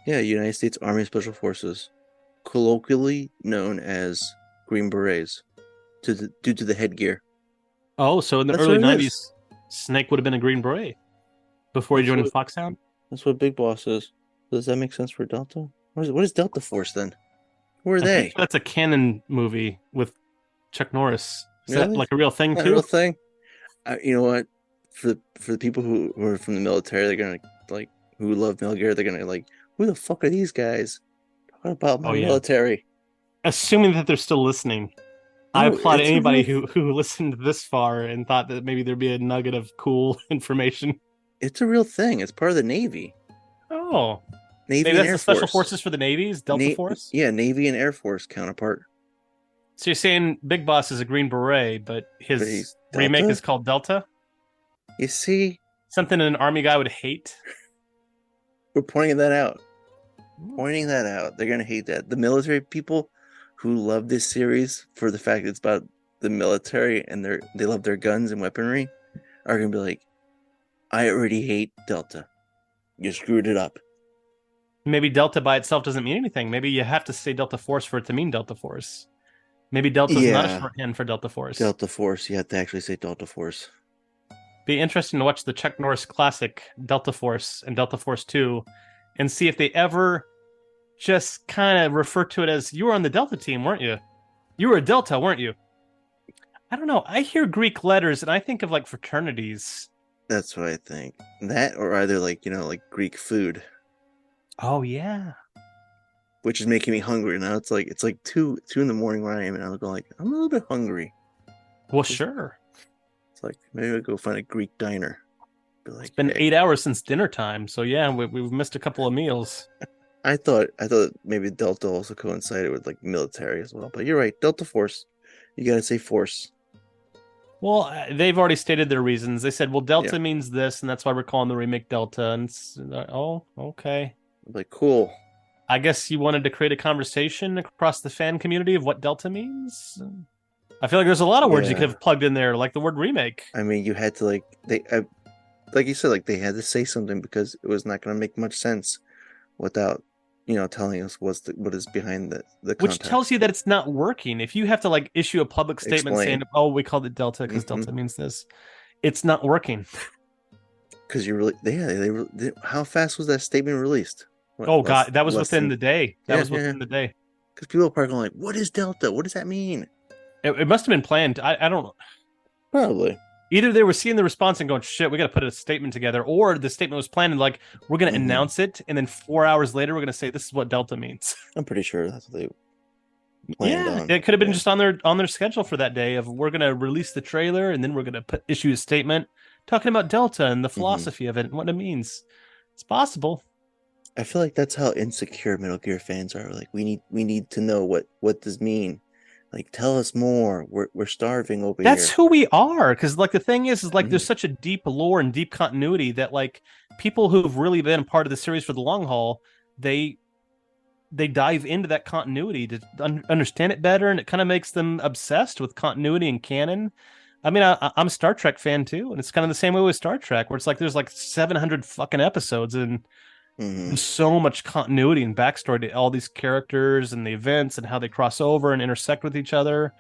Yeah, United States Army Special Forces, colloquially known as Green Berets, due to the headgear. Oh, so in the early 90s, Snake would have been a Green Beret before he joined Foxhound? That's what Big Boss is. Does that make sense for Delta? What is Delta Force then? Who are they? That's a canon movie with Chuck Norris. Is really? that a real thing too? A real thing? You know what? For the people who are from the military, they're gonna who love Metal Gear, they're gonna who the fuck are these guys talking about my military? Assuming that they're still listening. I No, applaud it's a anybody real. who listened this far and thought that maybe there'd be a nugget of cool information. It's a real thing. It's part of the Navy, Oh, Navy maybe and that's Air the special Force. forces for the Navy's Delta Force. Yeah, Navy and Air Force counterpart. So you're saying Big Boss is a Green Beret, but But his he's remake Delta. is called Delta? You see, Something an army guy would hate? we're pointing that out. Pointing that out. They're gonna hate that. The military people who love this series for the fact that it's about the military and they love their guns and weaponry are gonna be like, I already hate Delta. You screwed it up. Maybe Delta by itself doesn't mean anything. Maybe you have to say Delta Force for it to mean Delta Force. Maybe Delta is not a Yeah, shorthand for Delta Force. Delta Force. You have to actually say Delta Force. Be interesting to watch the Chuck Norris classic Delta Force and Delta Force 2 and see if they ever just kind of refer to it as, you were on the Delta team, weren't you? You were a Delta, weren't you? I don't know. I hear Greek letters and I think of like fraternities. That's what I think. That or either like Greek food, Oh yeah. which is making me hungry now. It's like two in the morning where I am, and I'm going like I'm a little bit hungry. Well, sure. It's like maybe I'll go find a Greek diner. Be like, It's been hey. 8 hours since dinner time, so yeah, we've missed a couple of meals. I thought maybe Delta also coincided with like military as well, but you're right. Delta Force. You gotta say Force. Well, they've already stated their reasons. They said, well, Delta Yeah. means this, and that's why we're calling the remake Delta. And oh, okay. Like cool. I guess you wanted to create a conversation across the fan community of what Delta means. I feel like there's a lot of words you could Yeah. have plugged in there, like the word remake. I mean, you had to like you said, like they had to say something because it was not gonna make much sense without telling us what is behind the Which content. tells you that it's not working. If you have to like issue a public statement Explain. saying, "Oh, we called it Delta because Delta means this," it's not working. Because how fast was that statement released? What, Oh God, that was less within than, the day. That yeah, was within the day. Because people are probably going like, "What is Delta? What does that mean?" It must have been planned. I don't know. Probably. Either they were seeing the response and going, "Shit, we got to put a statement together," or the statement was planned and like, we're going to announce it, and then 4 hours later, we're going to say this is what Delta means. I'm pretty sure that's what they planned on. It could have been just on their schedule for that day of we're going to release the trailer and then we're going to issue a statement talking about Delta and the philosophy of it and what it means. It's possible. I feel like that's how insecure Metal Gear fans are. Like we need to know what does mean. Like tell us more. We're starving over here. That's who we are. Because like the thing is like there's such a deep lore and deep continuity that like people who've really been a part of the series for the long haul, they dive into that continuity to understand it better, and it kind of makes them obsessed with continuity and canon. I mean, I'm a Star Trek fan too, and it's kind of the same way with Star Trek, where it's like there's like 700 fucking episodes and there's so much continuity and backstory to all these characters and the events and how they cross over and intersect with each other.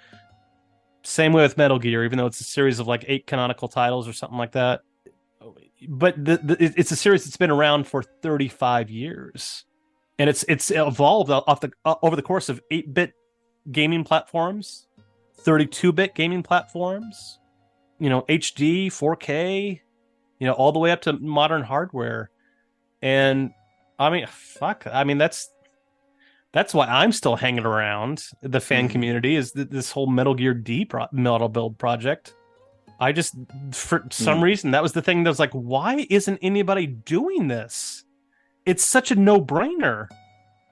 Same way with Metal Gear, even though it's a series of like 8 canonical titles or something like that. But it's a series that's been around for 35 years. And it's evolved over the course of 8-bit gaming platforms, 32-bit gaming platforms, HD, 4K, all the way up to modern hardware. And I mean, fuck. I mean, that's why I'm still hanging around the fan community is this whole Metal Gear D Metal Build project. I just, for some reason, that was the thing that was like, why isn't anybody doing this? It's such a no-brainer.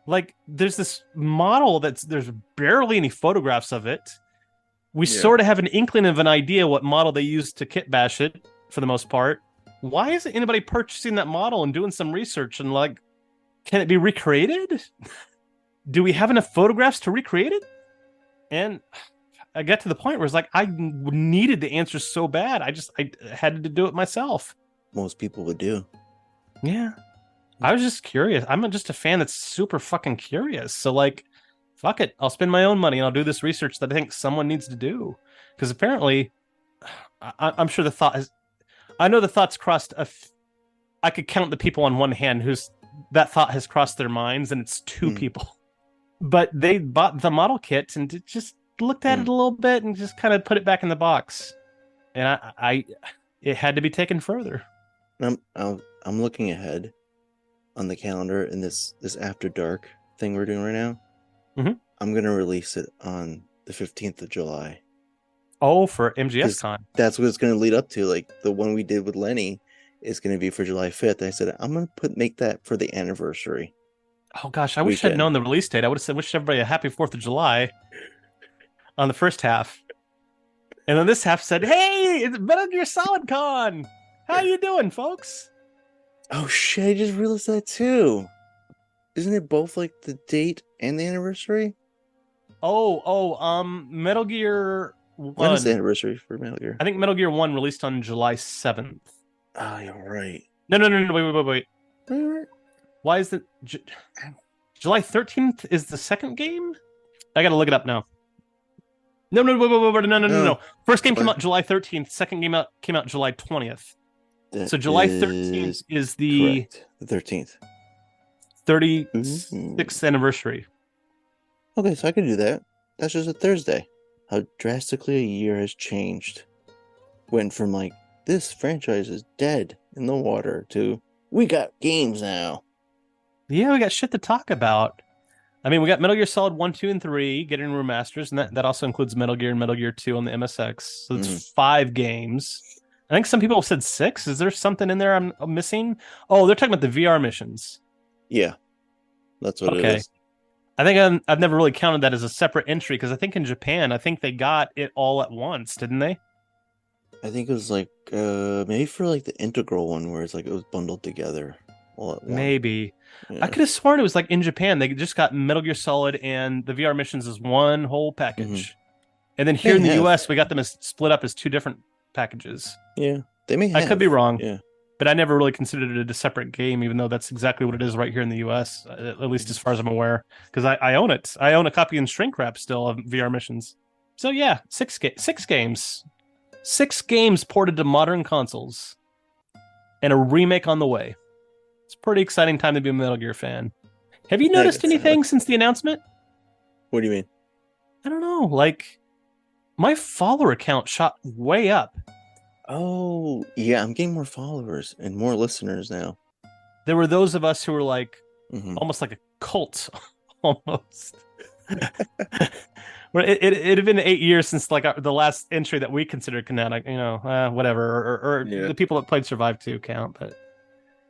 Like, there's this model there's barely any photographs of it. We sort of have an inkling of an idea what model they used to kit bash it, for the most part. Why isn't anybody purchasing that model and doing some research and like, can it be recreated? Do we have enough photographs to recreate it? And I got to the point where it's like, I needed the answer so bad. I had to do it myself. Most people would do. Yeah. I was just curious. I'm just a fan that's super fucking curious. So like, fuck it. I'll spend my own money and I'll do this research that I think someone needs to do. Because apparently, I'm sure I know the thought's crossed. I could count the people on one hand that thought has crossed their minds, and it's 2 people. But they bought the model kit and just looked at it a little bit and just kind of put it back in the box. And it had to be taken further. I'm looking ahead on the calendar in this After Dark thing we're doing right now. I'm gonna release it on the 15th of July. Oh, for MGS Con. That's what it's going to lead up to. Like the one we did with Lenny is going to be for July 5th. I said, I'm going to make that for the anniversary. Oh gosh, I wish I'd known the release date. I would have said, wish everybody a happy 4th of July on the first half. And then this half said, hey, it's Metal Gear Solid Con. How you doing, folks? Oh shit, I just realized that too. Isn't it both like the date and the anniversary? Metal Gear 1. When is the anniversary for Metal Gear? I think Metal Gear 1 released on July 7th. Oh, you're right. No, wait. Why is it July 13th is the second game? I gotta look it up now. No. First game came out July 13th. Second game came out July 20th. So July 13th is the 13th. 36th anniversary. Okay, so I can do that. That's just a Thursday. How drastically a year has changed. Went from like, this franchise is dead in the water to, we got games now. Yeah, we got shit to talk about. I mean, we got Metal Gear Solid 1, 2, and 3 getting remasters, and that also includes Metal Gear and Metal Gear 2 on the MSX. So it's 5 games. I think some people have said 6. Is there something in there I'm missing? Oh, they're talking about the VR missions. Yeah, that's what it is. I think I've never really counted that as a separate entry, because I think in Japan, I think they got it all at once, didn't they? I think it was like, maybe for like the integral one, where it's like it was bundled together all at once. Maybe. Yeah. I could have sworn it was like in Japan, they just got Metal Gear Solid and the VR missions as one whole package. And then here in the US, we got them as split up as 2 different packages. Yeah, they may have. I could be wrong. Yeah. But I never really considered it a separate game, even though that's exactly what it is right here in the US, at least as far as I'm aware. Because I own it. I own a copy in shrink wrap still of VR missions. So yeah, 6 games. 6 games ported to modern consoles. And a remake on the way. It's a pretty exciting time to be a Metal Gear fan. Have you noticed anything since the announcement? What do you mean? I don't know. Like, my follower count shot way up. Oh, yeah, I'm getting more followers and more listeners now. There were those of us who were like, almost like a cult, almost. It had been 8 years since like the last entry that we considered canonic, whatever, or the people that played Survive 2 count, but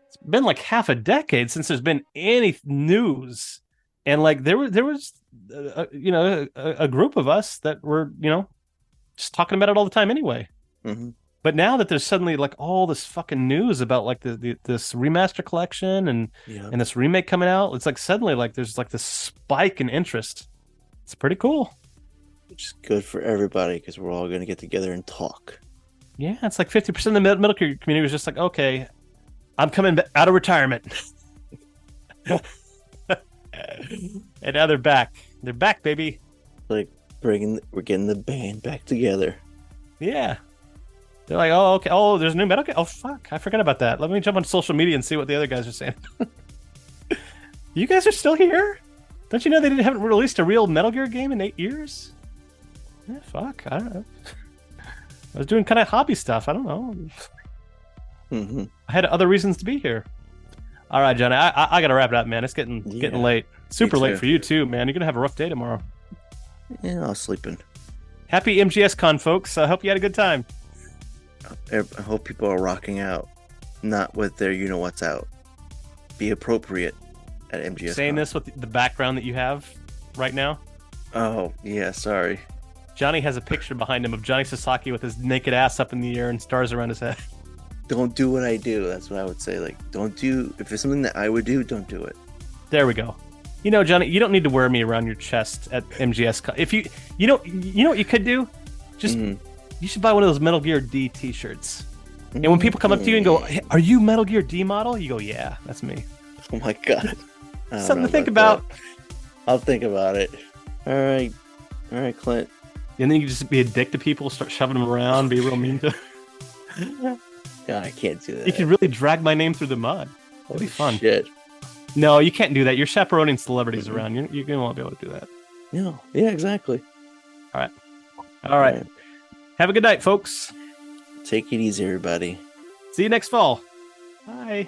it's been like half a decade since there's been any news, and like there was a group of us that were just talking about it all the time anyway. But now that there's suddenly like all this fucking news about like this remaster collection and this remake coming out, it's like suddenly like there's like this spike in interest. It's pretty cool. Which is good for everybody because we're all going to get together and talk. Yeah, it's like 50% of the Metal Gear community was just like, okay, I'm coming out of retirement. And now they're back. They're back, baby. Like we're getting the band back together. Yeah. They're like, oh, okay. Oh, there's a new Metal Gear. Oh, fuck. I forgot about that. Let me jump on social media and see what the other guys are saying. You guys are still here? Don't you know they haven't released a real Metal Gear game in 8 years? Yeah, fuck. I don't know. I was doing kind of hobby stuff. I don't know. I had other reasons to be here. All right, Johnny. I got to wrap it up, man. It's getting late. Super late for you, too, man. You're going to have a rough day tomorrow. Yeah, I was sleeping. Happy MGS Con, folks. I hope you had a good time. I hope people are rocking out, not with their you-know-what's out. Be appropriate at MGS Saying Con. This with the background that you have right now? Oh, yeah, sorry. Johnny has a picture behind him of Johnny Sasaki with his naked ass up in the air and stars around his head. Don't do what I do. That's what I would say. Like, don't do... If it's something that I would do, don't do it. There we go. You know, Johnny, you don't need to wear me around your chest at MGS Con. If you know what you could do? Just... You should buy one of those Metal Gear D t-shirts. And when people come up to you and go, hey, are you Metal Gear D model? You go, yeah, that's me. Oh my God. Something to think about. I'll think about it. All right, Clint. And then you can just be a dick to people, start shoving them around, be real mean to them. Yeah, I can't do that. You can really drag my name through the mud. It'll be fun. Shit. No, you can't do that. You're chaperoning celebrities around. You're going to want to be able to do that. No. Yeah, exactly. All right. Have a good night, folks. Take it easy, everybody. See you next fall. Bye.